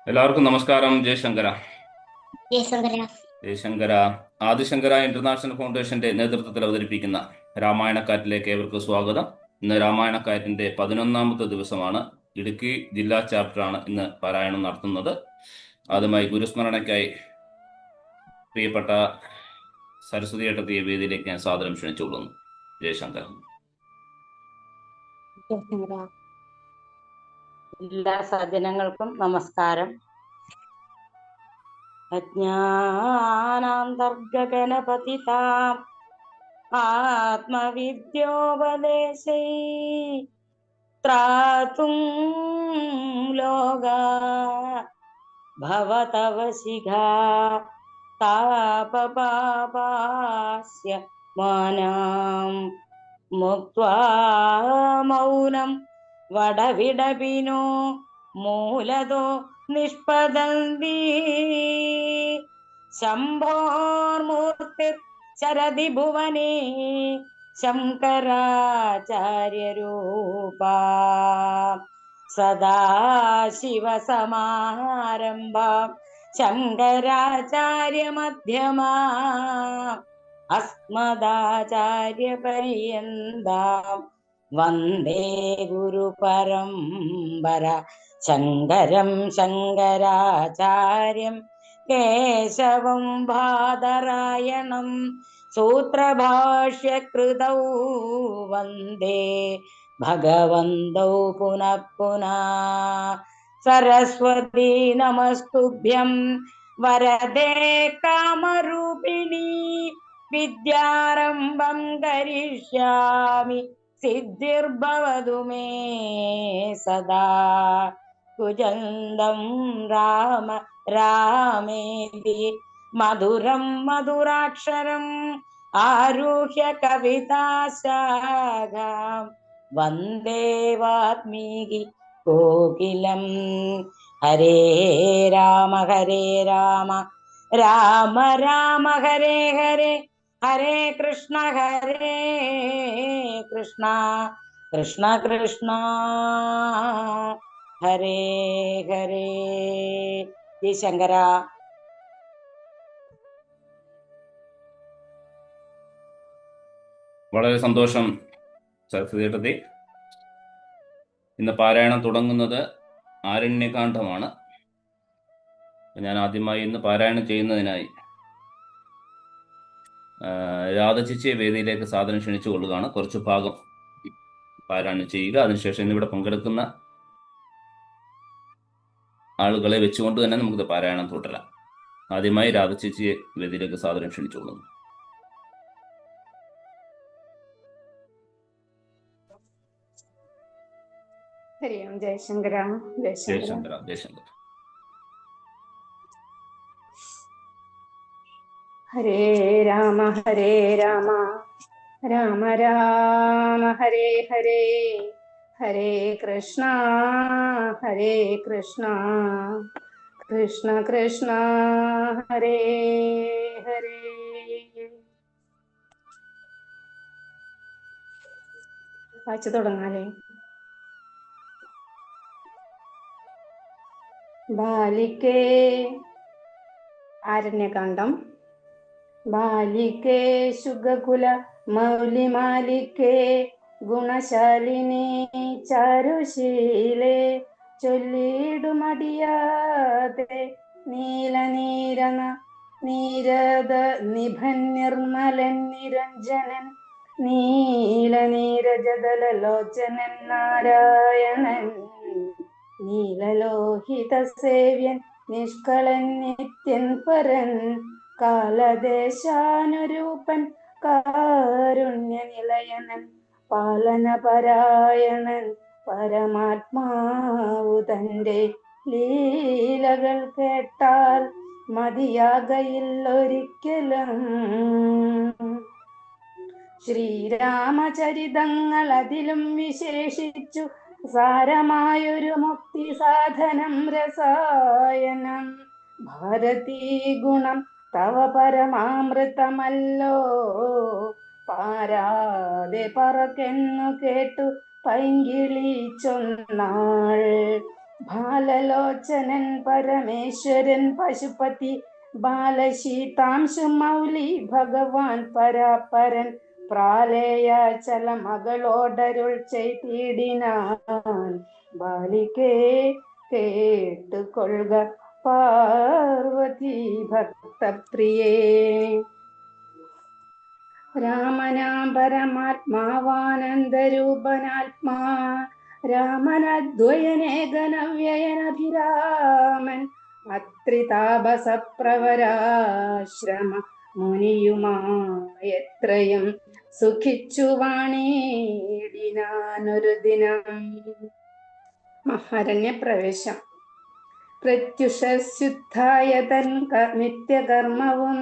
എല്ലാവർക്കും നമസ്കാരം. ജയശങ്കര. ജയശങ്കര. ജയശങ്കര ആദിശങ്കര ഇന്റർനാഷണൽ ഫൗണ്ടേഷന്റെ നേതൃത്വത്തിൽ അവതരിപ്പിക്കുന്ന രാമായണക്കാറ്റിലേക്ക് ഏവർക്കും സ്വാഗതം. ഇന്ന് രാമായണക്കാറ്റിന്റെ 11ാമത്തെ ദിവസമാണ്. ഇടുക്കി ജില്ലാ ചാപ്റ്ററാണ് ഇന്ന് പാരായണം നടത്തുന്നത്. ആദ്യമായി ഗുരുസ്മരണയ്ക്കായി പ്രിയപ്പെട്ട സരസ്വതി ഏട്ടത്തിയെ വേദിയിലേക്ക് ഞാൻ സാദരം ക്ഷണിച്ചുകൊള്ളുന്നു. ജയശങ്കര. എല്ലാ സജ്ജനങ്ങൾക്കും നമസ്കാരം. അജ്ഞാനാന്തർഗഗണപതിതാം ആത്മവിദ്യോപദേശൈ ത്രാതും ലോകാ ഭവതവ ശിഖാ താപപാപാസ്യ മാനാം മുക്ത്വാ മൗനം വടവിടപിനോ മൂലതോ നിഷ്പദന്തി ശംഭോർമൂർത്തിർ ചരതി ഭുവനേ ശങ്കരാചാര്യരൂപാ സദാശിവസമാരംഭാം ശങ്കരാചാര്യമധ്യമാ അസ്മദാചാര്യപര്യന്താം വന്ദേ ഗുരുപരമ്പര. ശങ്കരം ശങ്കരാചാര്യം കേശവം ബാദരായണം സൂത്രഭാഷ്യകൃതൗ വന്ദേ ഭഗവന്തൗ പുനഃ പുനഃ. സരസ്വതീ നമസ്തുഭ്യം വരദേ കാമരൂപിണി വിദ്യാരംഭം കരിഷ്യാമി സിദ്ധിർഭവതു മേ സദാ. കുജന്തം രാമ രാമേതി മധുരം മധുരാക്ഷരം ആരുഹ്യ കവിതാശാഖാം വന്ദേ വാൽമീകി കോകിലം. ഹരേ രാമ രാമ രാമ ഹരേ ഹരേ, ഹരേ കൃഷ്ണ കൃഷ്ണ കൃഷ്ണ ഹരേ ഹരേ. ജയശങ്കര. വളരെ സന്തോഷം സരസ്വതി ഏട്ടത്തി. ഇന്ന് പാരായണം തുടങ്ങുന്നത് ആരണ്യകാന്ഡമാണ്. ഞാൻ ആദ്യമായി ഇന്ന് പാരായണം ചെയ്യുന്നതിനായി രാധചിച്ചിയെ വേദിയിലേക്ക് സാദരം ക്ഷണിച്ചു കൊള്ളുകയാണ്. കുറച്ച് ഭാഗം പാരായണം ചെയ്യുക. അതിനുശേഷം ഇന്നിവിടെ പങ്കെടുക്കുന്ന ആളുകളെ വെച്ചുകൊണ്ട് തന്നെ നമുക്ക് പാരായണം തുടരാം. ആദ്യമായി രാധചിച്ചിയെ വേദിയിലേക്ക് സാദരം ക്ഷണിച്ചു കൊള്ളുന്നു. ഹരി ഓം. ജയശങ്കര. ജയശങ്കര. ജയശങ്കര. ഹരേ രാമ രാമ രാമ ഹരേ ഹരേ, ഹരേ കൃഷ്ണ കൃഷ്ണ കൃഷ്ണ ഹരേ ഹരേ. വായിച്ചു തുടങ്ങാലേ. ബാലിക്കേ. ആരണ്യകാന്ഡം. ബാലിക്കേ ശുഗകുല മൗലിമാലിക്കേ ഗുണശാലിനി ചാരുശീലേ ചൊല്ലിടുമടിയാതെ നീരദ നിഭൻ നിർമ്മലൻ നിരഞ്ജനൻ നീലനീരജദലോചനൻ നാരായണൻ നീലലോഹിത സേവ്യൻ നിഷ്കളൻ നിത്യൻ പരൻ കാലദേശാനുരൂപൻ കാരുണ്യനിലയനൻ പാലനപരായണൻ പരമാത്മാവു തൻ്റെ ലീലകൾ കേട്ടാൽ മതിയാകയില്ലൊരിക്കലും. ശ്രീരാമചരിതങ്ങൾ അതിലും വിശേഷിച്ചു സാരമായൊരു മുക്തി സാധനം രസായനം ഭാരതീ ഗുണം തവ പരമാമൃതമല്ലോ പാരാതെ പറക്കെന്നു കേട്ടു പൈങ്കിളി ചൊന്നാൾ. ബാലലോചനൻ പരമേശ്വരൻ പശുപതി ബാലശീതാംശു മൗലി ഭഗവാൻ പരാപരൻ പ്രാലേയാചല മകളോടരുൾ ചെയ്തിടിനാൻ. ബാലികേ കേട്ടുകൊള്ളുക പാർവതി ഭക്തപ്രിയേ. രാമനാം പരമാത്മാവാനന്ദരൂപനാത്മാ രാമനദ്വയനേകനവ്യയനഭിരാമൻ അത്രിതാപസപ്രവരാശ്രമ മുനിയുമായെത്രയും സുഖിച്ചു വാണിടിനാനൊരു ദിനം. മഹാരണ്യപ്രവേശം. പ്രത്യുഷസ്യുദ്ധായ തൻ നിത്യകർമ്മവും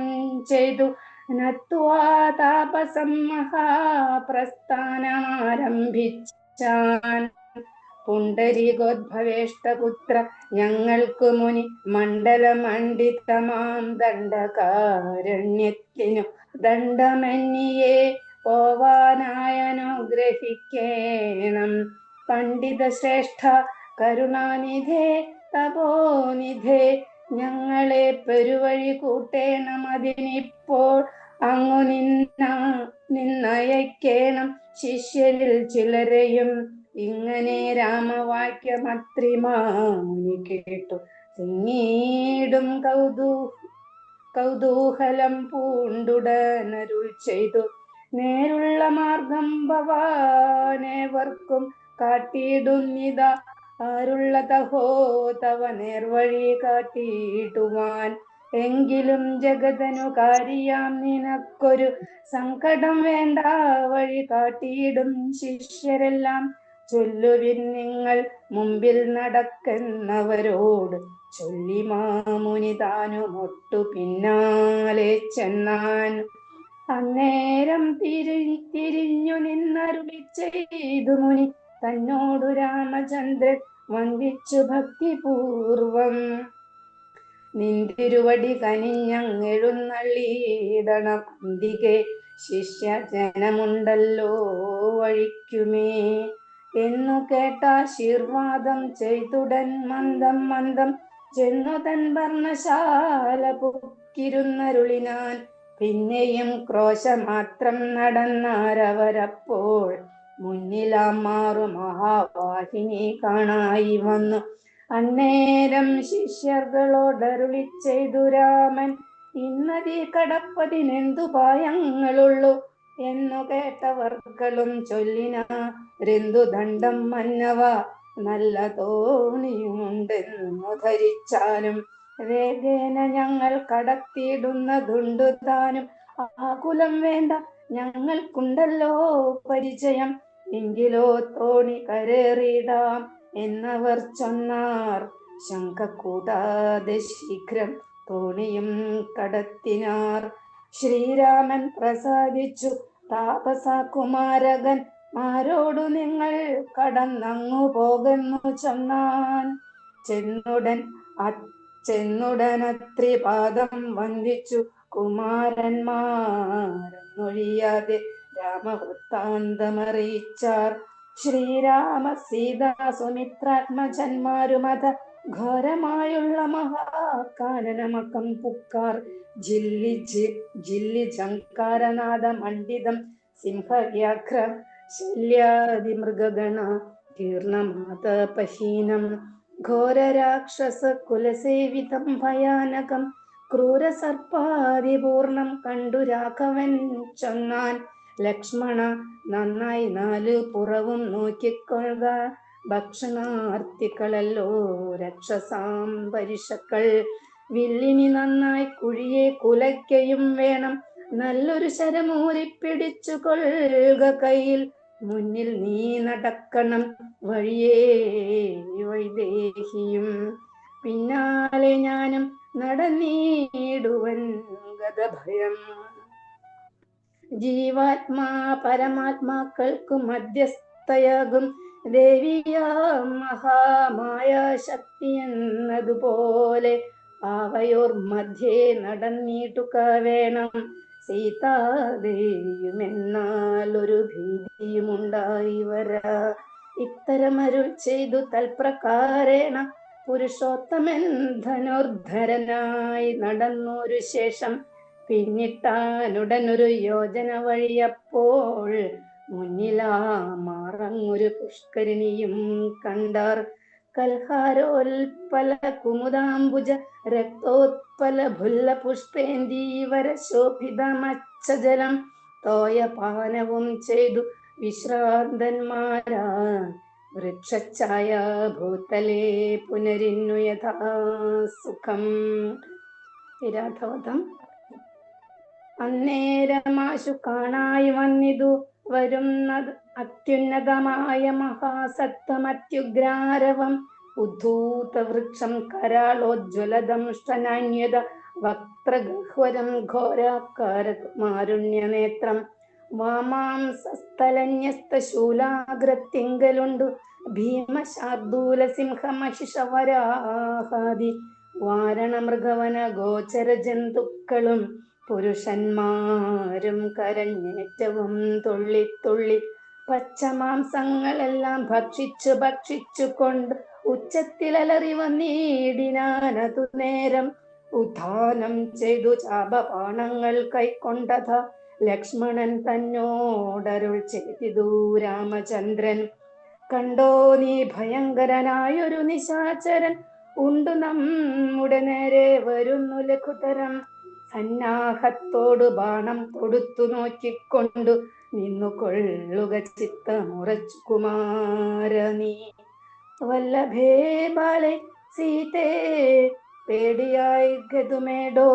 ചെയ്തു നത്വാ താപസം മഹാപ്രസ്ഥാനമാരംഭിച്ചാൻ. പുണ്ടരീകോദ്ഭവേഷ്ടപുത്ര ഞങ്ങൾക്കു മുനി മണ്ഡലമണ്ഡിതമാം ദണ്ഡകാരണ്യത്തിനു ദണ്ഡമന്യേ പോവാനായനുഗ്രഹിക്കേണം. പണ്ഡിത ശ്രേഷ്ഠ കരുണാനിധേ തപോനിധേ ഞങ്ങളെ പെരുവഴി കൂട്ടേണം. അതിനിപ്പോൾ അങ്ങു നിന്നയക്കേണം ശിഷ്യരിൽ ചിലരെയും. ഇങ്ങനെ രാമവാക്യമത്രിമാമുനി കേട്ടു പിന്നീടും കൗതൂഹലം പൂണ്ടുടനരുൾ ചെയ്തു. നേരുള്ള മാർഗം ഭവാനേവർക്കും കാട്ടിയിടുന്നിതാ. ആരുള്ളതഹോ തവ നേർവഴി കാട്ടിയിടുവാൻ. എങ്കിലും ജഗതനുകാരിയാം നിനക്കൊരു സങ്കടം വേണ്ട. വഴി കാട്ടിയിടും ശിഷ്യരെല്ലാം ചൊല്ലുവിൻ നിങ്ങൾ മുമ്പിൽ നടക്കുന്നവരോട്. ചൊല്ലി മാമുനി താനും ഒട്ടു പിന്നാലെ ചെന്നാൻ. അന്നേരം തിരിഞ്ഞു നിന്നരുളി ചെയ്തു മുനി തന്നോടു രാമചന്ദ്രൻ വന്ദിച്ചു ഭക്തിപൂർവം. നിന്തിരുവടി കനിഞ്ഞെഴുന്നള്ളിയിടണം. അന്തികെ ശിഷ്യജനമുണ്ടല്ലോ വഴിക്കുമേ എന്നു കേട്ടാശീർവാദം ചെയ്തുടൻ മന്ദം മന്ദം ചെന്നു തൻ വർണ്ണശാല പുക്കിരുന്നരുളിനാൻ. പിന്നെയും ക്രോശമാത്രം നടന്നാരവരപ്പോൾ മുന്നിലാം മാറു മഹാവാഹിനി കാണായി വന്നു. അന്നേരം ശിഷ്യர்களോടരുളി ചെയ്തു രാമൻ. ഇന്നതി കടപ്പതിനെന്തു പായങ്ങളുള്ളൂ എന്നു കേട്ടവർകളും ചൊല്ലിനാരെന്തു ദണ്ഡം മന്നവ നല്ല തോണിയുമുണ്ടെന്നു ധരിച്ചാലും. വേഗേന ഞങ്ങൾ കടത്തിയിടുന്നതുണ്ടു താനും. ആകുലം വേണ്ട ഞങ്ങൾക്കുണ്ടല്ലോ പരിചയം. എങ്കിലോ തോണി കരേറിയിടാം എന്നവർ ചൊന്നാർ. ശങ്ക കൂടാതെ ശീഘ്രം തോണിയും കടത്തിനാർ. ശ്രീരാമൻ പ്രസാദിച്ചു താപസകുമാരകൻ ആരോടു നിങ്ങൾ കടന്നങ്ങു പോകുന്നു ചൊന്നാൻ. ചെന്നുടനത്രിപാദം വന്ദിച്ചു കുമാരന്മാരൊന്നൊഴിയാതെ രാമവൃത്താന്തമറിയിച്ചാർ. ശ്രീരാമ സീതാ സുമിത്രാത്മജന്മാരുമത ഘോരമായുള്ള മഹാകാനനമകം പുക്കാർ. ജില്ലി ജങ്കാരനാഥ മണ്ഡിതം സിംഹവ്യാഘ്ര ശല്യാദിമൃഗഗണ തീർണമാതപഹീനം. ഘോരരാക്ഷസ കുലസേവിതം ഭയാനകം ക്രൂരസർപ്പാദിപൂർണം കണ്ടു രാഘവൻ ചൊന്നാൻ. ലക്ഷ്മണ നന്നായി നാലു പുറവും നോക്കിക്കൊള്ളുക. ഭക്ഷണാർത്ഥികളല്ലോ രക്ഷസാം പരിഷക്കൾ. വില്ലിനി നന്നായി കുഴിയെ കുലയ്ക്കയും വേണം. നല്ലൊരു ശരമൂരിപ്പിടിച്ചു കൊള്ളുക കയ്യിൽ. മുന്നിൽ നീ നടക്കണം വഴിയേ വൈദേഹിയും. പിന്നാലെ ഞാനും നടന്നീടുവൻ ഗതഭയം. ജീവാത്മാ പരമാത്മാക്കൾക്കു മധ്യസ്ഥയാകും ദേവിയാം മഹാമായ ശക്തി എന്നതുപോലെ അവയോർ മധ്യേ നടന്നിട്ടുക വേണം. സീതാദേവിയും എന്നാൽ ഒരു ഭീതിയുമുണ്ടായി വരാ. ഇത്തരമരുൾ ചെയ്തു തൽപ്രകാരേണ പുരുഷോത്തമൻ ധനുർധരനായി നടന്നൊരു ശേഷം പിന്നിട്ടാനുടനൊരു യോജന വഴിയപ്പോൾ മുന്നിലാ മാറങ്ങൊരു പുഷ്കരിണിയും കണ്ടാർ. കൽഹാരോൽപല കുമുദാംബുജ രക്തോത്പല ഭുല്ല പുഷ്പേന്ദീവര ശോഭിതമച്ചജലം തോയപാനവും ചെയ്തു വിശ്രാന്തന്മാരാ വൃക്ഷഛായ ഭൂതലേ പുനരിന്നു യഥാ സുഖം. വിരാധവധം. അന്നേരമാശു കാണായി വന്നിതു വരുന്നത് അത്യുന്നതമായ മഹാസത്വമത്യുഗ്രാരവം ഉദ്ധൂത വൃക്ഷം കരാളോജ്വലദംഷ്ടനാന്യത വക്ത്രഗഹ്വരം ഘോരാകാരമാരുണ്യനേത്രം വാമാംസസ്ഥലന്യസ്തശൂലാഗ്രത്തിങ്കലുണ്ടു ഭീമശാർദൂല സിംഹമഹിഷവരാഹാദി വാരണമൃഗവന ഗോചര ജന്തുക്കളും പുരുഷന്മാരും കരഞ്ഞേറ്റവും തുള്ളിത്തുള്ളി പച്ചമാംസങ്ങളെല്ലാം ഭക്ഷിച്ചു കൊണ്ട് ഉച്ചത്തിലലറി വന്നിടിനാനതു നേരം ഉത്ഥാനം ചെയ്തു ചാപപാണങ്ങൾ കൈക്കൊണ്ടത ലക്ഷ്മണൻ തന്നോടരുൾ ചെയ്തിതു രാമചന്ദ്രൻ. കണ്ടോ നീ ഭയങ്കരനായൊരു നിശാചരൻ ഉണ്ടു നമ്മുടെ നേരെ വരുന്നു ലഘുതരം. സന്നാഹത്തോടു ബാണം തൊടുത്തു നോക്കിക്കൊണ്ടു നിന്നു കൊള്ളുക ചിത്തമുറച്ചു കുമാര നീ. വല്ലഭേ ബാലെ സീതേ പേടിയായി ഗതുമേടോ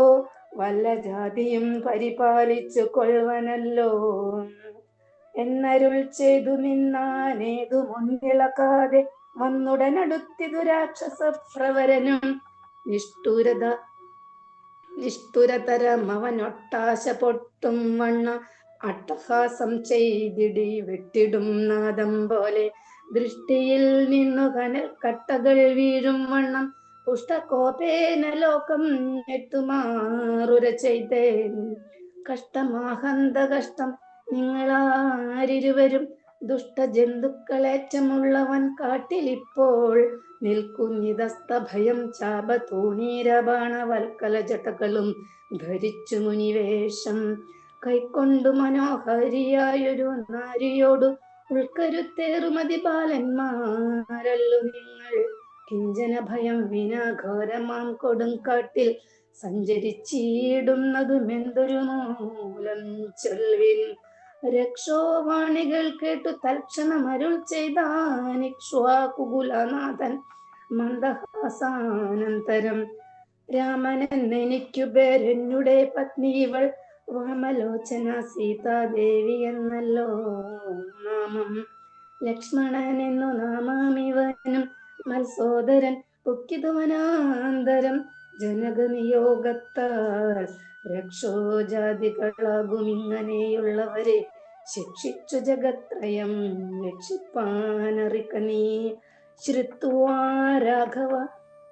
വല്ല ജാതിയും പരിപാലിച്ചു കൊള്ളുവനല്ലോ എന്നരുൾ ചെയ്തു നിന്നാനേതു മുന്നിളക്കാതെ വന്നുടനടുത്തിതു രാക്ഷസ പ്രവരനും. നിഷ്ഠുരതരം അവനൊട്ടാശ പൊട്ടും വണ്ണ അട്ടഹാസം ചെയ്തിടി വെട്ടിടും നാദം പോലെ ദൃഷ്ടിയിൽ നിന്നു കനൽ കട്ടകൾ വീഴും വണ്ണം പുഷ്ടകോപേന ലോകം ഞെട്ടുമാറുര ചെയ്തേൻ. കഷ്ടമാഹന്ത കഷ്ടം നിങ്ങളാരിരുവരും ദുഷ്ടജന്തുക്കളേറ്റമുള്ളവൻ കാട്ടിലിപ്പോൾ നിൽക്കുന്നിതസ്തഭയം ചാപതൂണീരബാണവൽക്കല ജടകളും ധരിച്ചു മുനിവേഷം കൈക്കൊണ്ടു മനോഹരിയായൊരു നാരിയോടു ഉൾക്കരുത്തേറുമതി ബാലന്മാരല്ലു നിങ്ങൾ. കിഞ്ചന ഭയം വിനാ ഘോരമാം കൊടുങ്കാട്ടിൽ സഞ്ചരിച്ചിടുന്നതുമെന്തൊരു മൂലം ചൊൽവിൻ. രക്ഷോവാണികൾ കേട്ടു തൽക്ഷണം അരുൾ ചെയ്താനിക്ഷ്വാകുകുലനാഥൻ മന്ദഹാസാനന്തരം. രാമനെന്നെനിക്കു പേരെന്നുടെ പത്നി ഇവൾ വാമലോചന സീതാദേവി എന്നല്ലോ നാമം. ലക്ഷ്മണനെന്നു നാമാമിവനും മത്സോദരൻ പുക്കിതുവനാന്തരം ജനകനിയോഗത്താൽ രക്ഷോജാതികളാകുമിങ്ങനെയുള്ളവരെ ശിക്ഷിച്ചു ജഗത്രയം രക്ഷിപ്പാനറിക നീ. ശ്രുത്വാ രാഘവ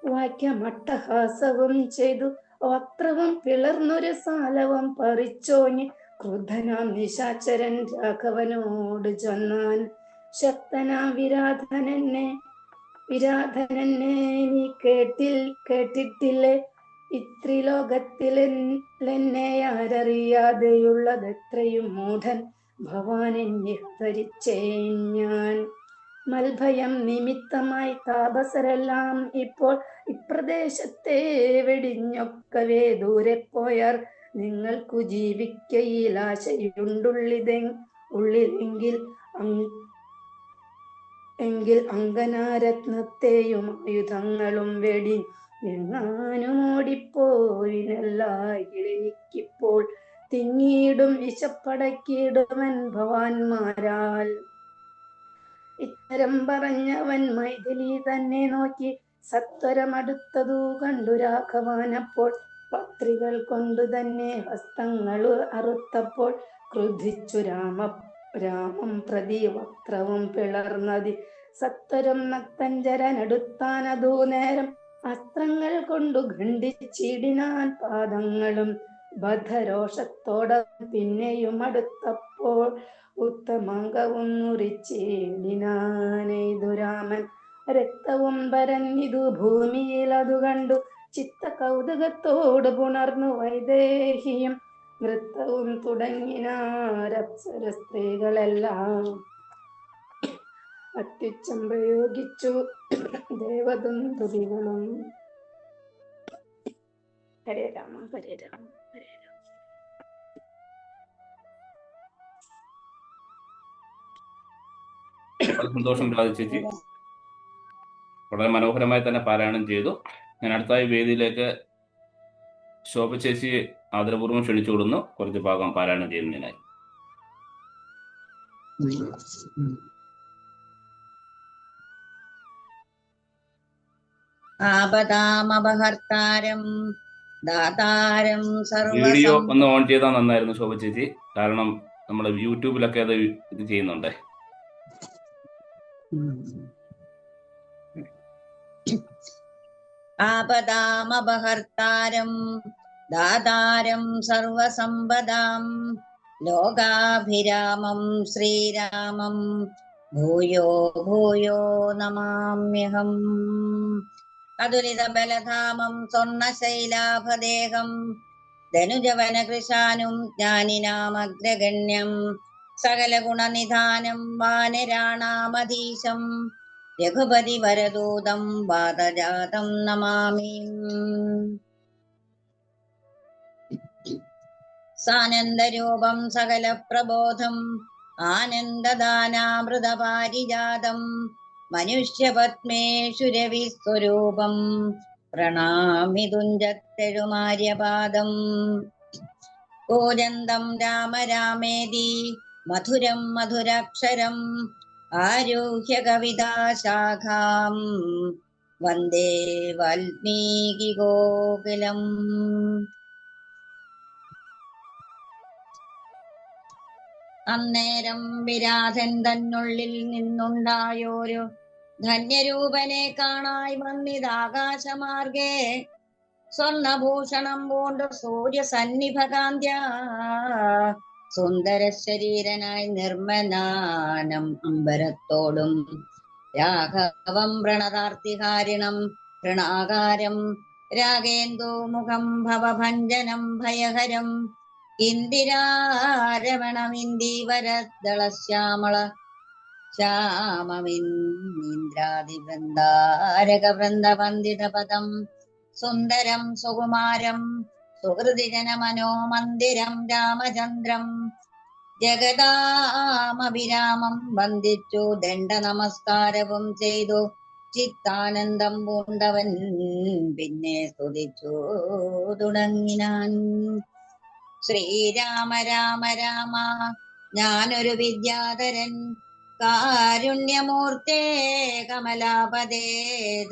വാക്യമട്ടഹാസവും ചെയ്തു വക്രവും പിളർന്നൊരു സാലവും പറിച്ചോഞ്ഞ് ക്രുദ്ധനാം നിശാചരൻ രാഘവനോട് ചൊന്നാൻ. ശക്തനാം വിരാധനന്നെ നീ കേട്ടിട്ടില്ലേ? ഇത്രിലോകത്തിലെന്നെ ആരറിയാതെയുള്ളതെത്രയും മൂഢൻ ഭവാനെന്നെ ധരിച്ചേൻ ഞാൻ. മൽഭയം നിമിത്തമായി താപസരെല്ലാം ഇപ്പോൾ ഇപ്രദേശത്തെ വെടിഞ്ഞൊക്കവേ ദൂരെ പോയാർ. നിങ്ങൾക്കു ജീവിക്കയിൽ ആശയുണ്ടുള്ളിലെങ്കിൽ അങ്കനാരത്നത്തെയും ആയുധങ്ങളും വെടി എങ്ങാനും ഓടിപ്പോരിനെല്ലായിലെനിക്കിപ്പോൾ തിങ്ങിയിടും വിശപ്പടക്കിയിടുവൻ ഭവാന്മാരാൽ. ഇത്തരം പറഞ്ഞവൻ മൈഥിലി തന്നെ നോക്കി സത്വരമടുത്തതു കണ്ടു രാഘവാനപ്പോൾ. പത്രികൾ കൊണ്ടു തന്നെ ഹസ്തങ്ങൾ അറുത്തപ്പോൾ ക്രുദ്ധിച്ചു രാമം പ്രതി വക്രവും പിളർന്നതി. സത്വരം നക്തഞ്ചരനടുത്താനതു നേരം അസ്ത്രങ്ങൾ കൊണ്ടു ഖണ്ഡിച്ചിടിനാൻ പാദങ്ങളും ബദ്ധരോഷത്തോടെ പിന്നെയും അടുത്തപ്പോൾ ഉത്തമംഗവും മുറിച്ചിടിനാനെയ്തു രാമൻ. രക്തവും പരന്നിതു ഭൂമിയിൽ അതു കണ്ടു ചിത്ത കൗതുകത്തോട് പുണർന്നു വൈദേഹിയും. നൃത്തവും തുടങ്ങിനാരപ്സര സ്ത്രീകളെല്ലാം അത്യുച്ചം പ്രയോഗിച്ചു ദേവദുന്ദുഭികളും. ഹരേ രാമ ഹരേ രാമ ഹരേ രാമ. വളരെ സന്തോഷം രാധ ചേച്ചി, വളരെ മനോഹരമായി തന്നെ പാരായണം ചെയ്തു. ഞാൻ അടുത്തായി വേദിയിലേക്ക് ശോഭ ചേച്ചി ആദരപൂർവ്വം ക്ഷണിച്ചു കൊടുക്കുന്നു കുറച്ച് ഭാഗം പാരായണം ചെയ്യുന്നതിനായി. ആപദാമപഹർത്താരം ദാതാരം വീഡിയോ സർവസം. ഒന്ന് ഓൺ ചെയ്താൽ നന്നായിരുന്നു ശോഭ ചേച്ചി, കാരണം നമ്മൾ യൂട്യൂബിലൊക്കെ അത് ഇത് ചെയ്യുന്നുണ്ട്. ആപദാമപഹർത്താരം ദാതാരം സർവസമ്പദാം ലോകാഭിരാമം ശ്രീരാമം ഭൂയോ ഭൂയോ നമാമ്യഹം. അതുലിതബലധാമം സ്വർണശൈലാഭദേഹം ധനുജവനകൃശാനും ജ്ഞാനിനാമഗ്രഗണ്യം സകലഗുണനിധാനം വാനരാണാമധീശം രഘുപതി വരദൂതം വാതജാതം നമാമി. സാനന്ദരൂപം സകല പ്രബോധം ആനന്ദദാനാമൃതപാരിജാതം മനുഷ്യപത്മേഷു രവിസ്വരൂപം പ്രണാമി തുഞ്ചത്തെഴുമാര്യപാദം. കൂജന്തം രാമ രാമേതി മധുരം മധുരാക്ഷരം ആരുഹ്യ കവിതാശാഖാം വന്ദേ വാൽമീകി ഗോകുലം. അന്നേരം വിരാധൻ തന്നുള്ളിൽ നിന്നുണ്ടായോരു ധന്യരൂപനെ കാണായി വന്നിതാകാശമാർഗേ സ്വർണഭൂഷണം പൂണ്ട് സൂര്യസന്നിഭകാന്ത്യ സുന്ദര ശരീരനായി നിർമ്മനാനം അമ്പരത്തോടും രാഘവം പ്രണതാർത്തിഹാരിണം പ്രണാകാരം രാഗേന്ദു മുഖം ഭവഭഞ്ജനം ഭയഹരം ഇന്ദിരാരമണമിന്ദീവരദളശ്യാമള ശ്യാമമിന്ദ്രാദിവൃന്ദാരകവൃന്ദവന്ദിതപദം സുന്ദരം സുകുമാരം സുഹൃതിജനമനോമന്ദിരം രാമചന്ദ്രം ജഗദാമഭിരാമം വന്ദിച്ചു ദണ്ഡ നമസ്കാരവും ചെയ്തു ചിത്താനന്ദം പൂണ്ടവൻ പിന്നെ സ്തുതിച്ചു തുടങ്ങിനാൻ. ശ്രീരാമ രാമ രാമ ഞാനൊരു വിദ്യാധരൻ കാരുണ്യമൂർത്തേ കമലാപദേ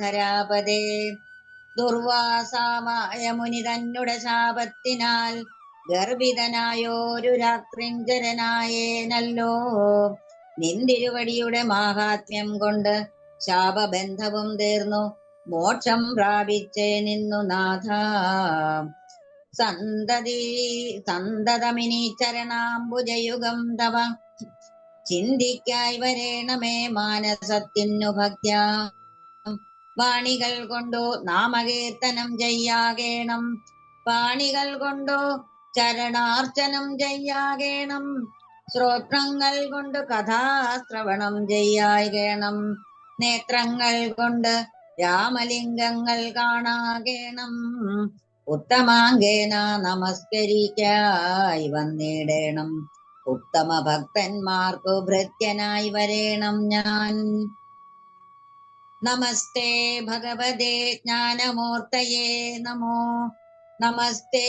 ധരാപദേ ദുർവാസാമായ മുനി തന്നുടെ ശാപത്തിനാൽ ഗർഭിതനായോരു രാത്രിഞ്ചരനായേനല്ലോ. നിന്തിരുവടിയുടെ മാഹാത്മ്യം കൊണ്ട് ശാപബന്ധവും തീർന്നു മോക്ഷം പ്രാപിച്ചേ നിന്നു നാഥ. സന്തതമിനി ചരണാംബുജയുഗം തവ ചിന്തിക്കായി വരേണമേ മാനസത്തിനു ഭക്ത്യ. വാണികൾ കൊണ്ടു നാമകീർത്തനം ചെയ്യാകേണം പാണികൾ കൊണ്ടു ചരണാർച്ചനം ചെയ്യാകേണം ശ്രോത്രങ്ങൾ കൊണ്ട് കഥാശ്രവണം ചെയ്യാകേണം നേത്രങ്ങൾ കൊണ്ട് രാമലിംഗങ്ങൾ കാണാകേണം ഉത്തമാംഗേന നമസ്കരിക്കായി വന്നിടേണം ഉത്തമ ഭക്തന്മാർക്കു ഭൃത്യനായി വരേണം ഞാൻ. നമസ്തേ ഭഗവതേ ജ്ഞാനമൂർത്തയേ നമോ നമസ്തേ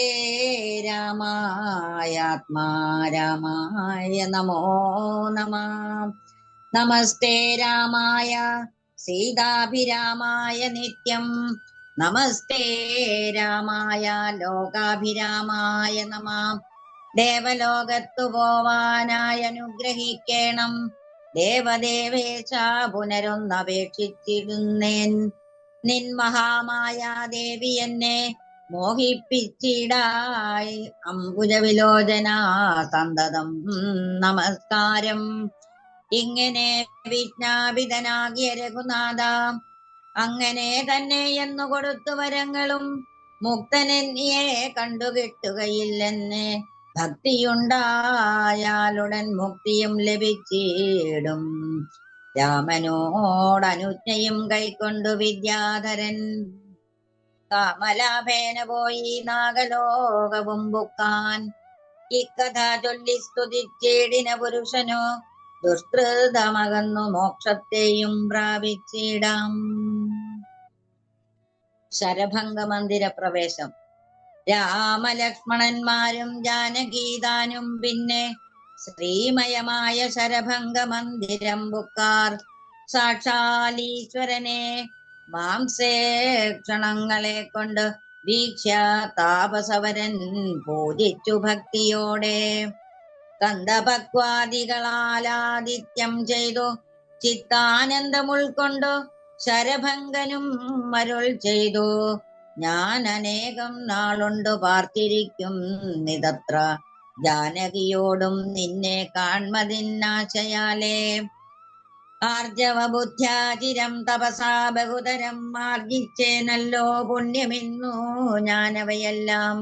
രാമായാത്മാ രാമായ നമോ നമഃ. നമസ്തേ രാമായ സീതാഭിരാമായ നിത്യം നമസ്തേ രാമായ ലോകാഭിരാമായ നമഃ. ദേവലോകത്തു പോവാനായി അനുഗ്രഹിക്കേണം ദേവദേവേശ പുനരൊന്നപേക്ഷിച്ചിടുന്നേൻ. നിൻ മഹാമായ ദേവി എന്നെ മോഹിപ്പിച്ചിടായി അംബുജവിലോചന സന്തതം നമസ്കാരം. ഇങ്ങനെ വിജ്ഞാപിതനാകിയ രഘുനാഥ, അങ്ങനെ തന്നെ എന്നു കൊടുത്തു വരങ്ങളും മുക്തനെന്നിയെ കണ്ടുകിട്ടുകയില്ലെന്ന്. ഭക്തിയുണ്ടായാലുടൻ മുക്തിയും ലഭിച്ചിടും. രാമനോടനുജ്ഞയും കൈക്കൊണ്ടു വിദ്യാധരൻ കാമലാഭേന പോയി നാഗലോകവും ബുക്കാൻ. ഇക്കഥ ചൊല്ലി സ്തുതിച്ചേടിന പുരുഷനോ ദുഷ്കൃതമകന്നു മോക്ഷത്തെയും പ്രാപിച്ചിടാം. ശരഭംഗ മന്ദിര പ്രവേശം. രാമലക്ഷ്മണന്മാരും ജാനകീതാനും പിന്നെ ശ്രീമയമായ ശരഭംഗ മന്ദിരം ബുക്കാർ. സാക്ഷാലീശ്വരനെ മാംസേക്ഷണങ്ങളെ കൊണ്ട് വീക്ഷ്യ താപസവരൻ പൂജിച്ചു ഭക്തിയോടെ. കന്ദപക്വാദികളാലാദിത്യം ചെയ്തു ചിത്താനന്ദം ഉൾക്കൊണ്ടു ശരഭംഗനും അരുൾ ചെയ്തു. ഞാൻ അനേകം നാളുണ്ടു പാർത്തിരിക്കും നിതത്ര, ജാനകിയോടും നിന്നെ കാൺമതിന്നാശയാലേ. ആർജവ ബുദ്ധ്യാചിരം തപസാ ബഹുതരം ആർജിച്ചേനല്ലോ പുണ്യമെന്നു ഞാനവയെല്ലാം.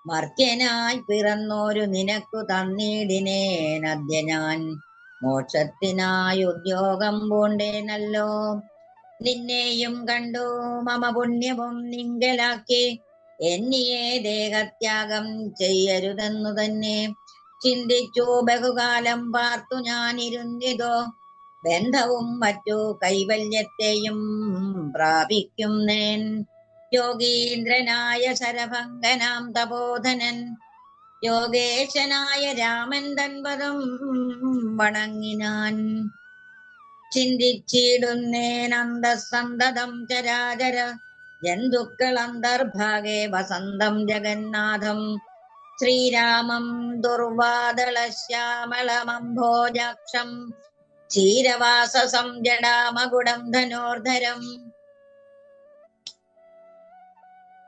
മർത്യനായി പിറന്നോരു നിനക്കു തന്നിടിനേനദ്യ ഞാൻ, മോക്ഷത്തിനായി ഉദ്യോഗം പൂണ്ടേനല്ലോ. നിന്നെയും കണ്ടു മമ പുണ്യവും നിങ്കലാക്കി എന്നിയെ ദേഹത്യാഗം ചെയ്യരുതെന്നു തന്നെ ചിന്തിച്ചു ബഹുകാലം പാർത്തു ഞാനിരുന്നിതോ. ബന്ധവും മറ്റു കൈവല്യത്തെയും പ്രാപിക്കും നേൻ. യോഗീന്ദ്രനായ ശരഭംഗനാം തപോധനൻ യോഗേശനായ രാമൻ തൻപദം വണങ്ങിനാൻ. ചിന്തിച്ചിടുന്നേനന്തസന്തതം ചരാചര ജന്തുക്കൾ അന്തർഭാഗേ വസന്തം ജഗന്നാഥം. ശ്രീരാമം ദുർവാദളശ്യാമളമംഭോജാക്ഷം ക്ഷീരവാസസം ജടാമകുടം ധനോർധരം.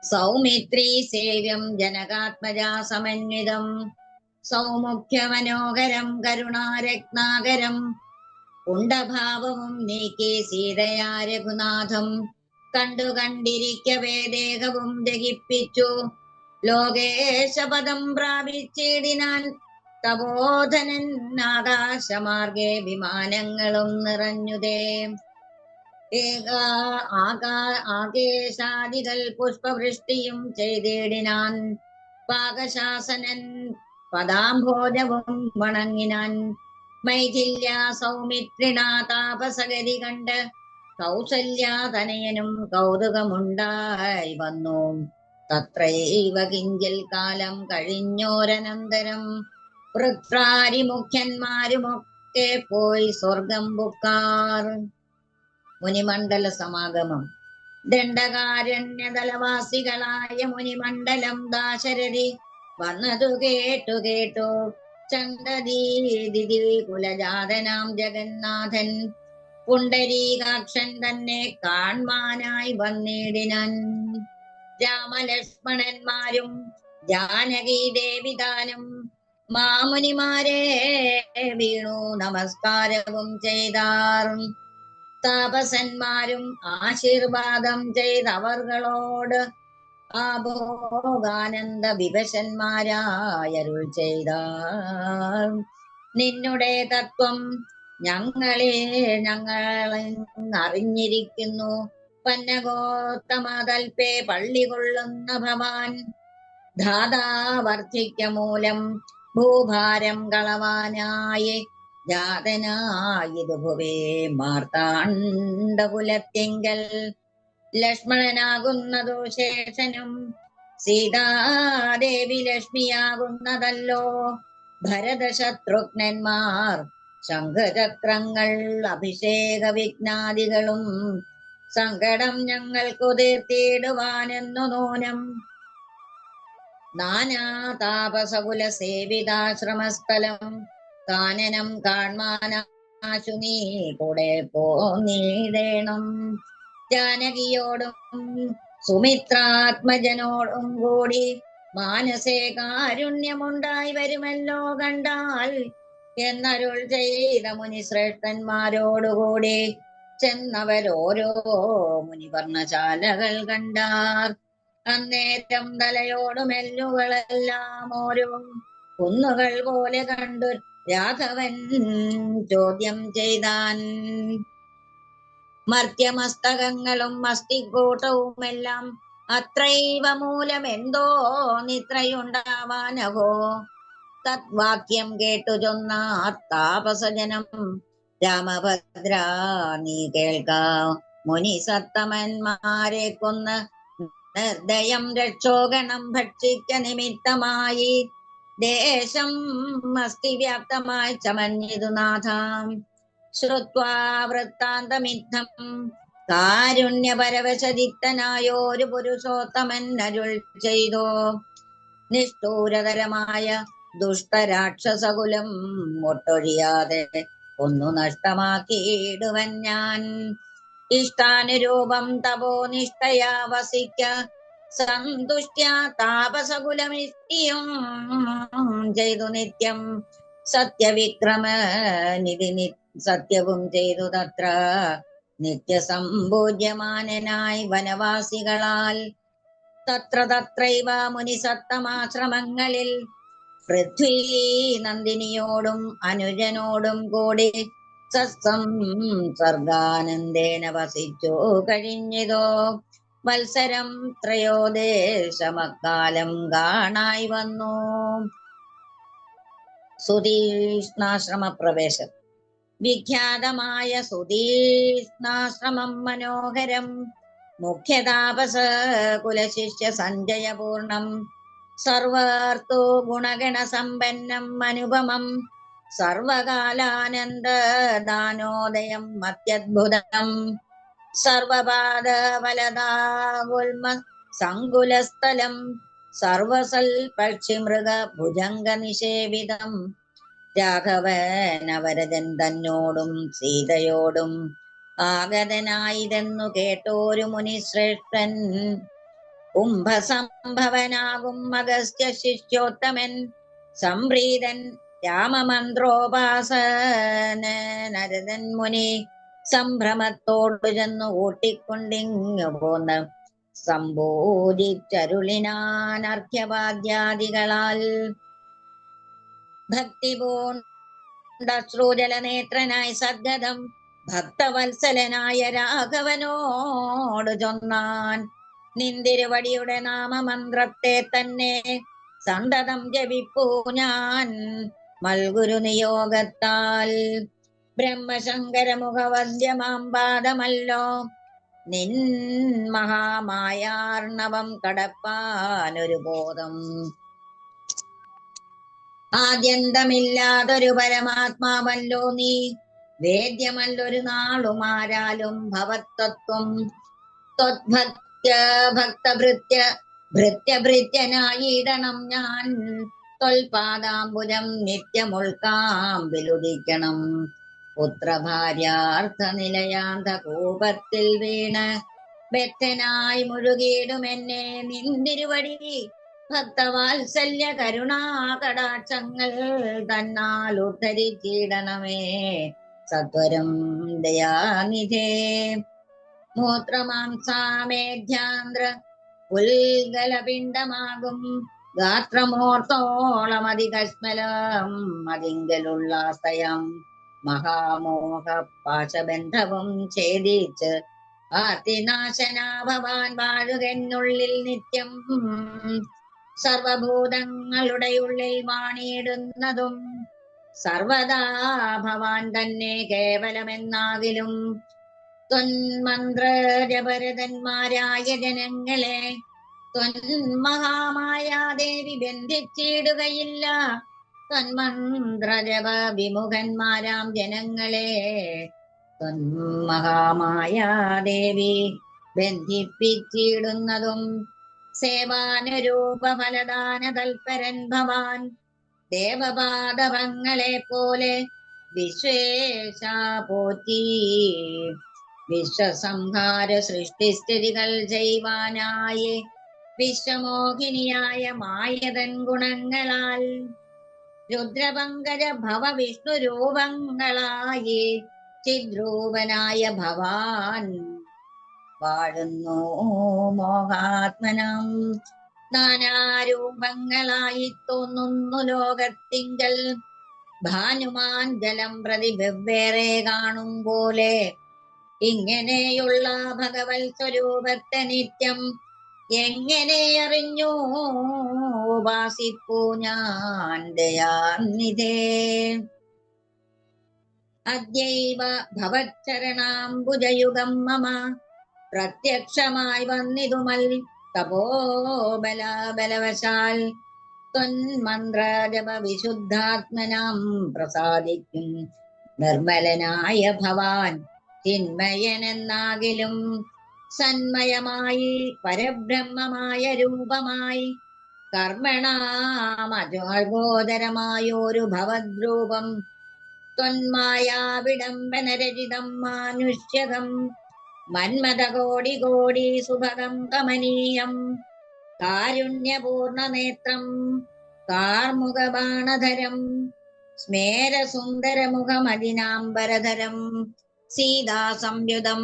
സൗമിത്രീ സേവ്യം ജനകാത്മജാ സമന്വിതം സൗമുഖ്യമനോഹരം കരുണാരത്നാകരം. ഉണ്ടഭാവവും നീക്കി സീതയാ രഘുനാഥം കണ്ടിരിക്കവേ ദേഹവും ദഹിപ്പിച്ചു. ലോകേശപദം പ്രാപിച്ചിടിനാൻ തപോധനൻ ആകാശമാർഗെ വിമാനങ്ങളും നിറഞ്ഞുതേ. ആകേശാദികൾ പുഷ്പവൃഷ്ടിയും ചെയ്തിടിനാൻ. പാകശാസനൻ പദാംഭോജവും വണങ്ങിനാൻ. മൈഥില്യ സൗമിത്രിണ താപസഗതി കണ്ട് കൗസല്യാതനയനും കൗതുകമുണ്ടായി വന്നു. തത്രൈവ കിഞ്ചിൽ കാലം കഴിഞ്ഞോരനന്തരം വൃത്രാരിമുഖ്യന്മാരുമൊക്കെ പോയി സ്വർഗം ബുക്കാർ. മുനിമണ്ഡല സമാഗമം. ദണ്ഡകാരണ്യതലവാസികളായ മുനിമണ്ഡലം ദാശരഥി വന്നതു കേട്ടു ചണ്ടദീതി കുലജാതനാം ജഗന്നാഥൻ പുണ്ടരീകാക്ഷൻ തന്നെ കാൺമാനായി വന്നിടിനാൻ. രാമലക്ഷ്മണന്മാരും ജാനകി ദേവിതാനും മാമുനിമാരെ വീണു നമസ്കാരവും ചെയ്താർ. താപസന്മാരും ആശീർവാദം ചെയ്തവർകളോട് ആഭോഗാനന്ദ വിവശന്മാരായരുൾ ചെയ്താർ. നിന്നുടെ തത്വം ഞങ്ങൾ അറിഞ്ഞിരിക്കുന്നു. പന്നഗോത്തമതൽപേ പള്ളി കൊള്ളുന്ന ഭവാൻ ധാതാവർദ്ധിക്ക മൂലം ഭൂഭാരം കളവാനായി ജാതനായിതു ഭുവേ മാർത്താണ്ഡകുലത്തിങ്കൽ. ലക്ഷ്മണനാകുന്നതു ശേഷനും സീതാദേവി ലക്ഷ്മിയാകുന്നതല്ലോ. ഭരതശത്രുഘ്നന്മാർ ശംഖചക്രങ്ങൾ അഭിഷേക വിഘ്നാദികളും സങ്കടം ഞങ്ങൾക്കു തീർത്തിടുവാനെന്നു നൂനം. നാനാതാപസകുല സേവിതാശ്രമസ്ഥലം കാനനം കാൺമാനാശു നീ കൂടെ പോന്നീടേണം. ജാനകിയോടും സുമിത്രാത്മജനോടും കൂടി മാനസേ കാരുണ്യമുണ്ടായി വരുമല്ലോ കണ്ടാൽ എന്നരുൾ ചെയ്ത മുനിശ്രേഷ്ഠന്മാരോടുകൂടി ചെന്നവരോരോ മുനിവർണ്ണശാലകൾ കണ്ടാർ. അന്നേരം തലയോടും എല്ലുകളെല്ലാം ഓരോ കുന്നുകൾ പോലെ കണ്ടു രാഘവൻ ചോദ്യം ചെയ്താൻ. മർത്യമസ്തകങ്ങളും മസ്തികൂട്ടവുമെല്ലാം അത്രൈവ മൂലമെന്തോ നിത്രയുണ്ടാവാനഹോ. തദ്വാക്യം കേട്ടു ചൊന്നാർ താപസജനം, രാമഭദ്ര നീ കേൾക്ക, മുനി സത്തമന്മാരെ കൊന്ന് നിർദ്ദയം രക്ഷോഗണം ഭക്ഷിക്ക നിമിത്തമായി ദേശം മസ്തിവ്യാപ്തമായി ചമഞ്ഞിതു നാഥാം. ശ്രുത്വാ വൃത്താന്തമിദ്ധം കാരുണ്യപരവശദിത്തനായോരു പുരുഷോത്തമൻ അരുൾ ചെയ്തോ, നിഷ്ഠൂരതരമായ ദുഷ്ടരാക്ഷസകുലം ഒട്ടൊഴിയാതെ ഒന്നു നഷ്ടമാക്കിയിടുവൻ ഞാൻ. ഇഷ്ടാനുരൂപം തപോനിഷ്ഠയാ വസിക്ക സന്തുഷ്ട്യാ താപസകുലമിഷ്ടിയും ചെയ്തു നിത്യം സത്യവിക്രമ നിധി സത്യവും ചെയ്തു തത്ര നിത്യസമ്പൂജ്യമാനനായി വനവാസികളാൽ. തത്ര തത്രൈവ മുനിസത്തമാശ്രമങ്ങളിൽ പൃഥ്വീ നന്ദിനിയോടും അനുജനോടും കൂടി സർഗാനന്ദേന വസിച്ചു കഴിഞ്ഞതോ വത്സരം ത്രയോദേശമക്കാലം കാണായി വന്നു. സുതീഷ്ണാശ്രമ പ്രവേശം. വിഖ്യാതമായ സുതീഷ്ണാശ്രമം മനോഹരം, മുഖ്യതാപസ കുലശിഷ്യ സഞ്ജയപൂർണം, സർവാർത്തോ ഗുണഗണ സമ്പന്നം അനുപമം, സർവകാലാനന്ദദാനോദയം അത്യദ്ഭുതം, സർവപാദഫലദാഗുൽമ സങ്കുലസ്ഥലം, സർവസൽ പക്ഷിമൃഗ ഭുജംഗ നിഷേവിതം. രാഘവനവരജൻ തന്നോടും സീതയോടും ആഗതനായിതെന്നു കേട്ടോരു മുനിശ്രേഷ്ഠൻ, കുംഭസംഭവനാകും അഗസ്ത്യ ശിഷ്യോത്തമൻ, സംപ്രീതൻ രാമമന്ത്രോപാസനരതൻ മുനി സംഭ്രമത്തോടു ചെന്നു ഊട്ടിക്കൊണ്ടിങ്ങു പോന്ന് സംബോധിച്ചരുളിനാനർഘ്യവാദ്യാദികളാൽ. ഭക്തിപൂണ്ടശ്രുജലനേത്രനായി സദ്ഗതം ഭക്തവത്സലനായ രാഘവനോട് ചൊന്നാൻ, നിന്തിരുവടിയുടെ നാമമന്ത്രത്തെ തന്നെ സന്തതം ജപിപ്പൂ ഞാൻ മൽഗുരു നിയോഗത്താൽ. ബ്രഹ്മശങ്കര മുഖവദ്യമാം പാദമല്ലോ നിൻ മഹാമായാർണവം കടപ്പാനൊരു ബോധം. ആദ്യന്തമില്ലാതൊരു പരമാത്മാവല്ലോ നീ, വേദ്യമല്ലൊരു നാളുമാരാലും ഭവത്തത്വം. ത്വദ്ഭക്ത്യ ഭക്തഭൃത്യ ഭൃത്യഭൃത്യനായിടണം ഞാൻ, ത്വൽപാദാംബുജം നിത്യമുൾക്കാമ്പിലുദിക്കണം. പുത്രഭാര്യാർത്ഥ നിലയാന്ത കൂപത്തിൽ വീണ് ബദ്ധനായി മുഴുകിയിടുമെന്നെ നിന്തിരുവടി ഭക്തവാത്സല്യ കരുണാകടാക്ഷങ്ങൾ തന്നാൽ ഉദ്ധരിച്ചിടണമേ സത്വരം ദയാനിധേ. മൂത്രമാംസാമേധ്യാന്ധ്ര ഉൽഗലപിണ്ഡമാകും ഗാത്രമോർത്തോളമതികശ്മലം അതിങ്കലുള്ളാസ്തയം മഹാമോഹ പാശബന്ധവും ഛേദിച്ച് ആർത്തിനാശനാ ഭവാൻ വാഴുകെന്നുള്ളിൽ നിത്യം. സർവഭൂതങ്ങളുടെ ഉള്ളിൽ വാണിയിടുന്നതും സർവദാ ഭവാൻ തന്നെ കേവലമെന്നാകിലും ത്വന്മന്ത്രജപരതന്മാരായ ജനങ്ങളെ ത്വന്മഹാമായാദേവി ബന്ധിച്ചിടുകയില്ല. ത്വന്മന്ത്രജപ വിമുഖന്മാരാം ജനങ്ങളെ ത്വന്മഹാമായാദേവി ബന്ധിപ്പിച്ചിടുന്നതും സേവാനുരൂപ ഫലദാന തൽപരൻ ഭവാൻ. ദേവപാദവങ്ങളെ പോലെ വിശ്വേശ പോറ്റി വിശ്വസംഹാര സൃഷ്ടിസ്ഥിതികൾ ചെയ്യുവാനായി വിശ്വമോഹിനിയായ മായതൻ ഗുണങ്ങളാൽ രുദ്രപങ്കജ ഭവ വിഷ്ണു രൂപങ്ങളായി ചിദ്രൂപനായ ഭവാൻ വാഴുന്നു മോഹാത്മനം. നാനാരൂപങ്ങളായി തോന്നുന്നു ലോകത്തിങ്കൽ ഭാനുമാൻ ജലം പ്രതി വെവ്വേറെ കാണും പോലെ. ഇങ്ങനെയുള്ള ഭഗവത് സ്വരൂപത്തെ നിത്യം എങ്ങനെ അറിഞ്ഞു ഉപാസിപ്പൂ ഞാൻ ദയാനിധേ. അദ്യൈവ ഭവച്ചരണാംബുജയുഗം മമ പ്രത്യക്ഷമായി വന്നിതുമൽ തപോബലവശാൽ ത്വന്മന്ത്രജപ വിശുദ്ധാത്മനാം പ്രസാദിക്കും നിർമ്മലനായ ഭവാൻ ചിന്മയനെന്നാകിലും സന്മയമായി പരബ്രഹ്മമായ രൂപമായി കർമ്മണാമജോദരമായൊരു ഭവദ്രൂപം ത്വന്മായാവിഡംബനരചിതം മാനുഷ്യകം മന്മഥ കോടി കോടി സുഭഗം കമനീയം കാരുണ്യപൂർണനേത്രം കാർമുകബാണധരം സ്മേരസുന്ദരമുഖമദിനാംബരധരം സീതാസംയുതം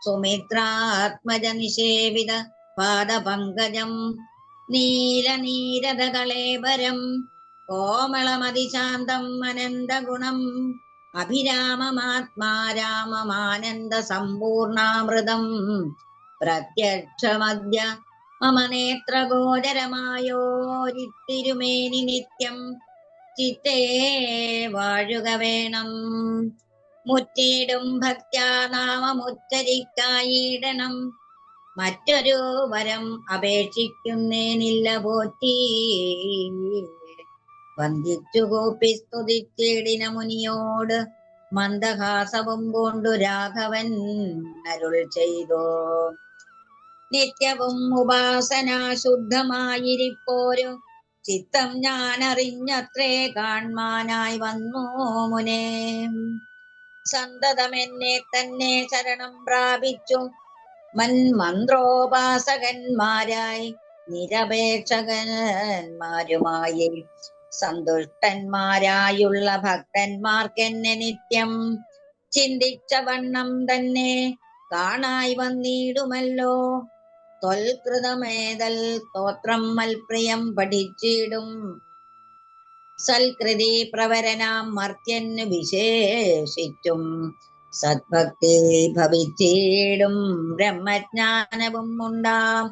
സുമിത്രാത്മജ നിഷേവിത പാദപങ്കജം നീലനീരദകളേബരം കോമളമതിശാന്തം അനന്തഗുണം അഭിരാമമാത്മാ രാമമാനന്ദ സമ്പൂർണാമൃതം പ്രത്യക്ഷമദ്യ മമ നേത്രഗോചരമായോരിത്തിരുമേനി നിത്യം ചിത്തേ വാഴുക വേണം. മുറ്റിയിടും ഭക്ത്യാ നാമമുച്ചരിക്കായിടണം മറ്റൊരു വരം അപേക്ഷിക്കുന്നേനില്ല പോറ്റി. വന്ദിച്ചു കൂപ്പി സ്തുതിച്ചിടിന മുനിയോട് മന്ദഹാസവും കൊണ്ടു രാഘവൻ അരുൾ ചെയ്തോ. നിത്യവും ഉപാസനാ ശുദ്ധമായിരിപ്പോരു ചിത്തം ഞാൻ അറിഞ്ഞത്രേ കാൺമാനായി വന്നു മുനേ. സന്തതമെന്നെ തന്നെ ശരണം പ്രാപിച്ചു മന്ത്രോപാസകന്മാരായി നിരപേക്ഷകന്മാരുമായി സന്തുഷ്ടന്മാരായുള്ള ഭക്തന്മാർക്കെന്നെ നിത്യം ചിന്തിച്ച വണ്ണം തന്നെ കാണായി വന്നിടുമല്ലോ. ത്വൽകൃതമേതൽ സ്തോത്രം മൽപ്രിയം പഠിച്ചിടും സൽകൃതി പ്രവരനാം മർത്യന് വിശേഷിച്ചും സദ്ഭക്തി ഭവിച്ചിടും ബ്രഹ്മജ്ഞാനവും ഉണ്ടാം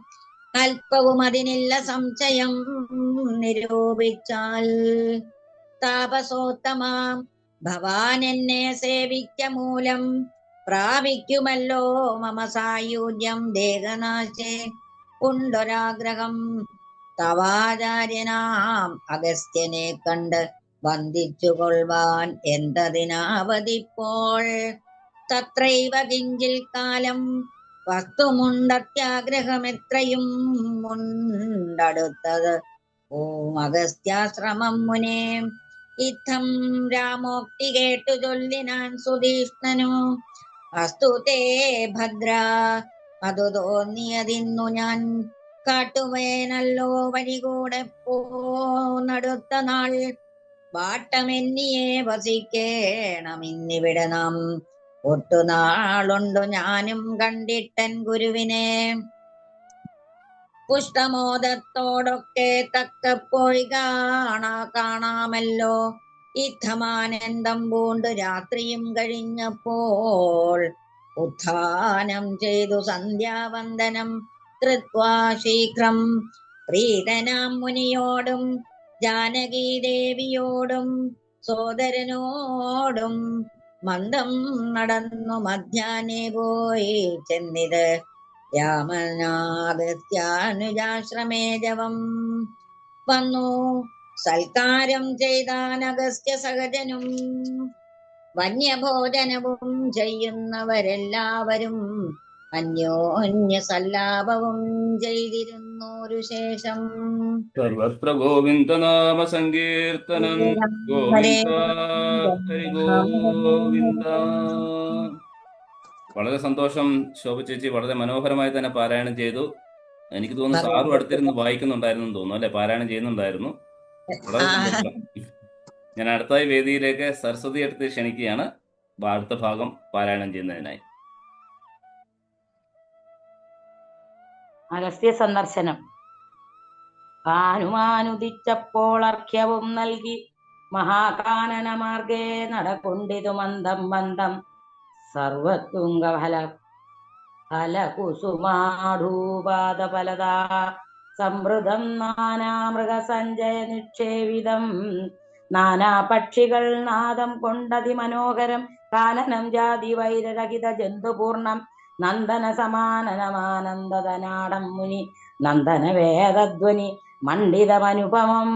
അല്പവും അതിനില്ല സംശയം നിരൂപിച്ചാൽ. താപസോത്തമാം ഭവാൻ എന്നെ സേവിക്ക മൂലം പ്രാപിക്കുമല്ലോ മമ സായുജ്യം ദേഹനാശേ. ഉണ്ടൊരാഗ്രഹം തവാചാര്യനാം അഗസ്ത്യനെ കണ്ട് വന്ദിച്ചു കൊള്ളുവാൻ എന്തതിനാവതിപ്പോൾ. തത്രൈവ കിഞ്ചിൽ കാലം വസ്തുമുണ്ടത്യാഗ്രഹമെത്രയും ഉണ്ടടുത്തത് ഓം അഗസ്ത്യാശ്രമം മുനേ. ഇത്തം രാമോക്തി കേട്ടു ചൊല്ലിനാൻ സുധീഷ്ണനു. അസ്തു തേ ഭദ്ര അതു തോന്നിയതിന്നു ഞാൻ കാട്ടുവേനല്ലോ വഴികൂടെ പോന്നടുത്ത നാൾ. വാട്ടമെന്നിയെ വസിക്കേണമിന്നിവിടെ നാം ഒട്ടുനാളുണ്ടു ഞാനും കണ്ടിട്ടൻ ഗുരുവിനെ. പുഷ്ടമോദത്തോടൊക്കെ തക്കപ്പോയി കാണാമല്ലോ. ഇത്തമാനന്ദം പൂണ്ട് രാത്രിയും കഴിഞ്ഞപ്പോൾ ഉത്ഥാനം ചെയ്തു സന്ധ്യാവന്ദനം കൃത്വാ ശീഘ്രം പ്രീതനാം മുനിയോടും ജാനകീ ദേവിയോടും സോദരനോടും മന്ദം നടന്നു മധ്യാഹ്നേ പോയി ചെന്നിത് രാമനാഗസ്ത്യാനുജാശ്രമേ ജവം വന്നു. സൽക്കാരം ചെയ്താൻ അഗസ്ത്യ സഹജനും വന്യഭോജനവും ചെയ്യുന്നവരെല്ലാവരും അന്യോന്യ സല്ലാപവും ചെയ്തിരുന്നൊരു ശേഷം. സർവത്ര ഗോവിന്ദനാമ സങ്കീർത്തനം ഗോവിന്ദ ഹരി ഗോവിന്ദ. വളരെ സന്തോഷം ശോഭ ചേച്ചി, വളരെ മനോഹരമായി തന്നെ പാരായണം ചെയ്തു. എനിക്ക് തോന്നുന്നു സാറും അടുത്തിരുന്ന് വായിക്കുന്നുണ്ടായിരുന്നു തോന്നുന്നു അല്ലെ, പാരായണം ചെയ്യുന്നുണ്ടായിരുന്നു. വളരെ സന്തോഷം. ഞാൻ അടുത്തായി വേദിയിലേക്ക് സരസ്വതി അടുത്ത് ക്ഷണിക്കുകയാണ് അടുത്ത ഭാഗം പാരായണം ചെയ്യുന്നതിനായി. അഗസ്ത്യ സന്ദർശനം. ഭാനുമാനുദിച്ചപ്പോൾ അർഘ്യവും നൽകി മഹാകാനന മാർഗേ നടകൊണ്ടിതു മന്ദം മന്ദം സർവത്തുംഗഫല ഫലകുസുമാഢൂപാദഫലദാ സമൃദ്ധം നാനാമൃഗസഞ്ജയ നിക്ഷേപിതം നാനാപക്ഷികൾ നാദം കൊണ്ടതി മനോഹരം കാനനം ജാതി വൈരരഹിത ജന്തുപൂർണം നന്ദന സമാനനമാനന്ദനാടം മുനി നന്ദന വേദധ്വനി മണ്ഡിതമനുപമം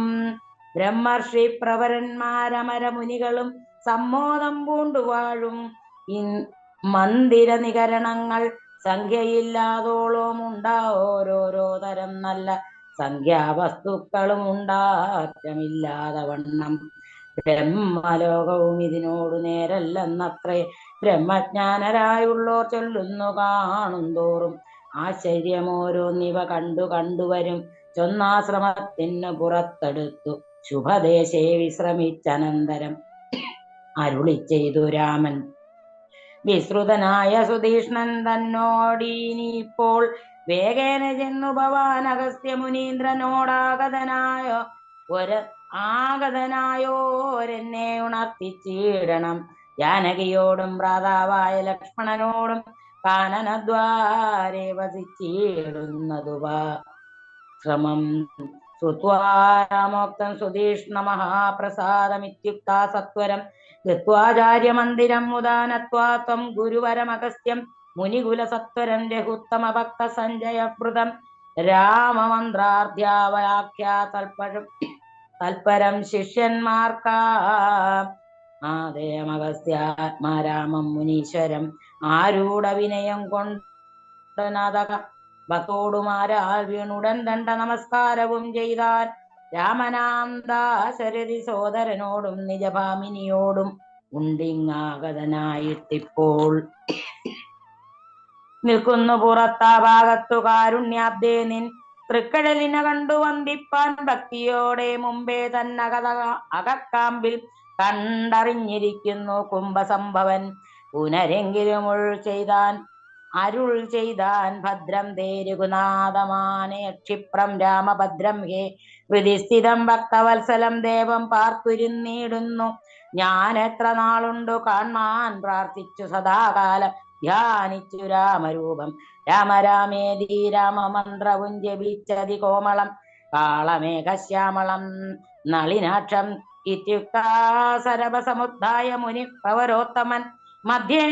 ബ്രഹ്മർഷി പ്രവരന്മാരമരമുനികളും സമ്മോദം പൂണ്ടുവാഴും മന്ദിര നികരണങ്ങൾ സംഖ്യയില്ലാതോളം ഓരോരോ തരം നല്ല സംഖ്യാവസ്തുക്കളും ഉണ്ടാറ്റമില്ലാതെ വണ്ണം ബ്രഹ്മലോകവും ഇതിനോട് നേരല്ലെന്നത്രേ ബ്രഹ്മജ്ഞാനരായുള്ളോർ ചൊല്ലുന്നു കാണുന്തോറും ആശ്ചര്യമോരോന്നിവ കണ്ടുവരും ചൊന്നാശ്രമത്തിന് പുറത്തെടുത്തു ശുഭദേശേ വിശ്രമിച്ചനന്തരം അരുളി ചെയ്തു രാമൻ. വിശ്രുതനായ സുധീഷ്ണൻ തന്നോടീനിപ്പോൾ വേഗേന ചെന്നു ഭവാൻ അഗസ്ത്യ മുനീന്ദ്രനോടാഗതനായോരെന്നെ ഉണർത്തിച്ചിടണം. ജാനകിയോടും ഭ്രാതാവായ ലക്ഷ്മണനോടും കാനനദ്വാരെ വസിച്ചിടുന്നതുവാ ശ്രമം ശ്രുത്വാരാമോക്തം സുധീഷ്ണ മഹാപ്രസാദമിത്യുക്താ സത്വരം ഗത്വാചാര്യമന്ദിരം മുദാനത്വാത്വം ഗുരുവരമഗസ്ത്യം മുനികുല സത്വരം രഘുത്തമ ഭക്ത സഞ്ജയവൃതം രാമമന്ത്രാർധ്യാവയാഖ്യാ തൽപരം ശിഷ്യന്മാർക്കാ ആദേയമഗസ്ത്യാത്മാരാമം മുനീശ്വരം ആരൂഢ വിനയം കൊണ്ടനതക ഭക്തോടുമാരാൽ വീണുടൻ ദണ്ഡ നമസ്കാരവും ചെയ്താൽ രാമനാം ദാശരഥി സോദരനോടും നിജഭാമിനിയോടും ഉണ്ടിങ്ങാഗതനായിട്ടിപ്പോൾ നിൽക്കുന്നു പുറത്താ ഭാഗത്തു കാരുണ്യാബ്ദേ നിൻ തൃക്കടലിന കണ്ടു വന്ദിപ്പാൻ ഭക്തിയോടെ മുമ്പേ തന്നകത അകക്കാമ്പിൽ കണ്ടറിഞ്ഞിരിക്കുന്നു കുംഭസംഭവൻ പുനരെങ്കിലും അരുൾ ചെയ്താൻ ഭദ്രം തേ രഘുനാഥമാനേ ക്ഷിപ്രം രാമഭദ്രം ഹേ ഹൃദിസ്ഥിതം ഭക്തവത്സലം ദേവം പാർത്തുരുന്നിടുന്നു ഞാൻ എത്ര നാളുണ്ടു കാൺമാൻ പ്രാർത്ഥിച്ചു സദാകാലം ധ്യാനിച്ചു രാമരൂപം രാമരാമേതി രാമമന്ത്രവും ജപിച്ചതി കോമളം കാളമേഘശ്യാമളം നളിനാക്ഷം ഇത്യുക്താസരഭസമുദ്ധായ മുനി പ്രവരോത്തമൻ മധ്യേ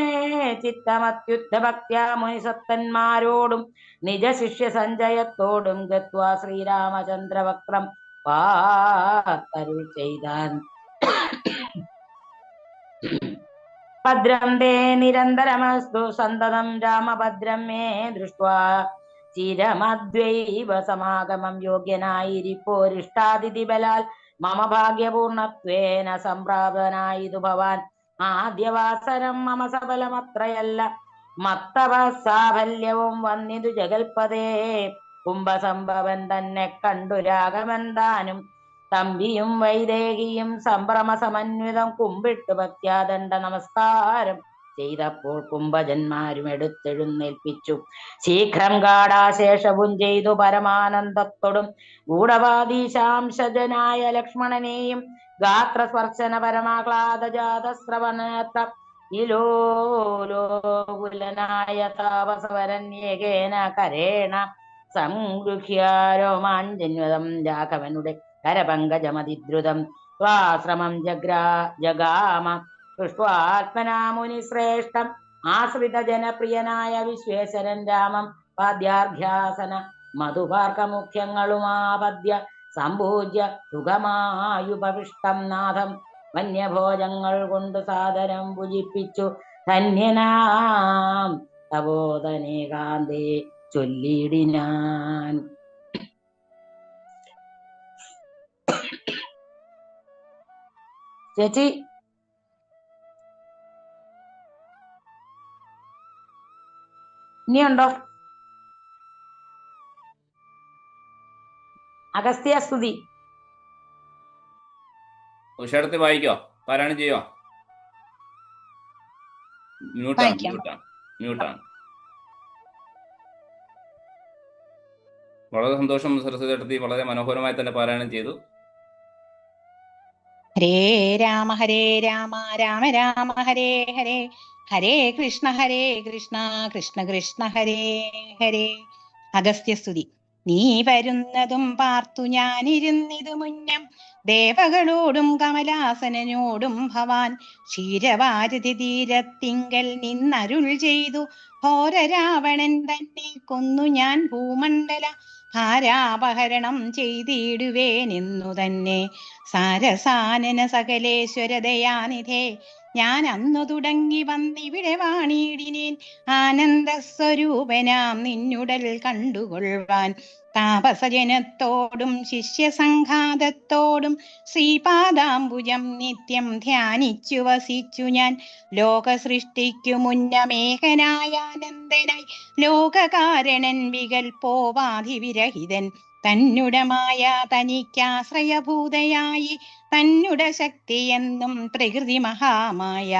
ചിത്തമത്യുദ്ധഭക്ത്യാ മുനിസത്തന്മാരോടും നിജ ശിഷ്യ സഞ്ജയത്തോടും ഗത്വാ ശ്രീരാമചന്ദ്രവക്രം പാത്തരുൾ ചെയ്താൻ. ഭദ്രം തേ നിരന്തരമസ്തു സന്തതം രാമഭദ്രം മേ ദൃഷ്ട്വാ ചിരമദ്വൈവ സമാഗമം യോഗ്യനായിരിപ്പോരിഷ്ടാതിഥി ബലാൽ മമ ഭാഗ്യപൂർണത്വേന സംപ്രാപ്തനായിതു ഭവാൻ ആദ്യവാസരം മമ സഫലമത്രയല്ല മത്തവ സാഫല്യവും വന്നിതു ജഗൽപതേ കുംഭസംഭവൻ തന്നെ കണ്ടു രാഘവന്താനും തമ്പിയും വൈദേഹിയും സംഭ്രമ സമന്വിതം കുമ്പിട്ടു ഭക്ത്യാദണ്ഡ നമസ്കാരം ചെയ്തപ്പോൾ കുംഭജന്മാരും എടുത്തെഴുന്നേൽപ്പിച്ചു ശീഘ്രം ഗാഢാശേഷവും ചെയ്തു പരമാനന്ദത്തോടും ഗൂഢവാദീശാംശജനായ ലക്ഷ്മണനെയും ഗാത്രസ്പർശന പരമാഹ്ലാദജാതശ്രവണേത്ര ഇലോലോകുലനായ താപസവരന്യേകേന കരേണ സംഗൃഹ്യ രോമാഞ്ജന്വതം രാഘവനുടെ കരപങ്കജമതിദ്രുതം സ്വാശ്രമം ജഗാമ ദൃഷ്ട്വാത്മനാ മുനിശ്രേഷ്ഠം ആശ്രിത ജനപ്രിയനായ വിശ്വേശ്വരൻ രാമം പാദ്യാർഘ്യാസന മധുപാർക്കമുഖ്യങ്ങളുമാപദ്യ സംപൂജ്യ സുഖമായുപവിഷ്ടം നാഥം വന്യഭോജങ്ങൾ കൊണ്ട് സാദരം പൂജിപ്പിച്ചു ധന്യനാം തപോധനേകാന്തേ ചൊല്ലിടിനാൻ. ചേച്ചി ഇനിയുണ്ടോ? അഗസ്ത്യസ്തുതി. ഉഷയെടുത്ത് വായിക്കോ? പാരായണം ചെയ്യോ? മ്യൂട്ടാണ് വായിക്കാം. മ്യൂട്ടാണ് മ്യൂട്ടാണ്. വളരെ സന്തോഷം സരസ്വതി എടുത്തി, വളരെ മനോഹരമായി തന്നെ പാരായണം ചെയ്തു. ഹരേ രാമ രാമ രാമ ഹരേ ഹരേ, ഹരേ കൃഷ്ണ കൃഷ്ണ കൃഷ്ണ ഹരേ ഹരേ. അഗസ്ത്യസ്തുതി. നീ വരുന്നതും പാർത്തു ഞാനിരുന്നിതു മുന്നം, ദേവകളോടും കമലാസനോടും ഭവാൻ ക്ഷീരവാരതി തീരത്തിങ്കൽ നിന്നരുൾ ചെയ്തു. ഘോര രാവണൻ തന്നെ കൊന്നു ഞാൻ ഭൂമണ്ഡല ഭാരാപഹരണം ചെയ്തിടുവേനെന്നു തന്നെ. സാരസാനന സകലേശ്വരദയാനിധേ, ഞാൻ അന്നു തുടങ്ങി വന്നിവിടെ വാണിയിടിനേൻ. ആനന്ദസ്വരൂപനാം നിന്നുടൽ കണ്ടുകൊള്ളുവാൻ താപസജനത്തോടും ശിഷ്യസംഘാതത്തോടും ശ്രീപാദാംബുജം നിത്യം ധ്യാനിച്ചു വസിച്ചു ഞാൻ. ലോക സൃഷ്ടിക്കു മുന്നമേകനായാനന്ദനായി ലോകകാരണൻ വികൽപ്പോപാധിവിരഹിതൻ തന്നുടമായ തനിക്കാശ്രയഭൂതയായി തന്നുട ശക്തിയെന്നും പ്രകൃതി മഹാമായ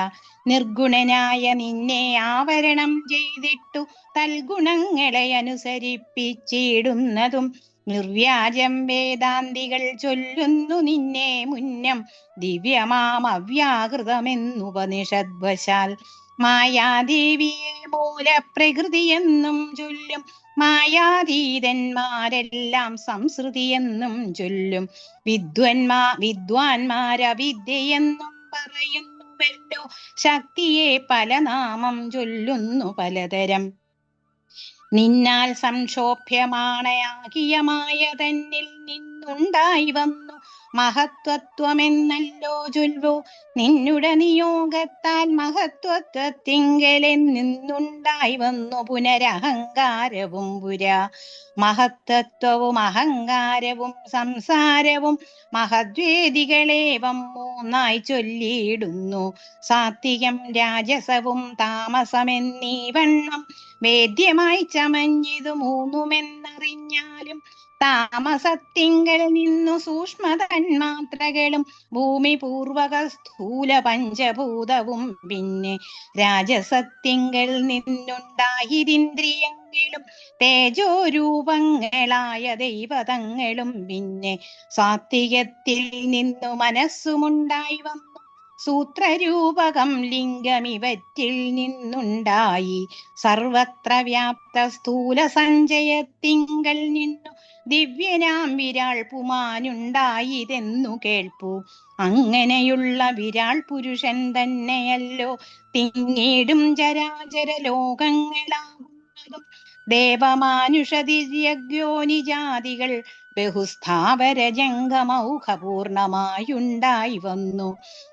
നിർഗുണനായ നിന്നെ ആവരണം ചെയ്തിട്ടു തൽഗുണങ്ങളെ അനുസരിപ്പിച്ചിടുന്നതും നിർവ്യാജം വേദാന്തികൾ ചൊല്ലുന്നു നിന്നെ മുന്നം ദിവ്യമാം അവ്യാകൃതമെന്നുപനിഷദ്വശാൽ. മായാദേവിയെ മൂലപ്രകൃതിയെന്നും ചൊല്ലും മായാതീതന്മാരെല്ലാം സംസൃതിയെന്നും ചൊല്ലും. വിദ്വാൻമാരവിദ്യയെന്നും പറയുന്നുവല്ലോ, ശക്തിയെ പല നാമം ചൊല്ലുന്നു പലതരം. നിന്നാൽ സംക്ഷോഭ്യമാണയാകിയ മായ തന്നിൽ നിന്നുണ്ടായി വന്നു മഹത്വത്വമെന്നല്ലോ ചൊൽവോ. നിന്നുടെ നിയോഗത്താൽ മഹത്വത്വത്തിങ്കലെ നിന്നുണ്ടായി വന്നു പുനരഹങ്കാരവും പുരാ. മഹത്തത്വവും അഹങ്കാരവും സംസാരവും മഹദ്വേദികളേവം മൂന്നായി ചൊല്ലിയിടുന്നു. സാത്വികം രാജസവും താമസമെന്നീ വണ്ണം വേദ്യമായി ചമഞ്ഞിതു മൂന്നുമെന്നറിഞ്ഞാലും താമസത്തിങ്കൽ നിന്നു സൂക്ഷ്മതന്മാത്രകളും ഭൂമി പൂർവക സ്ഥൂല പഞ്ചഭൂതവും പിന്നെ രാജസത്തിങ്കൽ നിന്നുണ്ടായിരിന്ദ്രിയങ്ങളും തേജോരൂപങ്ങളായ ദൈവതങ്ങളും പിന്നെ സാത്വികത്തിൽ നിന്നു മനസ്സുമുണ്ടായി വന്നു സൂത്രരൂപകം ലിംഗമിവറ്റിൽ നിന്നുണ്ടായി സർവത്ര വ്യാപ്ത സ്ഥൂല സഞ്ചയത്തിങ്കൽ നിന്നു ദിവ്യനാം വിരാൾ പുമാനുണ്ടായിതെന്നു കേൾപ്പു. അങ്ങനെയുള്ള വിരാൾ പുരുഷൻ തന്നെയല്ലോ പിന്നീടും ചരാചര ലോകങ്ങളാകുന്നതും. ദേവമാനുഷതിര്യഗ്യോനിജാതികൾ ബഹുസ്ഥാവര ജംഗമൗഖപൂർണമായുണ്ടായി വന്നു.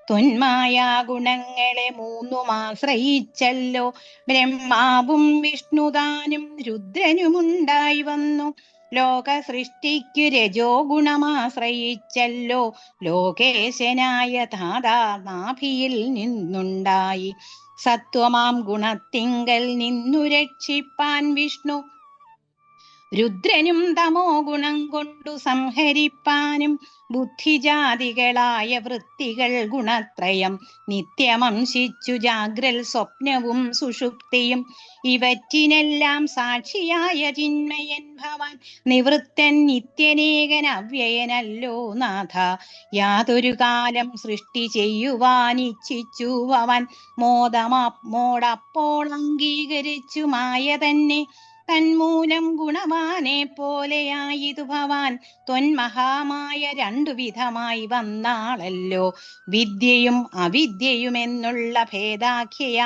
തൊന്മായാ ഗുണങ്ങളെ മൂന്നുമാശ്രയിച്ചല്ലോ ബ്രഹ്മാവും വിഷ്ണുതാനും രുദ്രനുമുണ്ടായി വന്നു. ലോക സൃഷ്ടിക്കു രജോ ഗുണമാശ്രയിച്ചല്ലോ ലോകേശനായ ധാതാ നാഭിയിൽ നിന്നുണ്ടായി. സത്വമാം ഗുണത്തിങ്കൽ നിന്നു രക്ഷിപ്പാൻ വിഷ്ണു രുദ്രനും തമോ ഗുണം കൊണ്ടു സംഹരിപ്പാനും ബുദ്ധിജാതികളായ വൃത്തികൾ ഗുണത്രയം നിത്യമംശിച്ചു ജാഗ്രൽ സ്വപ്നവും സുഷുപ്തിയും ഇവറ്റിനെല്ലാം സാക്ഷിയായ ചിന്മയൻ ഭവാൻ നിവൃത്തൻ നിത്യനേകൻ അവ്യയനല്ലോ നാഥ. യാതൊരു കാലം സൃഷ്ടി ചെയ്യുവാൻ ഇച്ഛിച്ചു അവൻ മോടപ്പോൾ അംഗീകരിച്ചു മായ തന്നെ. തന്മൂലം ഗുണവാനെ പോലെയായിതു ഭവാൻ ത്വന്മഹാമായ രണ്ടു വിധമായി വന്നാളല്ലോ. വിദ്യയും അവിദ്യയുമെന്നുള്ള ഭേദാഖ്യയ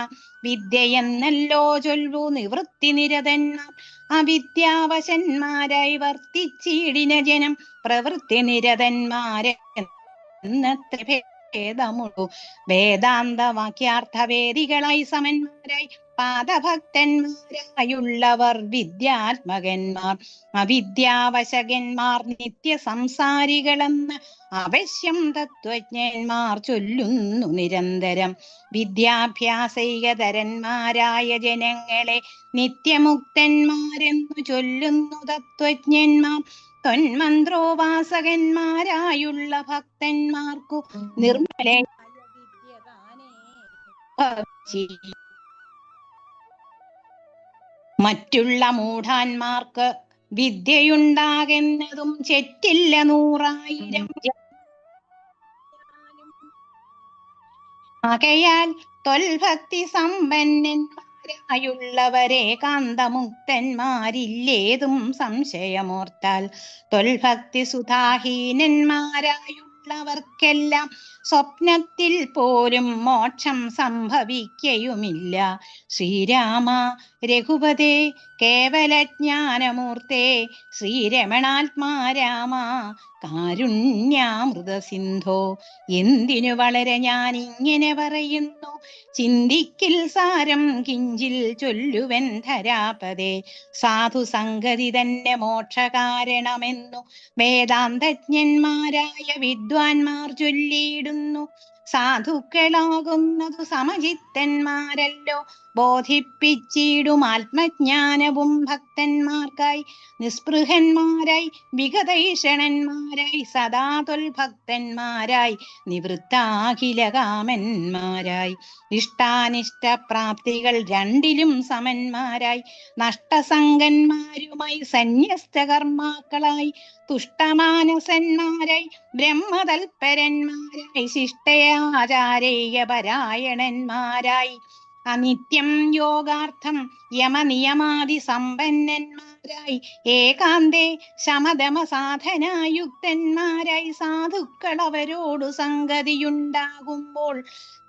വിദ്യയെന്നല്ലോ ചൊല്ലു നിവൃത്തി നിരതന്മാർ. അവിദ്യാവശന്മാരായി വർത്തിച്ചിടിന ജനം പ്രവൃത്തി നിരതന്മാരെ എന്നത്ര ഭേദമുള്ളൂ. വേദാന്ത വാക്യാർത്ഥവേദികളായി സമന്മാരായി പാദഭക്തന്മാരായുള്ളവർ വിദ്യാത്മകന്മാർ, അവിദ്യാവശകന്മാർ നിത്യസംസാരികളെന്ന് അവശ്യം തത്വജ്ഞന്മാർ ചൊല്ലുന്നു നിരന്തരം. വിദ്യാഭ്യാസൈകതരന്മാരായ ജനങ്ങളെ നിത്യമുക്തന്മാരെന്നു ചൊല്ലുന്നു തത്വജ്ഞന്മാർ. തൊന്മന്ത്രോപാസകന്മാരായുള്ള ഭക്തന്മാർക്കു നിർമ്മല മറ്റുള്ള മൂഢാന്മാർക്ക് വിദ്യയുണ്ടാകുന്നതും ചെറ്റില്ല 100,000 ആകയാൽ തൊൽഭക്തി സമ്പന്നന്മാരായുള്ളവരെ കാന്തമുക്തന്മാരില്ലേതും സംശയമോർത്താൽ. തൊൽഭക്തി സുധാഹീനന്മാരായുള്ളവർക്കെല്ലാം സ്വപ്നത്തിൽ പോലും മോക്ഷം സംഭവിക്കയുമില്ല. ശ്രീരാമ രഘുപതേ കേവലജ്ഞാനമൂർത്തേ, ശ്രീരമണാത്മാരാമ കാരുണ്യാമൃത സിന്ധോ. എന്തിനു വളരെ ഞാൻ ഇങ്ങനെ പറയുന്നു, ചിന്തിക്കിൽ സാരം കിഞ്ചിൽ ചൊല്ലുവൻ ധരാപതേ. സാധു സംഗതി തന്നെ മോക്ഷകാരണമെന്നു വേദാന്തജ്ഞന്മാരായ വിദ്വാൻമാർ ചൊല്ലിയിടുന്നു. സാധുക്കളാകുന്നതു സമചിത്തന്മാരല്ലോ, ബോധിപ്പിച്ചിടും ആത്മജ്ഞാനവും ഭക്തന്മാർക്കായി. നിസ്പൃഹന്മാരായി വിഗതൈഷണന്മാരായി സദാ തൊൽഭക്തന്മാരായി നിവൃത്താഖിലകാമന്മാരായി. ഇഷ്ടാനിഷ്ട പ്രാപ്തികൾ രണ്ടിലും സമന്മാരായി നഷ്ടസംഗന്മാരുമായി സന്യസ്തകർമാക്കളായി തുഷ്ടമാനസന്മാരായി ബ്രഹ്മതൽപരന്മാരായി ശിഷ്ടയാചാരേയപരായണന്മാരായി അനിത്യം യോഗാർത്ഥം യമനിയമാദി സമ്പന്നന്മാരായി ഏകാന്തേ ശമദമ സാധനായുക്തന്മാരായി സാധുക്കൾ അവരോടു സംഗതിയുണ്ടാകുമ്പോൾ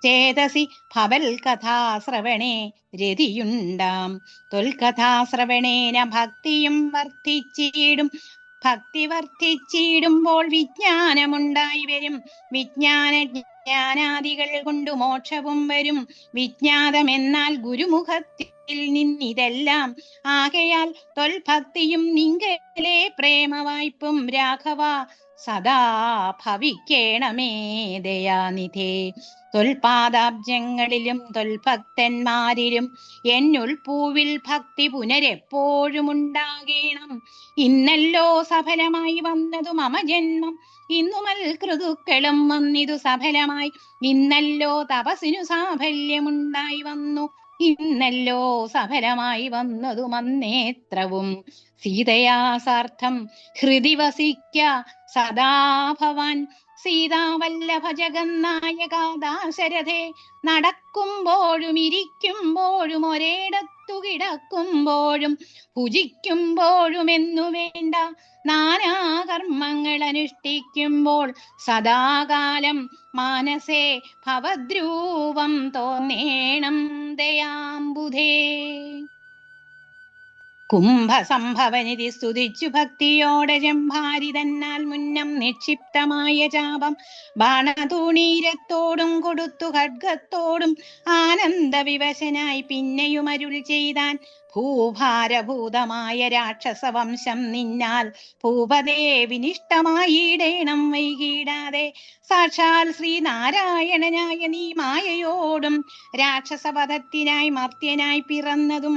ചേതസി ഭവൽ കഥാശ്രവണേ രതിയുണ്ടാം. തൊൽകഥാശ്രവണേന ഭക്തിയും വർദ്ധിച്ചിടും. ഭക്തി വർദ്ധിച്ചിടുമ്പോൾ വിജ്ഞാനമുണ്ടായി വരും. ജ്ഞാനാദികൾ കൊണ്ട് മോക്ഷവും വരും. വിജ്ഞാതമെന്നാൽ ഗുരുമുഖത്തിൽ നിന്നിതെല്ലാം. ആകയാൽ തൊൽഭക്തിയും നിങ്കലെ പ്രേമവായ്പും രാഘവ സദാ ഭവിക്കേണമേ ദയാനിധേ. തൊൽപാദാബ്ജങ്ങളിലും തൊൽഭക്തന്മാരിലും എന്നുൾപൂവിൽ ഭക്തി പുനരെപ്പോഴും ഉണ്ടാകേണം. ഇന്നല്ലോ സഫലമായി വന്നതു മമ ജന്മം, ഇന്നുമൽ കൃതുക്കളും വന്നിതു സഫലമായി. ഇന്നല്ലോ തപസ്സിനു സാഫല്യമുണ്ടായി വന്നു, ഇന്നല്ലോ സഫലമായി വന്നതു മന്നേത്രവും. സീതയാ സാർത്ഥം ഹൃദി വസിക്ക സദാ ഭവാൻ. സീതാവല്ലഭ ജഗന്നായക ദാശരഥേ, നടക്കുമ്പോഴും ഇരിക്കുമ്പോഴും ഒരേടത്തു കിടക്കുമ്പോഴും ഭുജിക്കുമ്പോഴും എന്നു വേണ്ട നാനാകർമ്മങ്ങൾ അനുഷ്ഠിക്കുമ്പോൾ സദാകാലം മാനസേ ഭവദ്രൂപം തോന്നേണം ദയാംബുധേ. കുംഭസംഭവനിധി സ്തുതിച്ചു ഭക്തിയോടെ ജംഭാരി തന്നാൽ മുന്നം നിക്ഷിപ്തമായ ചാപം ബാണതൂണീരത്തോടും കൊടുത്തു ഖഡ്ഗത്തോടും ആനന്ദവിവശനായി പിന്നെയും അരുൾ ചെയ്താൻ. ഭൂഭാരഭൂതമായ രാക്ഷസവംശം നിന്നാൽ ഭൂപതേ വിനിഷ്ടമായിടേണം വൈകിടാതെ. സാക്ഷാൽ ശ്രീനാരായണനായ നീ മായയോടും രാക്ഷസവധത്തിനായി മർത്യനായി പിറന്നതും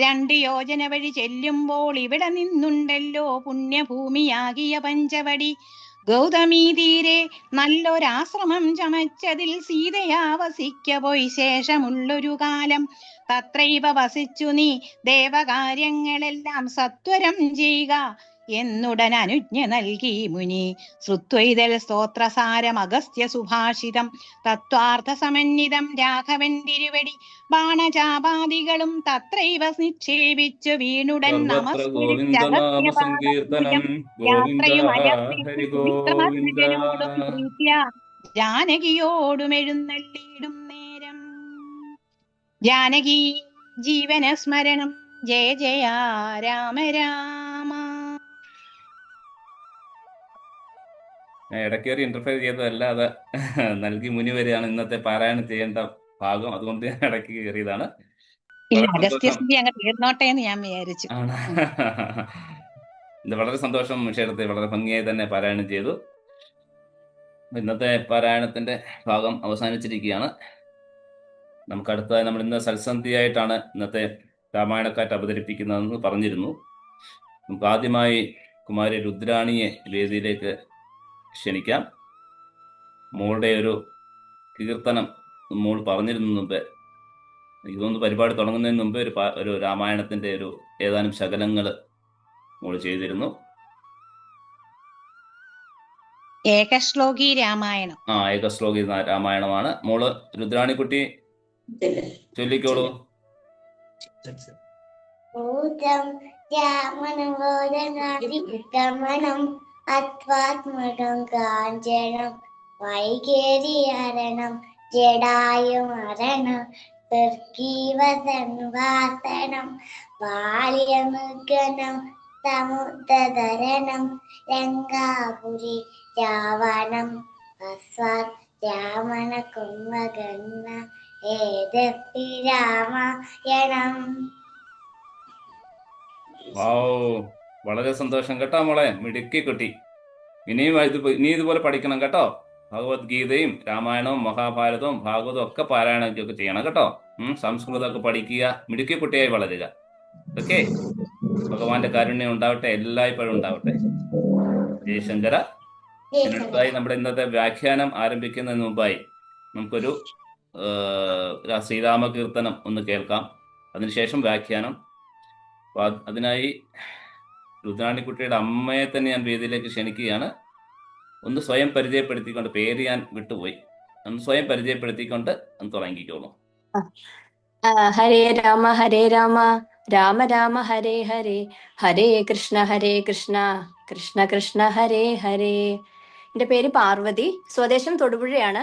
2 യോജന വഴി ചെല്ലുമ്പോൾ ഇവിടെ നിന്നുണ്ടല്ലോ പുണ്യഭൂമിയാകിയ പഞ്ചവടി. ഗൗതമീ തീരെ നല്ലൊരാശ്രമം ചമച്ചതിൽ സീതയാ വസിക്ക പോയി ശേഷമുള്ളൊരു കാലം. തത്രൈവ വസിച്ചു നീ ദേവകാര്യങ്ങളെല്ലാം സത്വരം ചെയ്യുക എന്നുടൻ അനുജ്ഞ നൽകി മുനി. ശ്രുത്വൈതൽ സ്തോത്രസാരം അഗസ്ത്യ സുഭാഷിതം തത്വാർത്ഥ സമന്വിതം രാഘവൻ തിരുവടി. ബാണചാപാദികളും തത്രൈവ നിക്ഷേപിച്ചു വീണുടൻ ജാനകിയോടും എഴുന്നള്ളിയിടും നേരം. ജാനകി ജീവന സ്മരണം ജയ ജയ രാമ രാമ. ഇടക്കേറി ഇന്റർഫെയർ ചെയ്തതല്ല, അത് നൽകി മുനി വരെയാണ് ഇന്നത്തെ പാരായണം ചെയ്യേണ്ട ഭാഗം. അതുകൊണ്ട് ഞാൻ ഇടയ്ക്ക് കയറിയതാണ്. ഇല്ല, വളരെ സന്തോഷം. അഗസ്ത്യസ്തുതി അങ്ങ് തീർന്നോട്ടെ എന്ന് ഞാൻ വിചാരിച്ചു. ആണ്. ഇത് വളരെ സന്തോഷം. ക്ഷേത്രത്തെ വളരെ ഭംഗിയായി തന്നെ പാരായണം ചെയ്തു. ഇന്നത്തെ പാരായണത്തിന്റെ ഭാഗം അവസാനിച്ചിരിക്കുകയാണ്. നമുക്ക് അടുത്തതായി നമ്മൾ ഇന്ന് സത്സന്ധിയായിട്ടാണ് ഇന്നത്തെ രാമായണക്കാറ്റ് അവതരിപ്പിക്കുന്നതെന്ന് പറഞ്ഞിരുന്നു. നമുക്ക് ആദ്യമായി കുമാരി രുദ്രാണിയെ വേദിയിലേക്ക് ക്ഷണിക്കാം. മോളുടെ ഒരു കീർത്തനം മോൾ പറഞ്ഞിരുന്നു മുമ്പ്. ഇതൊന്ന് പരിപാടി തുടങ്ങുന്നതിന് മുമ്പ് ഒരു രാമായണത്തിന്റെ ഒരു ഏതാനും ശകലങ്ങൾ മോള് ചെയ്തിരുന്നു. ഏകശ്ലോകി രാമായണം. ഏകശ്ലോകി രാമായണമാണ്. മോള് രുദ്രാണിക്കുട്ടി ചൊല്ലിക്കോളൂ. ഊതം രാമനോദനാദിഗമനം അത്വാത്മകം കാഞ്ചനം വൈകേരിയരണം ജടായുമരണം തർക്കീവസൻവാസനം ബാല്യമുഗനം സമുദ്രധരണം ലങ്കാപുരി രാവണം അസ്വാത് രാമണ കുംഭകർണ ഏതപ്പി രാമായണം. വളരെ സന്തോഷം കേട്ടോ മോളെ, മിടുക്കി കുട്ടി. ഇനി ഇതുപോലെ പഠിക്കണം കേട്ടോ. ഭഗവത്ഗീതയും രാമായണവും മഹാഭാരതവും ഭാഗവതവും ഒക്കെ പാരായണമൊക്കെ ചെയ്യണം കേട്ടോ. സംസ്കൃതമൊക്കെ പഠിക്കുക, മിടുക്കി കുട്ടിയായി വളരുക. ഓക്കെ, ഭഗവാന്റെ കാരുണ്യം ഉണ്ടാവട്ടെ, എല്ലായ്പ്പോഴും ഉണ്ടാവട്ടെ. ജയശങ്കര. അടുത്തായി നമ്മുടെ ഇന്നത്തെ വ്യാഖ്യാനം ആരംഭിക്കുന്നതിന് മുമ്പായി നമുക്കൊരു ശ്രീരാമകീർത്തനം ഒന്ന് കേൾക്കാം. അതിനുശേഷം വ്യാഖ്യാനം. അതിനായി രുദ്രാണിക്കുട്ടിയുടെ അമ്മയെ തന്നെ ഞാൻ വേദിയിലേക്ക് ക്ഷണിക്കുകയാണ്. ഒന്ന് സ്വയം പരിചയപ്പെടുത്തിക്കൊണ്ട്, പേര് ഞാൻ വിട്ടുപോയി, ഒന്ന് സ്വയം പരിചയപ്പെടുത്തിക്കൊണ്ട് ഒന്ന് തുടങ്ങിക്കോളൂ. ഹരേ രാമ രാമ രാമ ഹരേ ഹരേ, ഹരേ കൃഷ്ണ കൃഷ്ണ കൃഷ്ണ ഹരേ ഹരേ. എൻ്റെ പേര് പാർവതി, സ്വദേശം തൊടുപുഴയാണ്.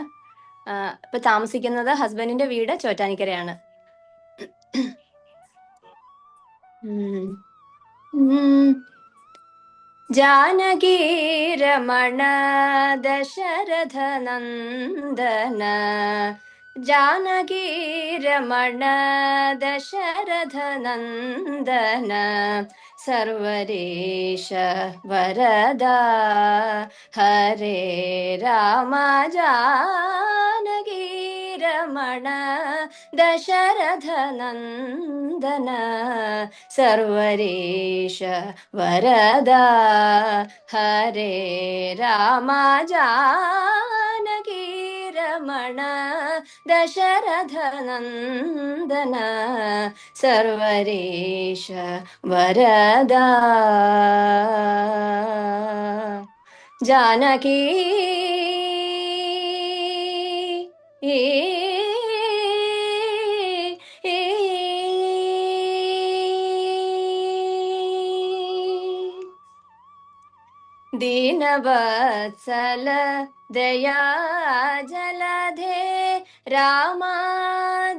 ഇപ്പൊ താമസിക്കുന്നത് ഹസ്ബൻഡിന്റെ വീട് ചോറ്റാനിക്കരയാണ്. ജാനകി രമണ ദശരഥ നന്ദന, ജാനകി രമണ ദശരഥ നന്ദന സർവരീശ വരദ ഹരേ രാമ, ജാനകി രമണ ദശരഥ നന്ദന സർവരീശ വരദ ഹരേ രാമ, ജാനകി രമണ ദശരഥ നന്ദന സർവരീശ വരദ. ജാനകി ദീനവത്സല ദയാ ജലധേ രാമ,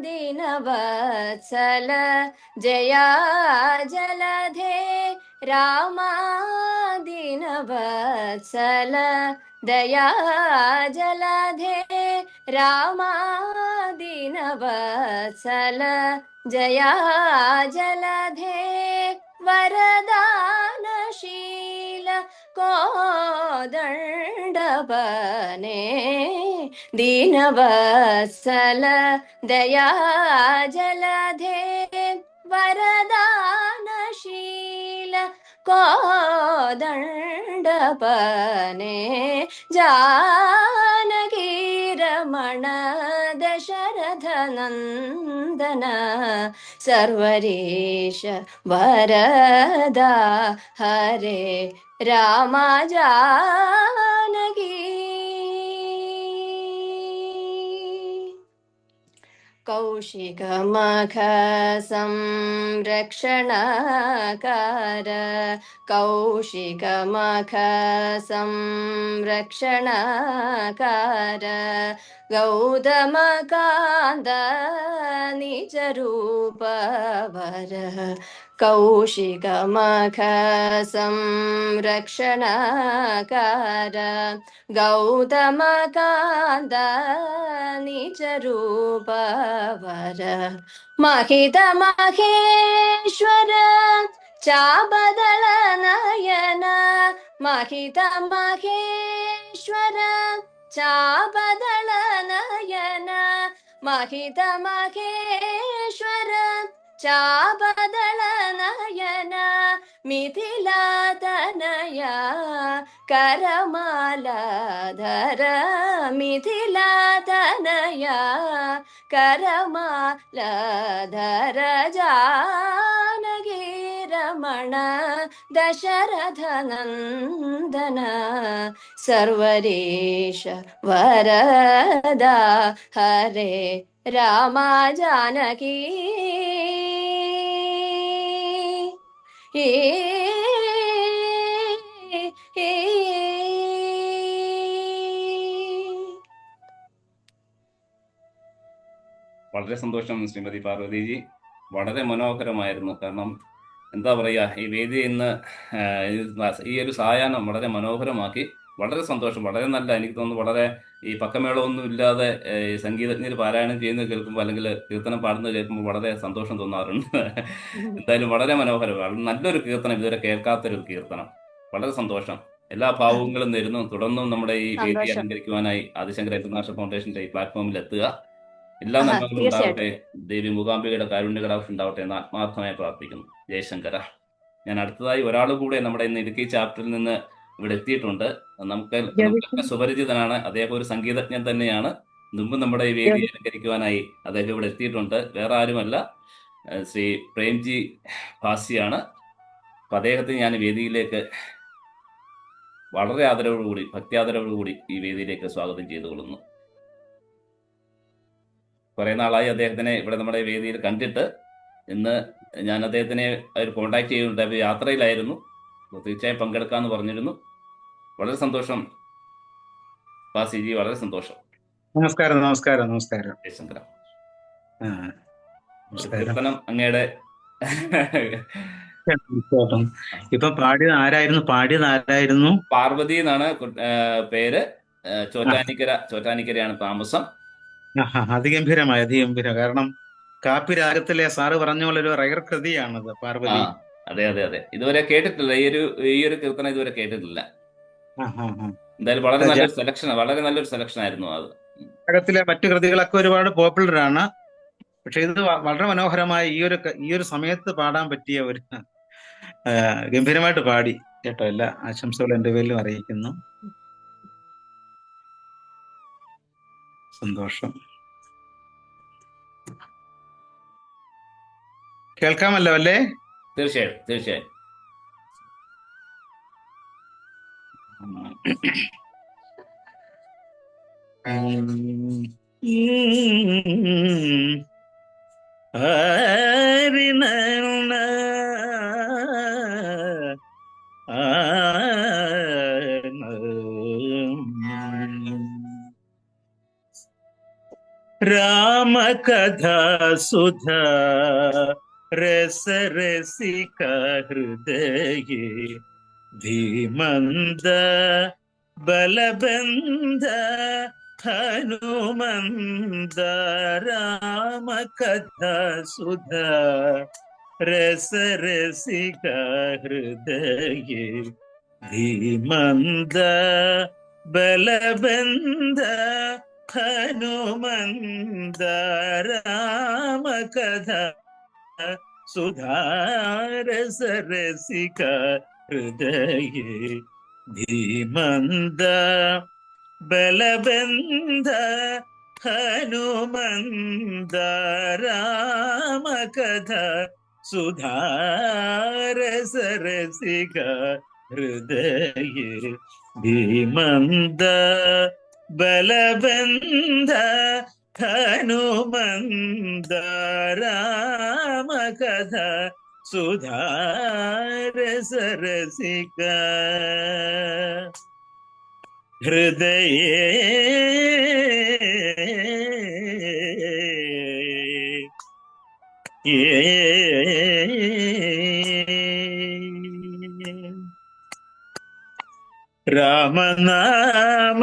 ദീനവത്സല ജയാ ജലധേ രാമ, ദീനവത്സല ദയാ ജലധേ രാമ, ദീനവത്സല ജയാ ജലധേ വരദാനശീല കോദണ്ഡപനെ ദീനവത്സല ദയാ ജലധേ വരദാനശീല കോദണ്ഡപനെ ജാനകി രമണ ദശരഥ നന്ദന സർവരീശ വരദ ഹരേ രാമ, ജാനകി. കൗശികമഖ സംരക്ഷണകാര, കൗശികമഖ സംരക്ഷണകാര ഗൗതമകാന്ത നിജരൂപ വര കൗശികമഖ സംരക്ഷണകാര ഗൗതമകാന്ത നിജരൂപ വര മഹിത മഹേശ്വര ചാപദള നയന മഹിത മഹേശ്വര ചാപദള നയന മഹിത മഹേശ്വര ചാപദള നയന മിഥിലാതനയ കരമാലധര മിഥിലാതനയ കരമാലധര ജാനകി രമണ ദശരഥ നന്ദന സർവരീശ വരദ ഹരേ രാമ ജാനകി വളരെ സന്തോഷം ശ്രീമതി പാർവതിജി. വളരെ മനോഹരമായിരുന്നു. കാരണം എന്താ പറയുക, ഈ വേദി ഇന്ന് ഈ ഒരു സായാഹ്നം വളരെ മനോഹരമാക്കി. വളരെ സന്തോഷം. വളരെ നല്ല, എനിക്ക് തോന്നുന്നു വളരെ ഈ പക്കമേളമൊന്നും ഇല്ലാതെ ഈ സംഗീതജ്ഞർ പാരായണം ചെയ്യുന്നത് കേൾക്കുമ്പോൾ അല്ലെങ്കിൽ കീർത്തനം പാടുന്നത് കേൾക്കുമ്പോൾ വളരെ സന്തോഷം തോന്നാറുണ്ട്. എന്തായാലും വളരെ മനോഹരം, നല്ലൊരു കീർത്തനം, ഇതുവരെ കേൾക്കാത്തൊരു കീർത്തനം. വളരെ സന്തോഷം. എല്ലാ ഭാവങ്ങളും നേരുന്നു. തുടർന്നും നമ്മുടെ ഈ വേദി സന്തോഷം. അലങ്കരിക്കുവാനായി ആദിശങ്കര ഇന്റർനാഷണൽ ഫൗണ്ടേഷന്റെ ഈ പ്ലാറ്റ്ഫോമിൽ എത്തുക. എല്ലാ ആഹാ, നന്മകളും തീർച്ചയായിട്ടും. ഉണ്ടാവട്ടെ. ദേവി മൂകാംബികയുടെ കാരുണ്യകടാക്ഷം ഉണ്ടാവട്ടെ എന്ന് ആത്മാർത്ഥമായി പ്രാർത്ഥിക്കുന്നു. ജയശങ്കര. ഞാൻ അടുത്തതായി ഒരാൾ കൂടെ നമ്മുടെ ഇന്ന് ഇടുക്കി ചാപ്റ്ററിൽ നിന്ന് ഇവിടെ എത്തിയിട്ടുണ്ട്. നമുക്കൊക്കെ സുപരിചിതനാണ്. അദ്ദേഹം ഒരു സംഗീതജ്ഞൻ തന്നെയാണ്. മുമ്പ് നമ്മുടെ ഈ വേദി അലങ്കരിക്കുവാനായി അദ്ദേഹം ഇവിടെ എത്തിയിട്ടുണ്ട്. വേറെ ആരുമല്ല, ശ്രീ പ്രേംജി ഭാസിയാണ്. അപ്പൊ അദ്ദേഹത്തെ ഞാൻ വേദിയിലേക്ക് വളരെ ആദരവോടുകൂടി, ഭക്തിയാദരവോടുകൂടി ഈ വേദിയിലേക്ക് സ്വാഗതം ചെയ്തുകൊള്ളുന്നു. കുറെ നാളായി അദ്ദേഹത്തിനെ ഇവിടെ നമ്മുടെ വേദിയിൽ കണ്ടിട്ട്. ഇന്ന് ഞാൻ അദ്ദേഹത്തിനെ ഒരു കോണ്ടാക്ട് ചെയ്തിട്ടുണ്ട്. അവർ യാത്രയിലായിരുന്നു. തീർച്ചയായും പങ്കെടുക്കാമെന്ന് പറഞ്ഞിരുന്നു. വളരെ സന്തോഷം ഭാസിജി, വളരെ സന്തോഷം. നമസ്കാരം. നമസ്കാരം. നമസ്കാരം. ജയശങ്കര. ആ, നമസ്കാരം. കീർത്തനം അങ്ങയുടെ ഇപ്പൊ പാടിയത് ആരായിരുന്നു? പാർവതി എന്നാണ് പേര്. ചോറ്റാനിക്കരയാണ് താമസം. അതിഗംഭീരമായ അതിഗംഭീരം. കാരണം കാപ്പി രാഗത്തിലെ സാറ് പറഞ്ഞ പോലെ ഒരു റയർ കൃതിയാണത് പാർവതി. അതെ അതെ അതെ. ഇതുവരെ കേട്ടിട്ടില്ല, ഈ ഒരു കീർത്തനം ഇതുവരെ കേട്ടിട്ടില്ല. എന്തായാലും വളരെ നല്ലൊരു സെലക്ഷൻ ആയിരുന്നു അത്. രാഗത്തിലെ മറ്റു കൃതികളൊക്കെ ഒരുപാട് പോപ്പുലർ ആണ്. പക്ഷെ ഇത് വളരെ മനോഹരമായ ഈ ഒരു സമയത്ത് പാടാൻ പറ്റിയ ഒരു ഗംഭീരമായിട്ട് പാടി കേട്ടോ. എല്ലാ ആശംസകളും എൻ്റെ പേരിലും അറിയിക്കുന്നു. സന്തോഷം. കേൾക്കാമല്ലോ അല്ലേ? തീർച്ചയായും തീർച്ചയായും. രാമകഥാ സുധാ രസ രസിക ഹൃദയേ ധീമന്ദ ബലബന്ധ ഹനുമന്ദ രാമകഥാ സുധാ രസ രസിക ഹൃദയേ ധീമന്ദ ബലബന്ധ ഹനുമന്ദ രാമകഥാ സുധാ രസ രസിക ഹൃദയേ ധീമന്ദ ബലബന്ധ ഹനുമന്ദ രാമകഥാ സുധാ രസ രസിക ഹൃദയേ ധീമന്ദ ബലബന്ധ ഹനുമന്ദ രാമകഥാ സുധാ രസ രസിക. ഹൃദയേ രാമനാമ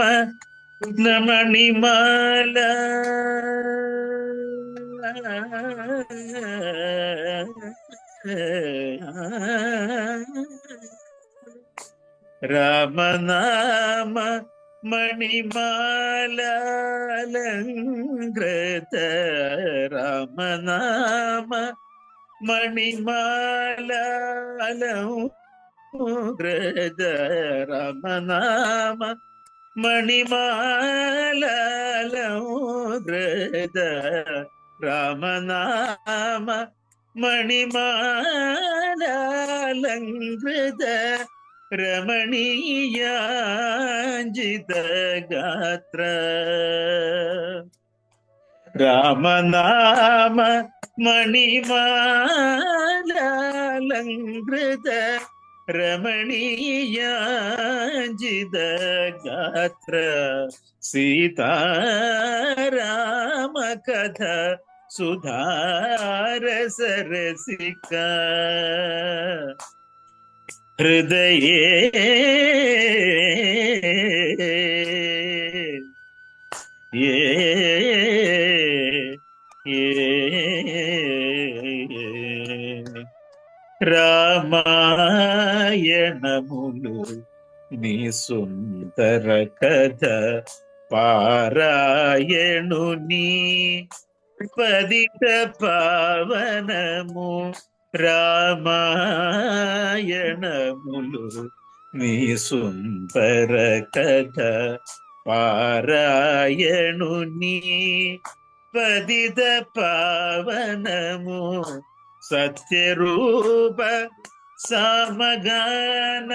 മണിമാല രാമനാമ മണിമാലങ്കൃത രാമനാമ മണിമാലങ്കൃത രാമനാമ മണിമാലങ്കൃത രാമനാമ മണിമാലങ്കൃത രമണീയാഞ്ജിത ഗാത്ര രാമനാമ മണിമാലങ്കൃത രമണീയാഞ്ജിത ഗാത്ര സീതാരാമ കഥ സുധാരസരസിക ഹൃദയേ రామాయణములు నీ సుందర కథ పారాయణుని పదిత పావనము రామాయణములు నీ సుందర కథ పారాయణుని పదిత పావనము సత్యరూప సమగాన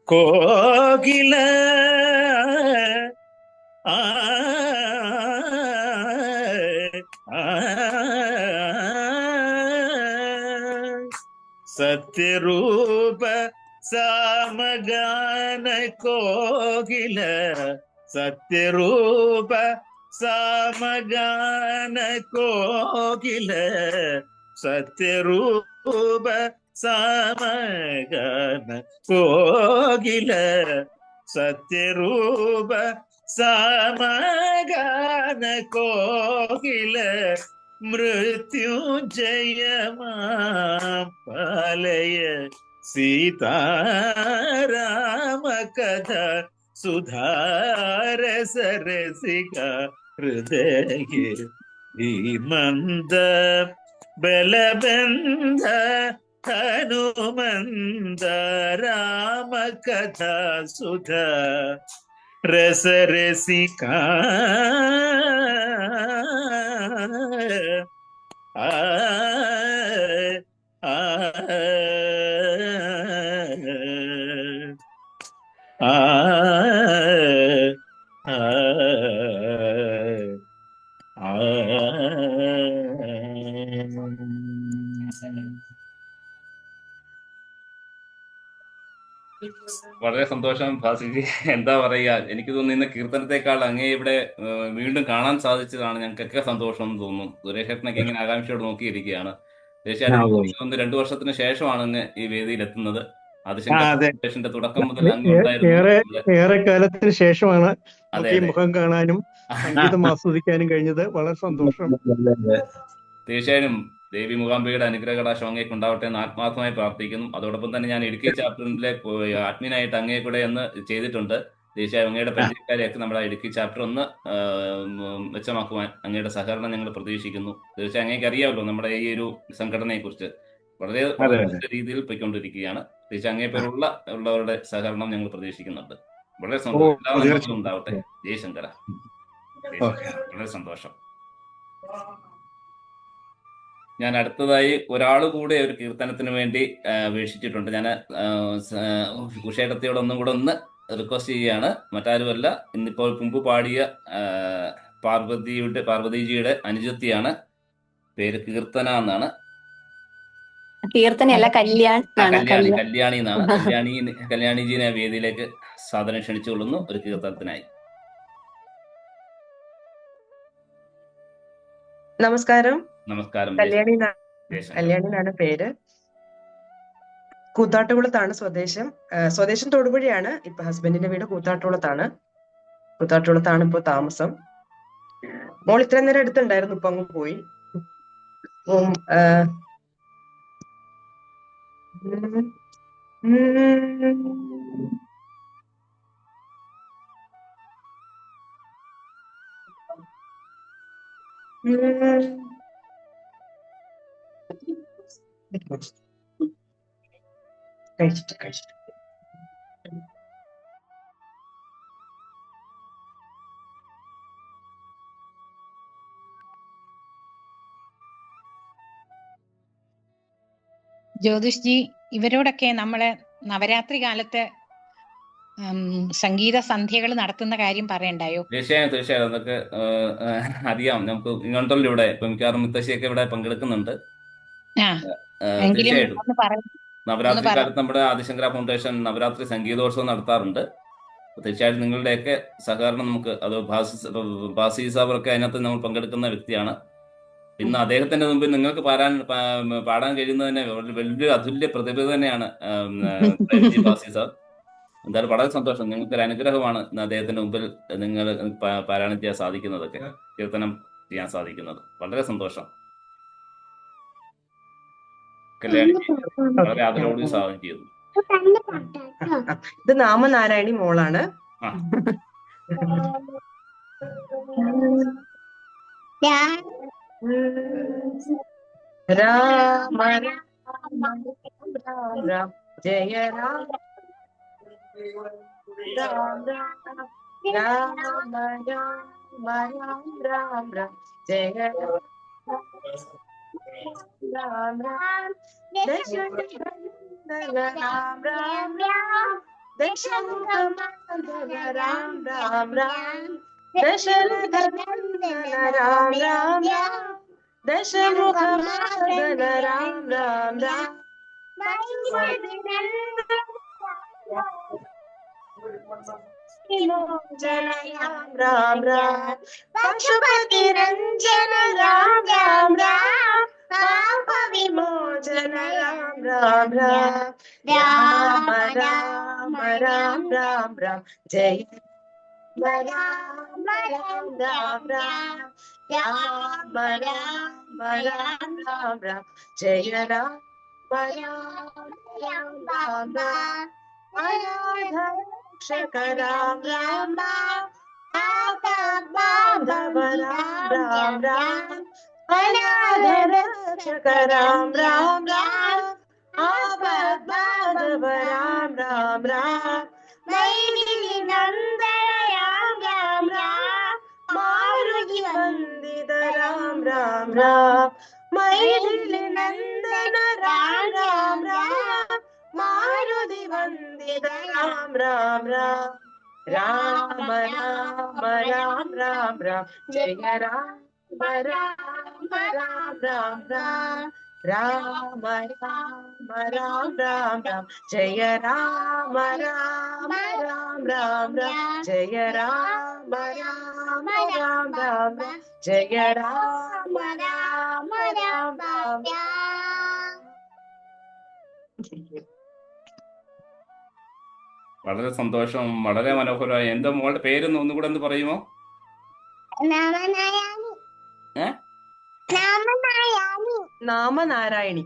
కోకిల సత్యరూప సమగాన కోకిల సత్యరూప సమగాన కోకిల సత్యరూప సమగాన కోకిల సత్యరూప సమగాన కోకిల మృత్యుంజయమా పాలయ సీతారామ కథ సుధారసరసిక హృదయ మంద బలబంధ హనుమంద రామ కథ సుధ రసరసిక വളരെ സന്തോഷം ഭാസിജി. എന്താ പറയുക, എനിക്ക് തോന്നുന്നു ഇന്ന് കീർത്തനത്തെക്കാൾ അങ്ങേ ഇവിടെ വീണ്ടും കാണാൻ സാധിച്ചതാണ് ഞങ്ങൾക്കൊക്കെ സന്തോഷം എന്ന് തോന്നുന്നു. സുരേഷേട്ടനൊക്കെ ഇങ്ങനെ ആകാംക്ഷയോട് നോക്കിയിരിക്കുകയാണ്. തീർച്ചയായിട്ടും 2 വർഷത്തിന് ശേഷമാണ് അങ്ങ് ഈ വേദിയിൽ എത്തുന്നത്. അതിശയന്റെ തുടക്കം മുതൽ അങ്ങ് ഉണ്ടായിരുന്നു. ഏറെ കാലത്തിന് ശേഷമാണ് അതെ നമുക്ക് ഈ അതെ മുഖം കാണാനും സംഗീതം ആസ്വദിക്കാനും കഴിഞ്ഞത്. വളരെ സന്തോഷം. തീർച്ചയായും ദേവി മൂകാംബികയുടെ അനുഗ്രഹകടാശം അങ്ങേക്ക് ഉണ്ടാവട്ടെ എന്ന് ആത്മാർത്ഥമായി പ്രാർത്ഥിക്കുന്നു. അതോടൊപ്പം തന്നെ ഞാൻ ഇടുക്കി ചാപ്റ്ററിലെ അഡ്മിനായിട്ട് അങ്ങേ കൂടെ ഒന്ന് ചെയ്തിട്ടുണ്ട്. തീർച്ചയായും അങ്ങയുടെ പരിചയക്കാരെയൊക്കെ നമ്മുടെ ഇടുക്കി ചാപ്റ്റർ ഒന്ന് മെച്ചമാക്കുവാൻ അങ്ങയുടെ സഹകരണം ഞങ്ങൾ പ്രതീക്ഷിക്കുന്നു. തീർച്ചയായും അങ്ങേക്ക് അറിയാമല്ലോ നമ്മുടെ ഈ ഒരു സംഘടനയെ കുറിച്ച് വളരെ രീതിയിൽ പോയിക്കൊണ്ടിരിക്കുകയാണ്. തീർച്ചയായും അങ്ങേ ഉള്ളവരുടെ സഹകരണം ഞങ്ങൾ പ്രതീക്ഷിക്കുന്നുണ്ട്. വളരെ സന്തോഷം ഉണ്ടാവട്ടെ. ജയശങ്കര. വളരെ സന്തോഷം. ഞാൻ അടുത്തതായി ഒരാൾ കൂടെ ഒരു കീർത്തനത്തിന് വേണ്ടി അപേക്ഷിച്ചിട്ടുണ്ട്. ഞാൻ ഉഷേടത്തിയോട് ഒന്നും കൂടെ ഒന്ന് റിക്വസ്റ്റ് ചെയ്യുകയാണ്. മറ്റാരുമല്ല, ഇന്നിപ്പോൾ മുമ്പ് പാടിയ പാർവതിജിയുടെ അനുജത്തിയാണ്. പേര് കീർത്തന എന്നാണ്. കീർത്തനയല്ല, കല്യാൺ എന്നാണ്. കല്യാണി എന്നാണ്. കല്യാണിജീനെ വേദിയിലേക്ക് സാദരം ക്ഷണിച്ചുകൊള്ളുന്നു ഒരു കീർത്തനത്തിനായി. നമസ്കാരം. നമസ്കാരം. കല്യാണി എന്നാണ് പേര്. കൂത്താട്ടുകുളത്താണ് സ്വദേശം തൊടുപുഴയാണ്. ഇപ്പൊ ഹസ്ബൻഡിന്റെ വീട് കൂത്താട്ടുകുളത്താണ് ഇപ്പൊ താമസം. മോൾ ഇത്ര നേരം അടുത്തുണ്ടായിരുന്നു, ഇപ്പൊ അങ്ങ് പോയി. കഴിച്ചിട്ട് ജ്യോതിഷ് ജി, ഇവരോടൊക്കെ നമ്മള് നവരാത്രി കാലത്ത് സംഗീത സന്ധ്യകൾ നടത്തുന്ന കാര്യം പറയണ്ടായോ? തീർച്ചയായും അതൊക്കെ അറിയാം. നമുക്ക് ഇങ്ങോട്ടുള്ള ഇപ്പൊ മിക്കവാറും മുത്തശ്ശിയൊക്കെ ഇവിടെ പങ്കെടുക്കുന്നുണ്ട്. തീർച്ചയായിട്ടും നവരാത്രി കാലത്ത് നമ്മുടെ ആദിശങ്കര ഫൗണ്ടേഷൻ നവരാത്രി സംഗീതോത്സവം നടത്താറുണ്ട്. തീർച്ചയായിട്ടും നിങ്ങളുടെയൊക്കെ സഹകരണം നമുക്ക്, അത് ബാസി സാബറൊക്കെ അതിനകത്ത് നമ്മൾ പങ്കെടുക്കുന്ന വ്യക്തിയാണ്. ഇന്ന് അദ്ദേഹത്തിന്റെ മുമ്പിൽ നിങ്ങൾക്ക് പാടാൻ കഴിയുന്നതന്നെ വലിയ അതുല്യ പ്രതിഭ തന്നെയാണ് ബാസി സാർ. എന്തായാലും വളരെ സന്തോഷം. നിങ്ങൾക്കൊരു അനുഗ്രഹമാണ് ഇന്ന് അദ്ദേഹത്തിന്റെ മുമ്പിൽ നിങ്ങൾ പാരായണം ചെയ്യാൻ സാധിക്കുന്നതൊക്കെ, കീർത്തനം ചെയ്യാൻ സാധിക്കുന്നത്. വളരെ സന്തോഷം. വളരെ ആദരവോട് സ്വാഗതം ചെയ്യുന്നു. ഇത് നാമനാരായണി മോളാണ്. രാമ രാം ജയ രാം രാം രാം രാം രാം ജയ രാം രാം രാം രാം രാം രാം രാം ദശരഥനന്ദന രാം രാം രാം ദശമുഖമർദ്ദന രാം രാം രാം വിമോചന രാം രാം രാം പശുപതി രഞ്ജന രാം രാം രാം പാപ വിമോചന രാം രാം രാം രാമ രാമ രാം രാം രാം ജയ രാമ രാം രാം രാം രാമ രാമ രാം രാം രാം ജയ രാമ രാം രാം രാം രാം അനാഥരക്ഷക രാം രാം രാം ആപദ്ബാന്ധവ രാം രാം രാം അനാഥരക്ഷക രാം രാം രാം ആപദ്ബാന്ധവ രാം രാം രാം മൈഥിലി നന്ദന രാം രാം രാം മാരുതി വന്ദിത രാം രാം രാം മൈഥിലി നന്ദന രാം രാം രാം മാരുതി വന്ദിത രാം രാം രാം രാമ രാമ രാം രാം രാം ജയ രാമ രാമ രാം രാം രാം രാമ രാമ രാം രാം രാം ജയ രാമ രാമ രാം രാം രാം ജയ രാമ രാമ രാം രാം രാം ജയ രാമ രാമ രാം രാം രാം. വളരെ സന്തോഷം. വളരെ മനോഹരമായി. എന്താ മോളുടെ പേരൊന്ന് ഒന്നുകൂടെ ഒന്ന് പറയുമോ? നാമനാരായണി.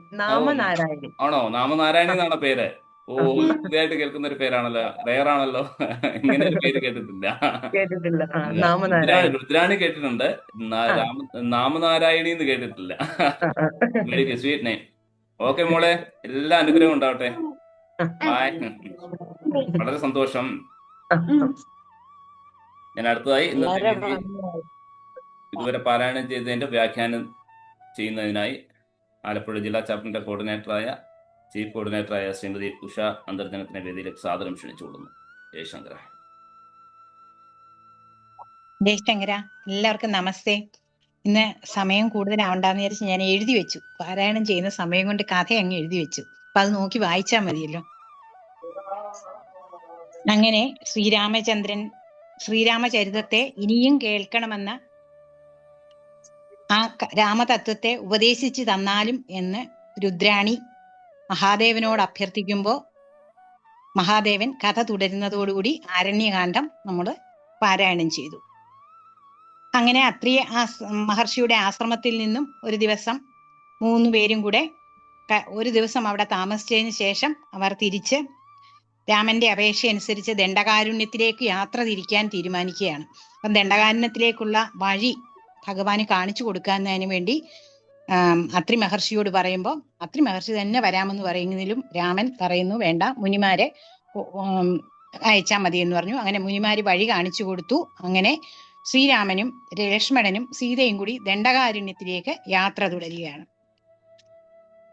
ആണോ? നാമനാരായണി എന്നാണോ പേര്? ഓ, ഇതായിട്ട് കേൾക്കുന്ന ഒരു പേരാണല്ലോ, റയറാണല്ലോ. ഇങ്ങനെ ഒരു പേര് കേട്ടിട്ടില്ല. രുദ്രാണി കേട്ടിട്ടുണ്ട്, നാമനാരായണി എന്ന് കേട്ടിട്ടില്ല. Very sweet name. ഓക്കെ മോളെ, എല്ലാ അനുഗ്രഹവും ഉണ്ടാവട്ടെ. വളരെ സന്തോഷം. ഞാൻ അടുത്തതായി ഇന്നത്തെ ഇതുവരെ പാരായണം ചെയ്തതിന്റെ വ്യാഖ്യാനം ചെയ്യുന്നതിനായി ആലപ്പുഴ ജില്ലാ ചാപ്റ്ററിന്റെ ചീഫ് കോർഡിനേറ്ററായ ശ്രീമതി ഉഷ അന്തർജനത്തിനെ വേദിയിലേക്ക് സാദരം ക്ഷണിച്ചുകൊള്ളുന്നു. ജയശങ്കര. ജയശങ്കര, എല്ലാവർക്കും നമസ്തേ. ഇന്ന് സമയം കൂടുതലാവണ്ടെന്ന് വിചാരിച്ച് ഞാൻ എഴുതി വെച്ചു. പാരായണം ചെയ്യുന്ന സമയം കൊണ്ട് കഥ അങ്ങ് എഴുതി വെച്ചു. അപ്പൊ അത് നോക്കി വായിച്ചാൽ മതിയല്ലോ. അങ്ങനെ ശ്രീരാമചരിതത്തെ ഇനിയും കേൾക്കണമെന്ന ആ രാമതത്വത്തെ ഉപദേശിച്ചു തന്നാലും എന്ന് രുദ്രാണി മഹാദേവനോട് അഭ്യർത്ഥിക്കുമ്പോൾ മഹാദേവൻ കഥ തുടരുന്നതോടുകൂടി ആരണ്യകാന്ഡം നമ്മൾ പാരായണം ചെയ്തു. അങ്ങനെ അത്രിയ മഹർഷിയുടെ ആശ്രമത്തിൽ നിന്നും ഒരു ദിവസം 3 പേരും കൂടെ ഒരു ദിവസം അവിടെ താമസിച്ചതിന് ശേഷം അവർ തിരിച്ച് രാമന്റെ അപേക്ഷ അനുസരിച്ച് ദണ്ഡകാരുണ്യത്തിലേക്ക് യാത്ര തിരിക്കാൻ തീരുമാനിക്കുകയാണ്. അപ്പം ദണ്ഡകാരുണ്യത്തിലേക്കുള്ള വഴി ഭഗവാന് കാണിച്ചു കൊടുക്കുന്നതിന് വേണ്ടി അത്രി മഹർഷിയോട് പറയുമ്പോൾ അത്രി മഹർഷി തന്നെ വരാമെന്ന് പറയുന്നതിലും രാമൻ പറയുന്നു വേണ്ട, മുനിമാരെ അയച്ചാൽ മതി എന്ന് പറഞ്ഞു. അങ്ങനെ മുനിമാര് വഴി കാണിച്ചു കൊടുത്തു. അങ്ങനെ ശ്രീരാമനും ലക്ഷ്മണനും സീതയും കൂടി ദണ്ഡകാരുണ്യത്തിലേക്ക് യാത്ര തുടരുകയാണ്.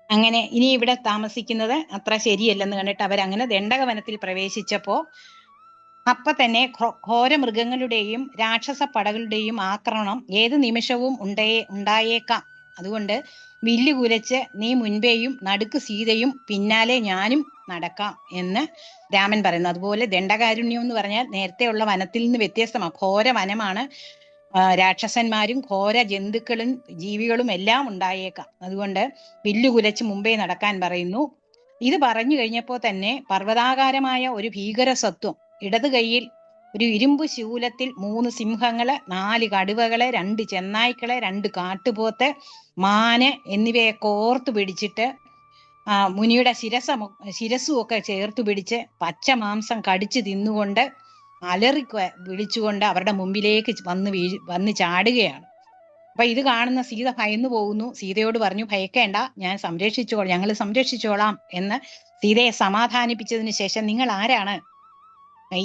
അങ്ങനെ ഇനി ഇവിടെ താമസിക്കുന്നത് അത്ര ശരിയല്ലെന്ന് കണ്ടിട്ട് അവരങ്ങനെ ദണ്ഡകവനത്തിൽ പ്രവേശിച്ചപ്പോ അപ്പൊ തന്നെ ഘോര മൃഗങ്ങളുടെയും രാക്ഷസ പടകളുടെയും ആക്രമണം ഏത് നിമിഷവും ഉണ്ടായേക്കാം. അതുകൊണ്ട് വില്ല് കുലച്ച് നീ മുൻപേയും നടുക്ക് സീതയും പിന്നാലെ ഞാനും നടക്കാം എന്ന് രാമൻ പറയുന്നു. അതുപോലെ ദണ്ഡകാരുണ്യം എന്ന് പറഞ്ഞാൽ നേരത്തെയുള്ള വനത്തിൽ നിന്ന് വ്യത്യസ്തമാണ്. ഘോര വനമാണ്. രാക്ഷസന്മാരും ഘോര ജന്തുക്കളും ജീവികളും എല്ലാം ഉണ്ടായേക്കാം. അതുകൊണ്ട് വില്ല് കുലച്ച് മുമ്പേ നടക്കാൻ പറയുന്നു. ഇത് പറഞ്ഞു കഴിഞ്ഞപ്പോൾ തന്നെ പർവ്വതാകാരമായ ഒരു ഭീകര സത്വം ഇടത് കൈയിൽ ഒരു ഇരുമ്പ് ശൂലത്തിൽ 3 സിംഹങ്ങള്, 4 കടുവകള്, 2 ചെന്നായ്ക്കള്, 2 കാട്ടുപോത്ത്, മാന് എന്നിവയെ കോർത്തു പിടിച്ചിട്ട് മുനിയുടെ ശിരസ്സും ഒക്കെ ചേർത്ത് പിടിച്ച് പച്ച മാംസം കടിച്ചു തിന്നുകൊണ്ട് അലറി വിളിച്ചുകൊണ്ട് അവരുടെ മുമ്പിലേക്ക് വന്ന് ചാടുകയാണ്. അപ്പൊ ഇത് കാണുന്ന സീത ഭയന്നു പോകുന്നു. സീതയോട് പറഞ്ഞു, ഭയക്കേണ്ട, ഞങ്ങൾ സംരക്ഷിച്ചോളാം എന്ന് സീതയെ സമാധാനിപ്പിച്ചതിന് ശേഷം, നിങ്ങൾ ആരാണ്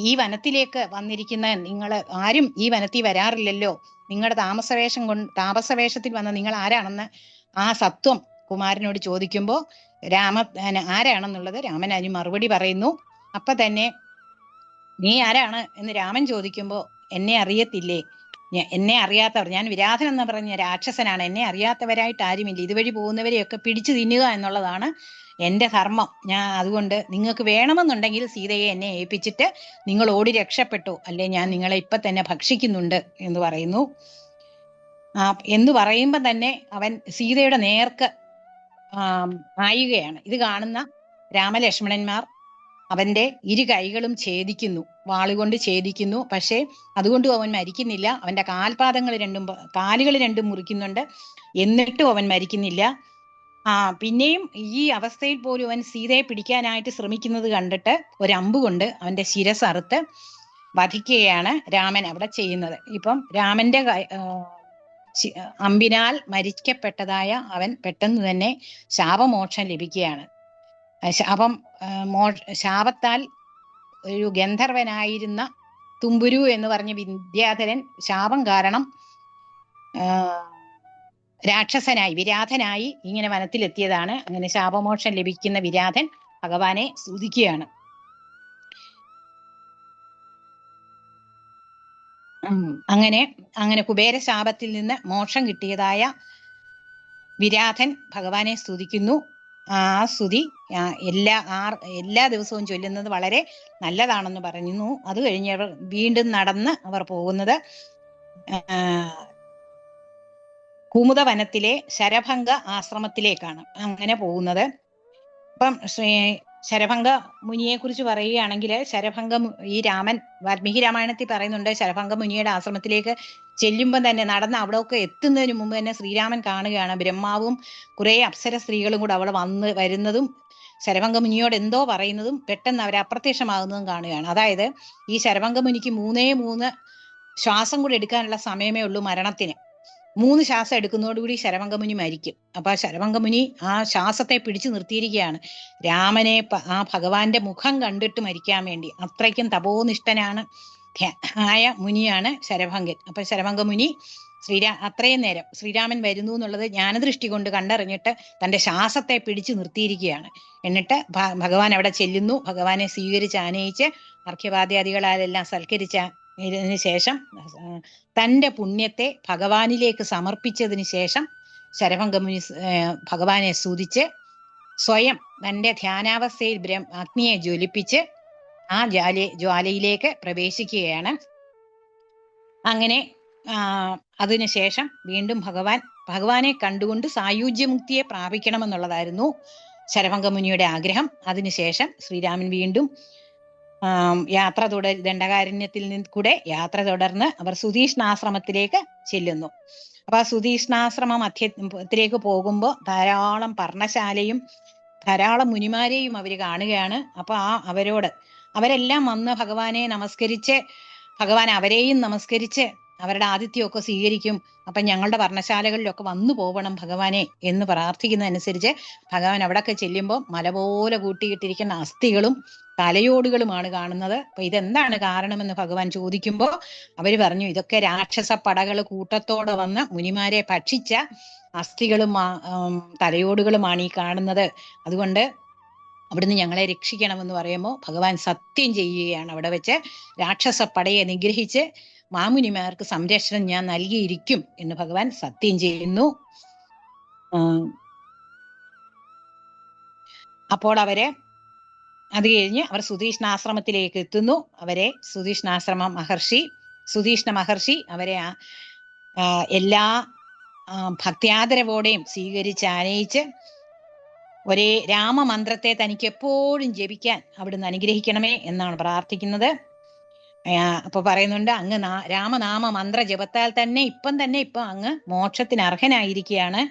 ഈ വനത്തിലേക്ക് വന്നിരിക്കുന്ന? നിങ്ങൾ ആരും ഈ വനത്തിൽ വരാറില്ലല്ലോ. നിങ്ങളുടെ താമസവേഷത്തിൽ വന്ന നിങ്ങൾ ആരാണെന്ന് ആ സത്വം കുമാരനോട് ചോദിക്കുമ്പോൾ ആരാണെന്നുള്ളത് രാമൻ അതിന് മറുപടി പറയുന്നു. അപ്പൊ തന്നെ നീ ആരാണ് എന്ന് രാമൻ ചോദിക്കുമ്പോൾ, എന്നെ അറിയത്തില്ലേ? എന്നെ അറിയാത്തവർ, ഞാൻ വിരാധൻ എന്ന് പറഞ്ഞ രാക്ഷസനാണ്, എന്നെ അറിയാത്തവരായിട്ട് ആരുമില്ല. ഇതുവഴി പോകുന്നവരെയൊക്കെ പിടിച്ചു തിന്നുക എന്നുള്ളതാണ് എന്റെ ധർമ്മം. അതുകൊണ്ട് നിങ്ങൾക്ക് വേണമെന്നുണ്ടെങ്കിൽ സീതയെ എന്നെ ഏൽപ്പിച്ചിട്ട് നിങ്ങൾ ഓടി രക്ഷപ്പെട്ടു, അല്ലെ ഞാൻ നിങ്ങളെ ഇപ്പൊ തന്നെ ഭക്ഷിക്കുന്നുണ്ട് എന്ന് പറയുന്നു. എന്ന് പറയുമ്പോൾ തന്നെ അവൻ സീതയുടെ നേർക്ക് ആയുകയാണ്. ഇത് കാണുന്ന രാമലക്ഷ്മണന്മാർ അവന്റെ 2 കൈകളും ഛേദിക്കുന്നു, വാളുകൊണ്ട് ഛേദിക്കുന്നു. പക്ഷെ അതുകൊണ്ടും അവൻ മരിക്കുന്നില്ല. അവന്റെ കാലുകൾ രണ്ടും മുറിക്കുന്നുണ്ട്, എന്നിട്ടും അവൻ മരിക്കുന്നില്ല. പിന്നെയും ഈ അവസ്ഥയിൽ പോലും അവൻ സീതയെ പിടിക്കാനായിട്ട് ശ്രമിക്കുന്നത് കണ്ടിട്ട് ഒരമ്പ് കൊണ്ട് അവന്റെ ശിരസ് അറുത്ത് വധിക്കുകയാണ് രാമൻ അവിടെ ചെയ്യുന്നത്. ഇപ്പം രാമന്റെ അമ്പിനാൽ മരിക്കപ്പെട്ടതായ അവൻ പെട്ടെന്ന് തന്നെ ശാപമോക്ഷം ലഭിക്കുകയാണ്. ശാപത്താൽ ഒരു ഗന്ധർവനായിരുന്ന തുമ്പുരു എന്ന് പറഞ്ഞ വിദ്യാധരൻ ശാപം കാരണം വിരാധനായി ഇങ്ങനെ വനത്തിലെത്തിയതാണ്. അങ്ങനെ ശാപമോക്ഷം ലഭിക്കുന്ന വിരാധൻ ഭഗവാനെ സ്തുതിക്കുകയാണ്. അങ്ങനെ കുബേര ശാപത്തിൽ നിന്ന് മോക്ഷം കിട്ടിയതായ വിരാധൻ ഭഗവാനെ സ്തുതിക്കുന്നു. ആ സ്തുതി എല്ലാ ദിവസവും ചൊല്ലുന്നത് വളരെ നല്ലതാണെന്ന് പറയുന്നു. അത് കഴിഞ്ഞവർ വീണ്ടും നടന്ന് അവർ പോകുന്നത് കുമുദവനത്തിലെ ശരഭംഗ ആശ്രമത്തിലേക്കാണ് അങ്ങനെ പോകുന്നത്. അപ്പം ശരഭംഗ മുനിയെ കുറിച്ച് പറയുകയാണെങ്കിൽ, ഈ രാമൻ വാൽമീകി രാമായണത്തിൽ പറയുന്നുണ്ട്, ശരഭംഗ മുനിയുടെ ആശ്രമത്തിലേക്ക് ചെല്ലുമ്പോൾ തന്നെ നടന്ന് അവിടെയൊക്കെ എത്തുന്നതിന് മുമ്പ് തന്നെ ശ്രീരാമൻ കാണുകയാണ് ബ്രഹ്മാവും കുറെ അപ്സര സ്ത്രീകളും കൂടെ അവിടെ വരുന്നതും ശരഭംഗ മുനിയോട് എന്തോ പറയുന്നതും പെട്ടെന്ന് അവർ അപ്രത്യക്ഷമാകുന്നതും കാണുകയാണ്. അതായത് ഈ ശരഭംഗ മുനിക്ക് 3 ശ്വാസം കൂടെ എടുക്കാനുള്ള സമയമേ ഉള്ളൂ മരണത്തിന്. 3 ശ്വാസം എടുക്കുന്നതോടുകൂടി ശരഭംഗമുനി മരിക്കും. അപ്പൊ ശരഭംഗമുനി ആ ശ്വാസത്തെ പിടിച്ചു നിർത്തിയിരിക്കുകയാണ് രാമനെ ആ ഭഗവാന്റെ മുഖം കണ്ടിട്ട് മരിക്കാൻ വേണ്ടി. അത്രയ്ക്കും തപോനിഷ്ഠനാണ് ആയ മുനിയാണ് ശരഭംഗൻ. അപ്പൊ ശരഭംഗമുനി അത്രയും നേരം ശ്രീരാമൻ വരുന്നു എന്നുള്ളത് ജ്ഞാനദൃഷ്ടി കൊണ്ട് കണ്ടറിഞ്ഞിട്ട് തന്റെ ശ്വാസത്തെ പിടിച്ചു നിർത്തിയിരിക്കുകയാണ്. എന്നിട്ട് ഭഗവാൻ അവിടെ ചെല്ലുന്നു. ഭഗവാനെ സ്വീകരിച്ച് ആനയിച്ച് അർഘ്യപാദ്യാദികളാലെല്ലാം സൽക്കരിച്ച ഇതിന് ശേഷം തൻ്റെ പുണ്യത്തെ ഭഗവാനിലേക്ക് സമർപ്പിച്ചതിന് ശേഷം ശരഭംഗമുനി ഭഗവാനെ സ്തുതിച്ച് സ്വയം തൻ്റെ ധ്യാനാവസ്ഥയിൽ അഗ്നിയെ ജ്വലിപ്പിച്ച് ആ ജ്വാലയിലേക്ക് പ്രവേശിക്കുകയാണ്. അങ്ങനെ അതിനുശേഷം വീണ്ടും ഭഗവാനെ കണ്ടുകൊണ്ട് സായുജ്യമുക്തിയെ പ്രാപിക്കണമെന്നുള്ളതായിരുന്നു ശരഭംഗമുനിയുടെ ആഗ്രഹം. അതിനുശേഷം ശ്രീരാമൻ വീണ്ടും യാത്ര ദണ്ഡകാരണ്യത്തിൽ നിന്ന് കൂടെ യാത്ര തുടർന്ന് അവർ സുധീഷ്ണാശ്രമത്തിലേക്ക് ചെല്ലുന്നു. അപ്പൊ ആ സുധീഷ്ണാശ്രമ മധ്യത്തിലേക്ക് പോകുമ്പോൾ ധാരാളം പർണശാലയും ധാരാളം മുനിമാരെയും അവർ കാണുകയാണ്. അപ്പൊ അവരെല്ലാം വന്ന് ഭഗവാനെ നമസ്കരിച്ച് ഭഗവാൻ അവരെയും നമസ്കരിച്ച് അവരുടെ ആതിഥ്യമൊക്കെ സ്വീകരിക്കും. അപ്പൊ ഞങ്ങളുടെ പർണശാലകളിലൊക്കെ വന്നു പോകണം ഭഗവാനെ എന്ന് പ്രാർത്ഥിക്കുന്നതനുസരിച്ച് ഭഗവാൻ അവിടെയൊക്കെ ചെല്ലുമ്പോൾ മല പോലെ കൂട്ടിയിട്ടിരിക്കുന്ന അസ്ഥികളും തലയോടുകളുമാണ് കാണുന്നത്. അപ്പൊ ഇതെന്താണ് കാരണമെന്ന് ഭഗവാൻ ചോദിക്കുമ്പോൾ അവര് പറഞ്ഞു, ഇതൊക്കെ രാക്ഷസ പടകൾ കൂട്ടത്തോടെ വന്ന് മുനിമാരെ ഭക്ഷിച്ച അസ്ഥികളും തലയോടുകളുമാണ് ഈ കാണുന്നത്. അതുകൊണ്ട് അവിടുന്ന് ഞങ്ങളെ രക്ഷിക്കണമെന്ന് പറയുമ്പോൾ ഭഗവാൻ സത്യം ചെയ്യുകയാണ്. അവിടെ വെച്ച് രാക്ഷസ പടയെ നിഗ്രഹിച്ച് മാമുനിമാർക്ക് സംരക്ഷണം ഞാൻ നൽകിയിരിക്കും എന്ന് ഭഗവാൻ സത്യം ചെയ്യുന്നു. അപ്പോൾ അത് കഴിഞ്ഞ് അവർ സുധീഷ്ണാശ്രമത്തിലേക്ക് എത്തുന്നു. അവരെ സുധീഷ്ണ മഹർഷി അവരെ എല്ലാ ഭക്ത്യാദരവോടെയും സ്വീകരിച്ച് ആനയിച്ച് ഒരേ രാമമന്ത്രത്തെ തനിക്ക് എപ്പോഴും ജപിക്കാൻ അവിടുന്ന് അനുഗ്രഹിക്കണമേ എന്നാണ് പ്രാർത്ഥിക്കുന്നത്. അപ്പൊ പറയുന്നുണ്ട്, അങ്ങ് രാമനാമ മന്ത്ര ജപത്താൽ തന്നെ ഇപ്പം അങ്ങ് മോക്ഷത്തിന് അർഹനായിരിക്കുകയാണ്.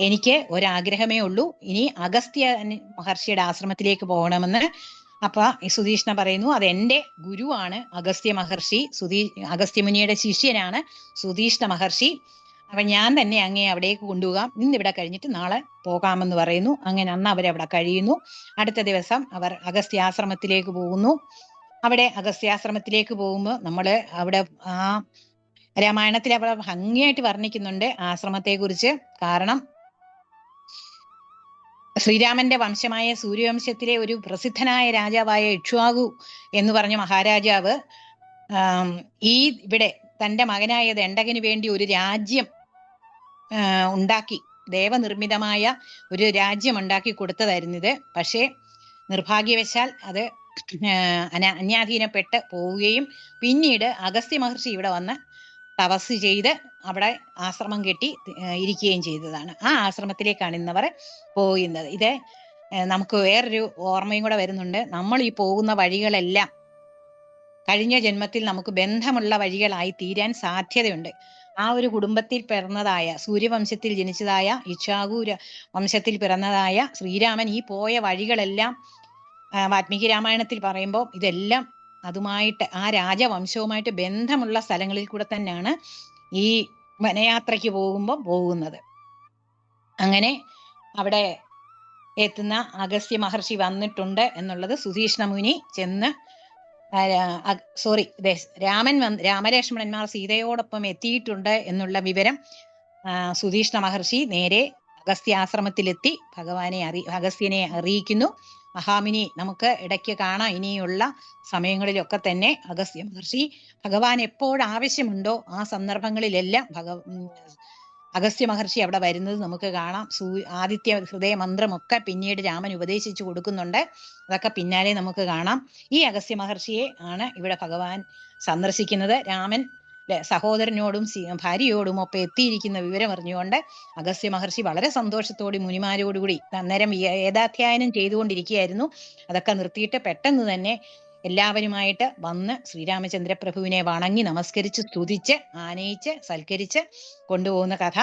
എനിക്ക് ഒരാഗ്രഹമേ ഉള്ളൂ, ഇനി അഗസ്ത്യ മഹർഷിയുടെ ആശ്രമത്തിലേക്ക് പോകണമെന്ന്. അപ്പൊ സുധീഷ്ണ പറയുന്നു, അതെന്റെ ഗുരുവാണ് അഗസ്ത്യ മഹർഷി, അഗസ്ത്യമുനിയുടെ ശിഷ്യനാണ് സുധീഷ്ണ മഹർഷി. അപ്പൊ ഞാൻ തന്നെ അങ്ങേ അവിടേക്ക് കൊണ്ടുപോകാം, ഇന്നിവിടെ കഴിഞ്ഞിട്ട് നാളെ പോകാമെന്ന് പറയുന്നു. അങ്ങനെ അന്ന് അവരവിടെ കഴിയുന്നു. അടുത്ത ദിവസം അവർ അഗസ്ത്യാശ്രമത്തിലേക്ക് പോകുന്നു. അവിടെ അഗസ്ത്യാശ്രമത്തിലേക്ക് പോകുമ്പോൾ നമ്മള് അവിടെ ആ രാമായണത്തിൽ അവിടെ ഭംഗിയായിട്ട് വർണ്ണിക്കുന്നുണ്ട് ആശ്രമത്തെ കുറിച്ച്. കാരണം ശ്രീരാമന്റെ വംശമായ സൂര്യവംശത്തിലെ ഒരു പ്രസിദ്ധനായ രാജാവായ ഇക്ഷ്വാകു എന്ന് പറഞ്ഞ മഹാരാജാവ് ഇവിടെ തന്റെ മകനായ ദണ്ഡകന് വേണ്ടി ഒരു രാജ്യം ഉണ്ടാക്കി, ദേവനിർമ്മിതമായ ഒരു രാജ്യം ഉണ്ടാക്കി കൊടുത്തതായിരുന്നു ഇത്. പക്ഷേ നിർഭാഗ്യവശാൽ അത് അന്യാധീനപ്പെട്ട് പോവുകയും പിന്നീട് അഗസ്ത്യ മഹർഷി ഇവിടെ വന്ന് തപസ് ചെയ്ത് അവിടെ ആശ്രമം കെട്ടി ഇരിക്കുകയും ചെയ്തതാണ്. ആ ആശ്രമത്തിലേക്കാണ് ഇന്നവർ പോകുന്നത്. ഇത് നമുക്ക് വേറൊരു ഓർമ്മയും കൂടെ വരുന്നുണ്ട്. നമ്മൾ ഈ പോകുന്ന വഴികളെല്ലാം കഴിഞ്ഞ ജന്മത്തിൽ നമുക്ക് ബന്ധമുള്ള വഴികളായി തീരാൻ സാധ്യതയുണ്ട്. ആ ഒരു കുടുംബത്തിൽ പിറന്നതായ, സൂര്യവംശത്തിൽ ജനിച്ചതായ, ഇക്ഷ്വാകു വംശത്തിൽ പിറന്നതായ ശ്രീരാമൻ ഈ പോയ വഴികളെല്ലാം വാൽമീകി രാമായണത്തിൽ പറയുമ്പോൾ ഇതെല്ലാം അതുമായിട്ട്, ആ രാജവംശവുമായിട്ട് ബന്ധമുള്ള സ്ഥലങ്ങളിൽ കൂടെ തന്നെയാണ് ഈ വനയാത്രയ്ക്ക് പോകുന്നത്. അങ്ങനെ അവിടെ എത്തുന്ന അഗസ്ത്യ മഹർഷി വന്നിട്ടുണ്ട് എന്നുള്ളത് സുധീഷ്ണ മുനി ചെന്ന് രാമലക്ഷ്മണന്മാർ സീതയോടൊപ്പം എത്തിയിട്ടുണ്ട് എന്നുള്ള വിവരം സുധീഷ്ണ മഹർഷി നേരെ അഗസ്ത്യാശ്രമത്തിലെത്തി അഗസ്ത്യനെ അറിയിക്കുന്നു. മഹാമുനി, നമുക്ക് ഇടയ്ക്ക് കാണാം, ഇനിയുള്ള സമയങ്ങളിലൊക്കെ തന്നെ അഗസ്ത്യ മഹർഷി ഭഗവാൻ എപ്പോഴാവശ്യമുണ്ടോ ആ സന്ദർഭങ്ങളിലെല്ലാം അഗസ്ത്യ മഹർഷി അവിടെ വരുന്നത് നമുക്ക് കാണാം. ആദിത്യ ഹൃദയ മന്ത്രമൊക്കെ പിന്നീട് രാമൻ ഉപദേശിച്ചു കൊടുക്കുന്നുണ്ട്. അതൊക്കെ പിന്നാലെ നമുക്ക് കാണാം. ഈ അഗസ്ത്യ മഹർഷിയെ ആണ് ഇവിടെ ഭഗവാൻ സന്ദർശിക്കുന്നത്. രാമൻ സഹോദരനോടും ഭാര്യയോടും ഒപ്പം എത്തിയിരിക്കുന്ന വിവരം അറിഞ്ഞുകൊണ്ട് അഗസ്ത്യ മഹർഷി വളരെ സന്തോഷത്തോടെ മുനിമാരോടുകൂടി അന്നേരം വേദാധ്യായനം ചെയ്തുകൊണ്ടിരിക്കുകയായിരുന്നു. അതൊക്കെ നിർത്തിയിട്ട് പെട്ടെന്ന് തന്നെ എല്ലാവരുമായിട്ട് വന്ന് ശ്രീരാമചന്ദ്രപ്രഭുവിനെ വണങ്ങി നമസ്കരിച്ച് സ്തുതിച്ച് ആനയിച്ച് സൽക്കരിച്ച് കൊണ്ടുപോകുന്ന കഥ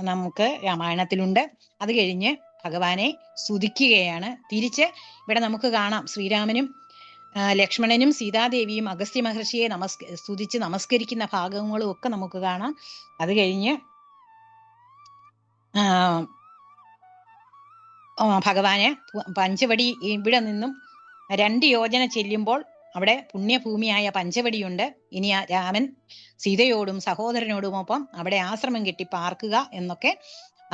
നമുക്ക് രാമായണത്തിലുണ്ട്. അത് കഴിഞ്ഞ് ഭഗവാനെ സ്തുതിക്കുകയാണ്. തിരിച്ച് ഇവിടെ നമുക്ക് കാണാം ശ്രീരാമനും ലക്ഷ്മണനും സീതാദേവിയും അഗസ്ത്യ മഹർഷിയെ സ്തുതിച്ച് നമസ്കരിക്കുന്ന ഭാഗങ്ങളും ഒക്കെ നമുക്ക് കാണാം. അത് കഴിഞ്ഞ് ഭഗവാന് പഞ്ചവടി ഇവിടെ നിന്നും 2 യോജന ചെല്ലുമ്പോൾ അവിടെ പുണ്യഭൂമിയായ പഞ്ചവടിയുണ്ട്. ഇനി രാമൻ സീതയോടും സഹോദരനോടുമൊപ്പം അവിടെ ആശ്രമം കെട്ടി പാർക്കുക എന്നൊക്കെ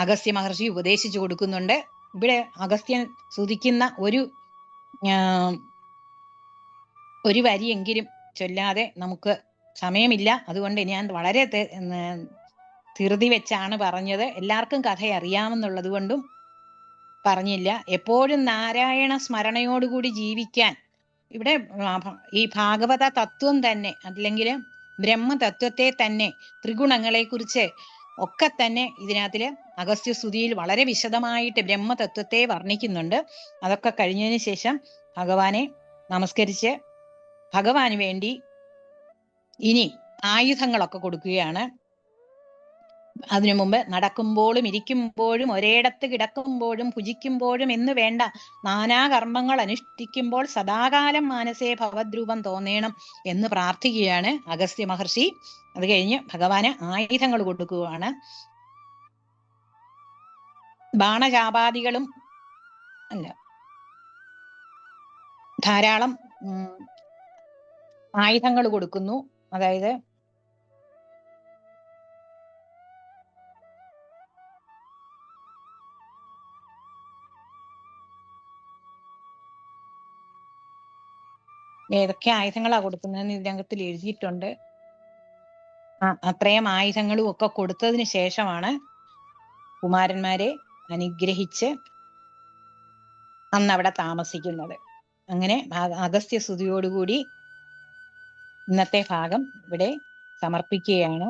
അഗസ്ത്യ മഹർഷി ഉപദേശിച്ചു കൊടുക്കുന്നുണ്ട്. ഇവിടെ അഗസ്ത്യൻ സ്തുതിക്കുന്ന ഒരു വരിയെങ്കിലും ചൊല്ലാതെ നമുക്ക് സമയമില്ല. അതുകൊണ്ട് ഞാൻ വളരെ ധൃതി വെച്ചാണ് പറഞ്ഞത്. എല്ലാവർക്കും കഥ അറിയാമെന്നുള്ളത് കൊണ്ടും പറഞ്ഞില്ല. എപ്പോഴും നാരായണ സ്മരണയോടുകൂടി ജീവിക്കാൻ ഇവിടെ ഈ ഭാഗവത തത്വം തന്നെ, അല്ലെങ്കിൽ ബ്രഹ്മതത്വത്തെ തന്നെ, ത്രിഗുണങ്ങളെ കുറിച്ച് ഒക്കെ തന്നെ ഇതിനകത്തില് അഗസ്ത്യസ്തുതിയിൽ വളരെ വിശദമായിട്ട് ബ്രഹ്മതത്വത്തെ വർണ്ണിക്കുന്നുണ്ട്. അതൊക്കെ കഴിഞ്ഞതിന് ശേഷം ഭഗവാനെ നമസ്കരിച്ച് ഭഗവാന് വേണ്ടി ഇനി ആയുധങ്ങളൊക്കെ കൊടുക്കുകയാണ്. അതിനു മുമ്പ് നടക്കുമ്പോഴും ഇരിക്കുമ്പോഴും ഒരേടത്ത് കിടക്കുമ്പോഴും ഭുജിക്കുമ്പോഴും എന്ന് വേണ്ട നാനാകർമ്മങ്ങൾ അനുഷ്ഠിക്കുമ്പോൾ സദാകാലം മാനസേ ഭവദ്രൂപം തോന്നേണം എന്ന് പ്രാർത്ഥിക്കുകയാണ് അഗസ്ത്യ മഹർഷി. അത് കഴിഞ്ഞ് ഭഗവാന് ആയുധങ്ങൾ കൊടുക്കുകയാണ്. ബാണചാപാദികളും അല്ല, ധാരാളം ആയുധങ്ങൾ കൊടുക്കുന്നു. അതായത് ഏതൊക്കെ ആയുധങ്ങളാ കൊടുക്കുന്നതെന്ന് ഇതിനകത്തിൽ എഴുതിയിട്ടുണ്ട്. അത്രയും ആയുധങ്ങളും ഒക്കെ കൊടുത്തതിന് ശേഷമാണ് കുമാരന്മാരെ അനുഗ്രഹിച്ച് അന്ന് അവിടെ താമസിക്കുന്നത്. അങ്ങനെ അഗസ്ത്യസ്തുതിയോടുകൂടി ഇന്നത്തെ ഭാഗം ഇവിടെ സമർപ്പിക്കുകയാണ്.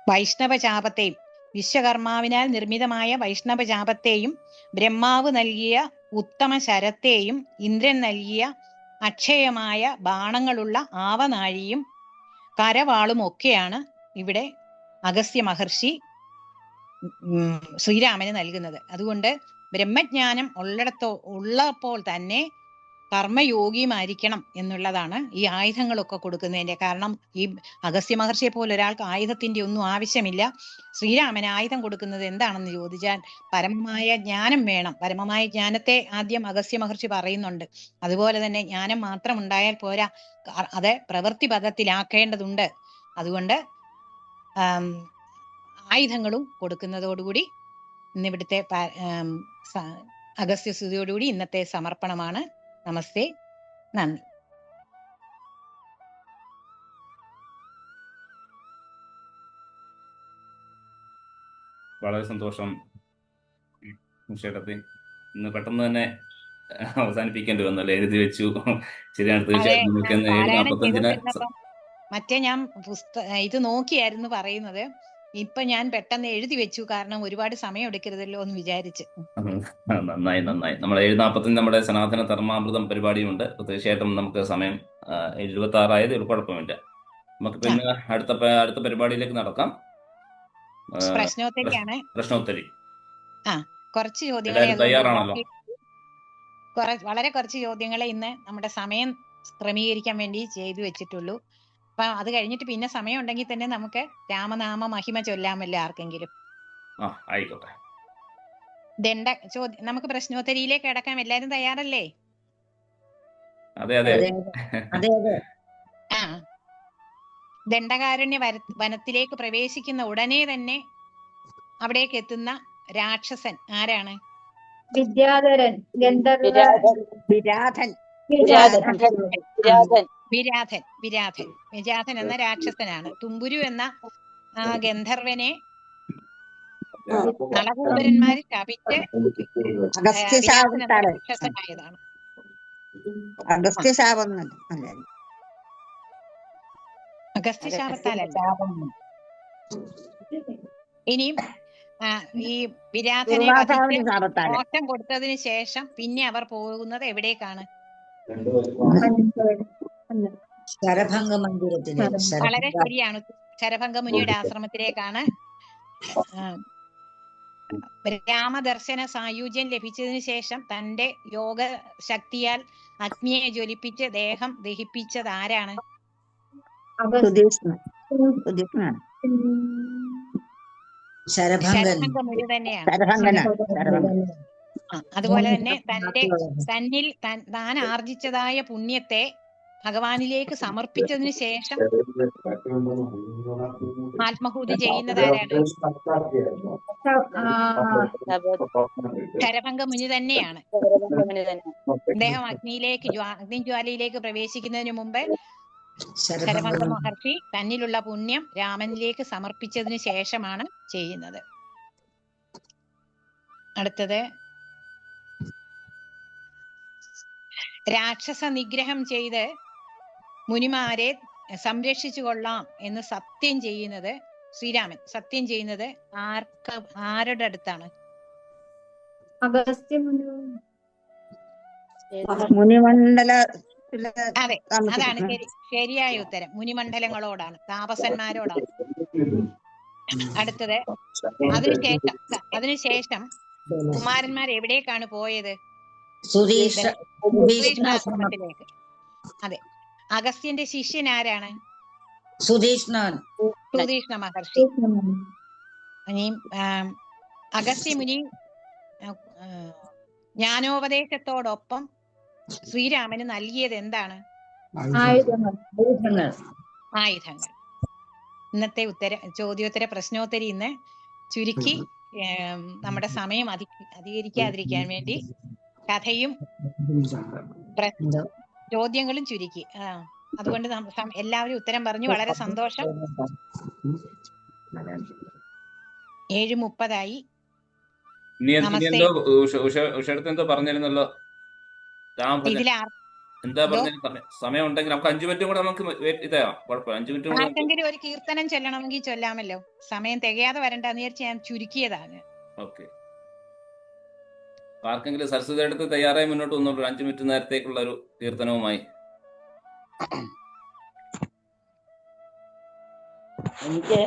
വൈഷ്ണവചാപത്തെയും വിശ്വകർമാവിനാൽ നിർമ്മിതമായ വൈഷ്ണവചാപത്തെയും ബ്രഹ്മാവ് നൽകിയ ഉത്തമ ശരത്തെയും ഇന്ദ്രൻ നൽകിയ അക്ഷയമായ ബാണങ്ങളുള്ള ആവനാഴിയും കരവാളും ഒക്കെയാണ് ഇവിടെ അഗസ്ത്യ മഹർഷി ശ്രീരാമന് നൽകുന്നത്. അതുകൊണ്ട് ബ്രഹ്മജ്ഞാനം ഉള്ളപ്പോൾ തന്നെ കർമ്മയോഗിയുമായിരിക്കണം എന്നുള്ളതാണ് ഈ ആയുധങ്ങളൊക്കെ കൊടുക്കുന്നതിന്റെ കാരണം. ഈ അഗസ്ത്യ മഹർഷിയെ പോലെ ഒരാൾക്ക് ആയുധത്തിന്റെ ഒന്നും ആവശ്യമില്ല. ശ്രീരാമന് ആയുധം കൊടുക്കുന്നത് എന്താണെന്ന് ചോദിച്ചാൽ പരമമായ ജ്ഞാനം വേണം. പരമമായ ജ്ഞാനത്തെ ആദ്യം അഗസ്ത്യ മഹർഷി പറയുന്നുണ്ട്. അതുപോലെ തന്നെ ജ്ഞാനം മാത്രം ഉണ്ടായാൽ പോരാ, അത് പ്രവൃത്തി പദത്തിലാക്കേണ്ടതുണ്ട്. അതുകൊണ്ട് ആയുധങ്ങളും കൊടുക്കുന്നതോടുകൂടി ഇന്നിവിടുത്തെ അഗസ്ത്യസ്തുതിയോടുകൂടി ഇന്നത്തെ സമർപ്പണമാണ്. നമസ്തേ, നന്ദി. വളരെ സന്തോഷം ചേട്ടത്തി. ഇന്ന് പെട്ടെന്ന് തന്നെ അവസാനിപ്പിക്കേണ്ടി വന്നല്ലേ, എഴുതി വെച്ചു. ശരിയാണ്, തീർച്ചയായിട്ടും നമുക്ക് 7:45 മറ്റേ ഞാൻ ഇത് നോക്കിയായിരുന്നു പറയുന്നത്. ഇപ്പൊ ഞാൻ പെട്ടെന്ന് എഴുതി വെച്ചു, കാരണം ഒരുപാട് സമയം എടുക്കരുതല്ലോ എന്ന് വിചാരിച്ച്. നന്നായി. നമ്മൾ 7:45 നമ്മുടെ സനാതന ധർമാമൃതം പരിപാടിയുണ്ട്. തീർച്ചയായിട്ടും നമുക്ക് സമയം 76 ആയത് ഒരു കുഴപ്പമില്ല. നമുക്ക് പിന്നെ അടുത്ത പരിപാടിയിലേക്ക് നടക്കാം. പ്രശ്നോത്തരിയാണ്. പ്രശ്നോത്തരി. കുറച്ച് ചോദ്യങ്ങളെ തയ്യാറാണല്ലോ. വളരെ കുറച്ച് ചോദ്യങ്ങളെ ഇന്ന് നമ്മുടെ സമയം ക്രമീകരിക്കാൻ വേണ്ടി ചെയ്തു വെച്ചിട്ടുള്ളൂ. അപ്പൊ അത് കഴിഞ്ഞിട്ട് പിന്നെ സമയം ഉണ്ടെങ്കിൽ തന്നെ നമുക്ക് രാമനാമ മഹിമ ചൊല്ലാമല്ലോ ആർക്കെങ്കിലും. ആയിക്കോട്ടെ. നമുക്ക് പ്രശ്നോത്തരിയിലേക്ക് കിടക്കാം. എല്ലാരും തയ്യാറല്ലേ? അതെ. ദണ്ഡകാരണ്യ വനത്തിലേക്ക് പ്രവേശിക്കുന്ന ഉടനെ തന്നെ അവിടേക്ക് എത്തുന്ന രാക്ഷസൻ ആരാണ്? വിദ്യാധരൻ. വിരാധൻ എന്ന രാക്ഷസനാണ്. തുമ്പുരു എന്ന ഗന്ധർവനെ നളകൂപരന്മാര് ശപിച്ച് രാക്ഷസനായതാണ്. അഗസ്ത്യശാപത്താലല്ല. ഇനിയും ഈ വിരാധനെ മോക്ഷം കൊടുത്തതിന് ശേഷം പിന്നെ അവർ പോകുന്നത് എവിടേക്കാണ്? വളരെ ശരിയാണ്, ശരഭംഗമുനിയുടെ ആശ്രമത്തിലേക്കാണ്. രാമദർശന സായുജ്യം ലഭിച്ചതിന് ശേഷം തന്റെ യോഗ ശക്തിയാൽ അഗ്നിയെ ജ്വലിപ്പിച്ച് ദേഹം ദഹിപ്പിച്ചത് ആരാണ്? ശരഭംഗമുനി തന്നെയാണ്. അതുപോലെ തന്നെ താൻ ആർജിച്ചതായ പുണ്യത്തെ ഭഗവാനിലേക്ക് സമർപ്പിച്ചതിന് ശേഷം ആത്മഹൂതി ചെയ്യുന്നത് ആരാണ്? ശരഭംഗ മുനി തന്നെയാണ്. അദ്ദേഹം അഗ്നിജ്വാലയിലേക്ക് പ്രവേശിക്കുന്നതിന് മുമ്പ് ശരഭംഗ മഹർഷി തന്നിലുള്ള പുണ്യം രാമനിലേക്ക് സമർപ്പിച്ചതിന് ശേഷമാണ് ചെയ്യുന്നത്. അടുത്തത്, രാക്ഷസ നിഗ്രഹം ചെയ്ത് മുനിമാരെ സംരക്ഷിച്ചു കൊള്ളാം എന്ന് സത്യം ചെയ്യുന്നത് ശ്രീരാമൻ സത്യം ചെയ്യുന്നത് ആരുടെ അടുത്താണ്? മുനിമണ്ഡല. അതെ, അതാണ് ശരിയായ ഉത്തരം. മുനിമണ്ഡലങ്ങളോടാണ്, താപസന്മാരോടാണ്. അടുത്തത്, അതിനുശേഷം കുമാരന്മാർ എവിടേക്കാണ് പോയത്? സുധീഷ്ണാശ്രമത്തിലേക്ക്. അതെ. അഗസ്ത്യന്റെ ശിഷ്യൻ ആരാണ്? സുധീഷ്ണ മഹർഷി. ഇനി അഗസ്ത്യ മുനി ജ്ഞാനോപദേശത്തോടൊപ്പം ശ്രീരാമന് നൽകിയത് എന്താണ്? ആയുധങ്ങൾ. ഇന്നത്തെ ചോദ്യോത്തര പ്രശ്നോത്തരി ഇന്ന് ചുരുക്കി നമ്മുടെ സമയം അധികരിക്കാതിരിക്കാൻ വേണ്ടി കഥയും ചോദ്യങ്ങളും ചുരുക്കി. അതുകൊണ്ട് എല്ലാവരും ഉത്തരം പറഞ്ഞു. വളരെ സന്തോഷം. 7:30 എന്തോ പറഞ്ഞിരുന്നല്ലോ. എന്താ പറഞ്ഞ സമയം ഉണ്ടെങ്കിൽ നമുക്ക് 5 മിനിറ്റും കൂടെ നമുക്ക് കുഴപ്പമില്ല. 5 മിനിറ്റും കൂടെ ആർക്കെങ്കിലും ഒരു കീർത്തനം ചൊല്ലണമെങ്കിൽ ചൊല്ലാമല്ലോ. സമയം തികയാതെ വരണ്ടെന്ന് വിചാരിച്ച് ഞാൻ ചുരുക്കിയതാണ്. ഓക്കെ. ആർക്കെങ്കിലും സരസ്വതി അടുത്ത് തയ്യാറായി മുന്നോട്ട് വന്നോളൂ. 5 മിനിറ്റ് നേരത്തേക്കുള്ള ഒരു കീർത്തനവുമായി. എനിക്ക്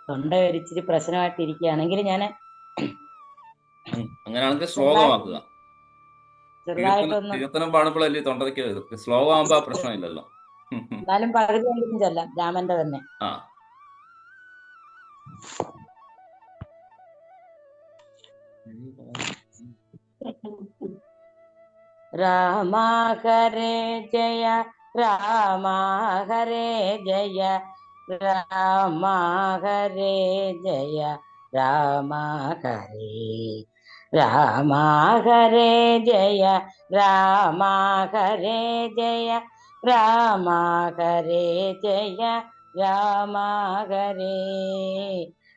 തൊണ്ട ഒരിച്ചിരി പ്രശ്നമായിട്ടിരിക്കുകയാണെങ്കിൽ ഞാൻ അങ്ങനെയാണെങ്കിൽ ശ്ലോകമാക്കുക. കീർത്തനം പാടുമ്പോഴല്ലേ തൊണ്ടയ്ക്ക് ശ്ലോകം ആകുമ്പോ പ്രശ്നമില്ലല്ലോ. എന്നാലും പകുതി കഴിഞ്ഞും ചെല്ലാം. രാമന്റെ തന്നെ. രാമ ഹരേ ജയ രാമ ഹരേ ജയ രാമ ഹരേ ജയ രാമ ഹരേ രാമ ഹരേ ജയ രാമ ഹരേ ജയ രാമ ഹരേ ജയ രാമ ഹരേ.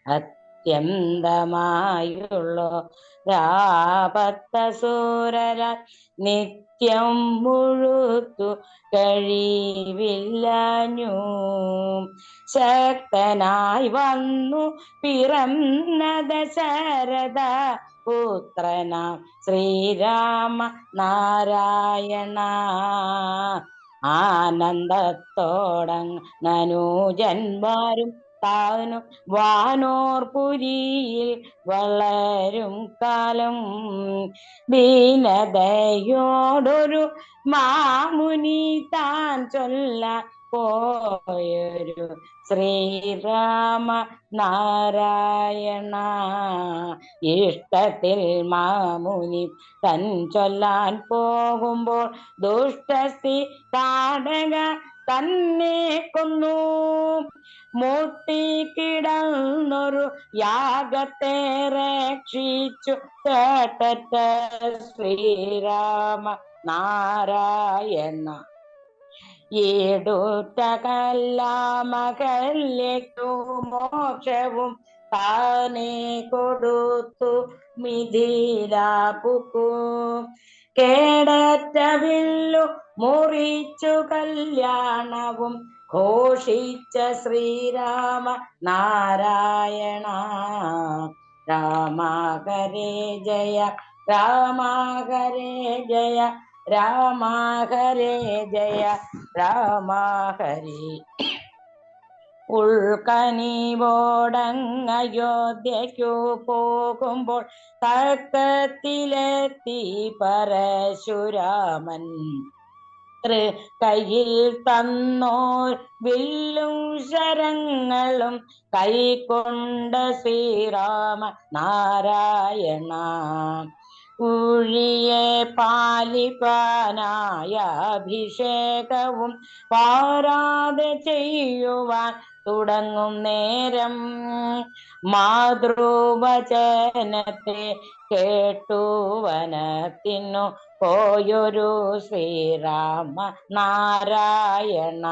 അത്യന്തമായുള്ളോ രാപത്തസൂരര നിത്യം മുഴുത്തു കഴിവില്ലഞ്ഞു ശക്തനായി വന്നു പിറന്ന ദശരഥ പുത്രനാം ശ്രീരാമ നാരായണ. ആനന്ദത്തോടങ്ങനൂജന്മാരും താനും വാനോർപുരിയിൽ വളരും കാലം ദീനതയോടൊരു മാമുനി താൻ ചൊല്ല പോയൊരു ശ്രീരാമ നാരായണ. ഇഷ്ടത്തിൽ മാമുനി തൻ ചൊല്ലാൻ പോകുമ്പോൾ ദുഷ്ടസ്തി താടക തന്നെ കൊന്നു മുട്ടിക്കിടന്നൊരു യാഗത്തെ രക്ഷിച്ചു കേട്ട ശ്രീരാമ നാരായണ. ഏടുറ്റ കല്ലാമകല്യക്കു മോക്ഷവും താനേ കൊടുത്തു മിഥിലാപുക്കു കേടറ്റ വില്ലു മുറിച്ചു കല്യാണവും ഘോഷിച്ച ശ്രീരാമ നാരായണ. രാമ ഹരേ ജയ രാമ ഹരേ ജയ രാമ ഹരേ ജയ രാമ ഹരേ. ഉൾക്കനിവോടങ്ങയോധ്യയ്ക്കു പോകുമ്പോൾ തർക്കത്തിലെത്തി പരശുരാമൻ കയ്യിൽ തന്നോർ വില്ലും ശരങ്ങളും കൈക്കൊണ്ട ശ്രീരാമ നാരായണ. ഊഴിയെ പാലിപ്പാനായ അഭിഷേകവും പാരാതെ ചെയ്യുവാൻ തുടങ്ങും നേരം മാതൃവചനത്തെ കേട്ടു വനത്തിനു പോയൊരു ശ്രീരാമ നാരായണ.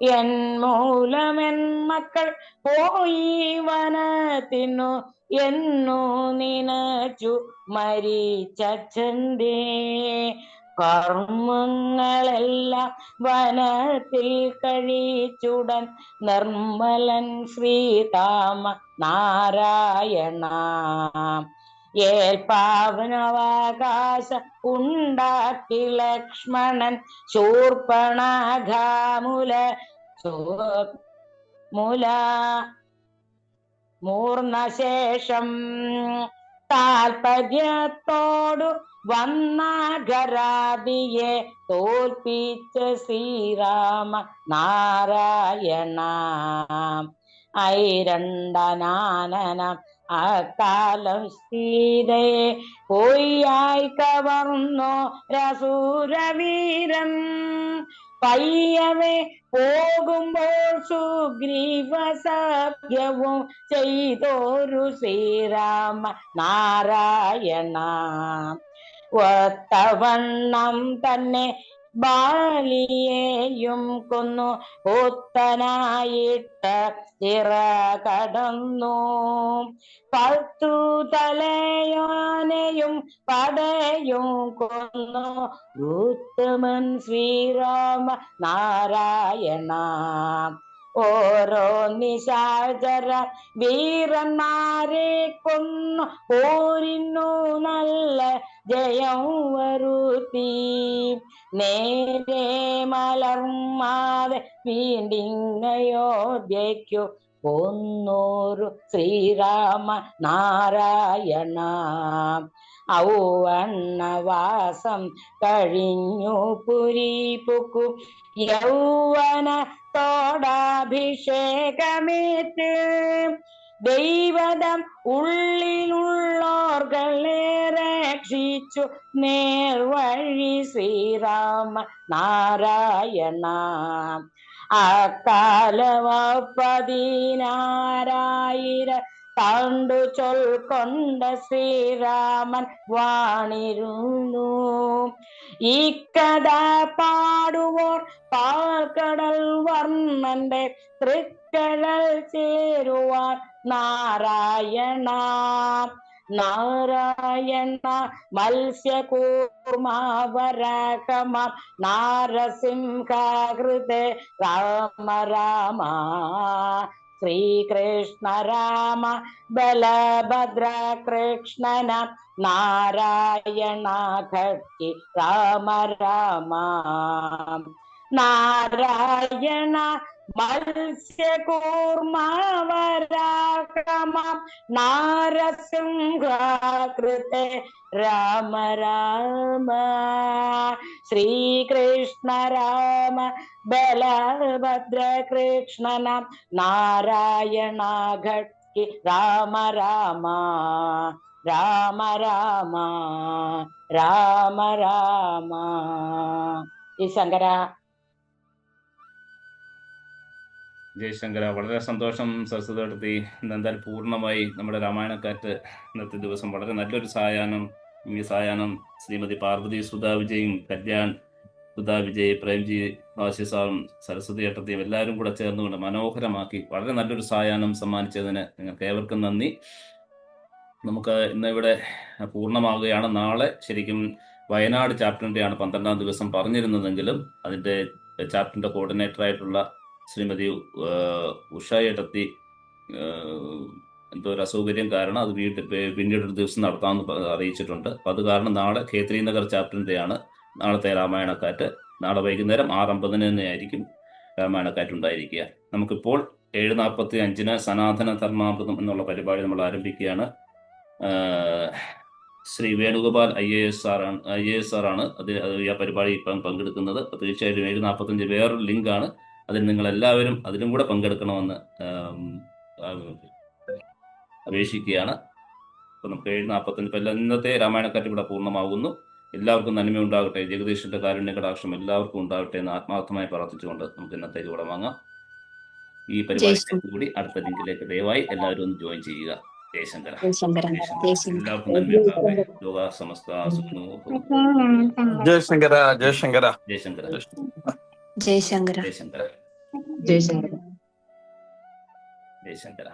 എൻ മൂലമെൻ മക്കൾ പോയി വനത്തിനു എന്നു നിനച്ചു മരിച്ചച്ഛൻ്റെ കർമ്മങ്ങളെല്ലാം വനത്തിൽ കഴിച്ചുടൻ നിർമ്മലൻ ശ്രീരാമ നാരായണ. ഏൽപ്പാവനവകാശ ഉണ്ടാക്കി ലക്ഷ്മണൻ ശൂർപ്പണഖാമുല മൂർണശേഷം താൽപര്യത്തോടു വന്ന ഖരാദിയെ തോൽപ്പിച്ച ശ്രീരാമ നാരായണ. ഐരണ്ടനാനന അക്കാലം സീതയെ പൊയ്യായി കവർന്നോ രസൂരവീരൻ. പയ്യവേ പോകുമ്പോൾ സുഗ്രീവ സഖ്യവും ചെയ്തോരു ശ്രീരാമ നാരായണ. ഒത്തവണ്ണം തന്നെ ബാലിയെയും കൊന്നു പുത്തനായിട്ട് ചിറ കടന്നു. 10 തലയാനെയും പടയും കൊന്നു ഉത്തമൻ ശ്രീരാമ നാരായണ. ഓരോ നിശാചര വീരന്മാരെ കൊന്നു പോരിന്നു നല്ല ജയം വരുത്തി. നേരെ മലർമാതെ വീണ്ടിങ്ങയോധ്യയ്ക്കു പോന്നോരു ശ്രീരാമ നാരായണ. ഔവണ്ണവാസം കഴിഞ്ഞു പുരിപുക്കു യൗവനത്തോടഭിഷേകമേറ്റ് ദൈവതം ഉള്ളിലുള്ളോർകളെ രക്ഷിച്ചു നേർവഴി ശ്രീരാമ നാരായണ. അക്കാലമപ്പതിനായിര താണ്ടു ചൊൽക്കൊണ്ട ശ്രീരാമൻ വാണിരുന്നു. ഈ കഥ പാടുവോർ പാൽക്കടൽ വർണ്ണന്റെ തൃക്കഴൽ ചേരുവാൻ നാരായണ. നാരായണ മത്സ്യകൂർമാവരാകമ നാരസിംഹകൃതേ രാമ രാമ. ശ്രീകൃഷ്ണ രാമ ബലഭദ്ര കൃഷ്ണന നാരായണ ഖഡ്ഗി രാമ രാമ. നാരായണ മത്സ്യകൂർമാവരാകമ നാരസിംഹകൃതേ രാമ രാമ. ശ്രീകൃഷ്ണ രാമ ബലഭദ്ര കൃഷ്ണന നാരായണ ഖഡ്ഗി രാമ രാമ. രാമ രാമ രാമ രാമ. ഈ ശങ്കര. ജയശങ്കര, വളരെ സന്തോഷം സരസ്വതി. എന്തായാലും പൂർണ്ണമായി നമ്മുടെ രാമായണക്കാറ്റ് ഇന്നത്തെ ദിവസം വളരെ നല്ലൊരു സായാഹ്നം. ഈ സായാഹ്നം ശ്രീമതി പാർവതി സുധാ വിജയും കല്യാൺ സുധാ വിജയ്, പ്രേംജി വാസി സാറും സരസ്വതി ഏട്ടത്തെയും എല്ലാവരും കൂടെ ചേർന്നുകൊണ്ട് മനോഹരമാക്കി വളരെ നല്ലൊരു സായാഹ്നം സമ്മാനിച്ചതിന് നിങ്ങൾക്ക് ഏവർക്കും നന്ദി. നമുക്ക് ഇന്നിവിടെ പൂർണ്ണമാവുകയാണ്. നാളെ ശരിക്കും വയനാട് ചാപ്റ്ററിൻ്റെയാണ് 12-ാം ദിവസം പറഞ്ഞിരുന്നതെങ്കിലും അതിൻ്റെ ചാപ്റ്ററിൻ്റെ കോർഡിനേറ്ററായിട്ടുള്ള ശ്രീമതി ഉഷ ഏട്ടത്തി എന്തോ ഒരു അസൗകര്യം കാരണം അത് പിന്നീടൊരു ദിവസം നടത്താമെന്ന് അറിയിച്ചിട്ടുണ്ട്. അപ്പം അത് കാരണം നാളെ ഖേത്രി നഗർ ചാപ്റ്ററിൻ്റെയാണ് നാളത്തെ രാമായണക്കാറ്റ്. നാളെ വൈകുന്നേരം 6:50 തന്നെയായിരിക്കും രാമായണക്കാറ്റ് ഉണ്ടായിരിക്കുക. നമുക്കിപ്പോൾ 7:45 സനാതന ധർമാമൃതം എന്നുള്ള പരിപാടി നമ്മൾ ആരംഭിക്കുകയാണ്. ശ്രീ വേണുഗോപാൽ IAS സാറാണ് ആ പരിപാടി ഇപ്പം പങ്കെടുക്കുന്നത്. തീർച്ചയായിട്ടും 7:45 വേറൊരു ലിങ്കാണ്. അതിൽ നിങ്ങളെല്ലാവരും അതിലും കൂടെ പങ്കെടുക്കണമെന്ന് അപേക്ഷിക്കുകയാണ്. ഇപ്പൊ നമുക്ക് 7:45 ഇപ്പൊ ഇന്നത്തെ രാമായണക്കാറ്റ് ഇവിടെ പൂർണ്ണമാകുന്നു. എല്ലാവർക്കും നന്മയുണ്ടാകട്ടെ. ജഗദീശന്റെ കാരുണ്യ കടാക്ഷം എല്ലാവർക്കും ഉണ്ടാകട്ടെ എന്ന് ആത്മാർത്ഥമായി പ്രാർത്ഥിച്ചുകൊണ്ട് നമുക്ക് ഇന്നത്തേക്ക് ഇവിടെ വാങ്ങാം. ഈ പരിപാടിയിലേക്ക് കൂടി അടുത്ത ലിങ്കിലേക്ക് ദയവായി എല്ലാവരും ഒന്ന് ജോയിൻ ചെയ്യുക. ജയശങ്കര. എല്ലാവർക്കും നന്മയുണ്ടാകട്ടെ. ലോക സമസ്ത സുഖിനോ ഭവന്തു. ജയശങ്കര ജയശങ്കര ജയശങ്കര ജയശങ്കര ജയശങ്കര ജയശങ്കര. ജയശങ്കര.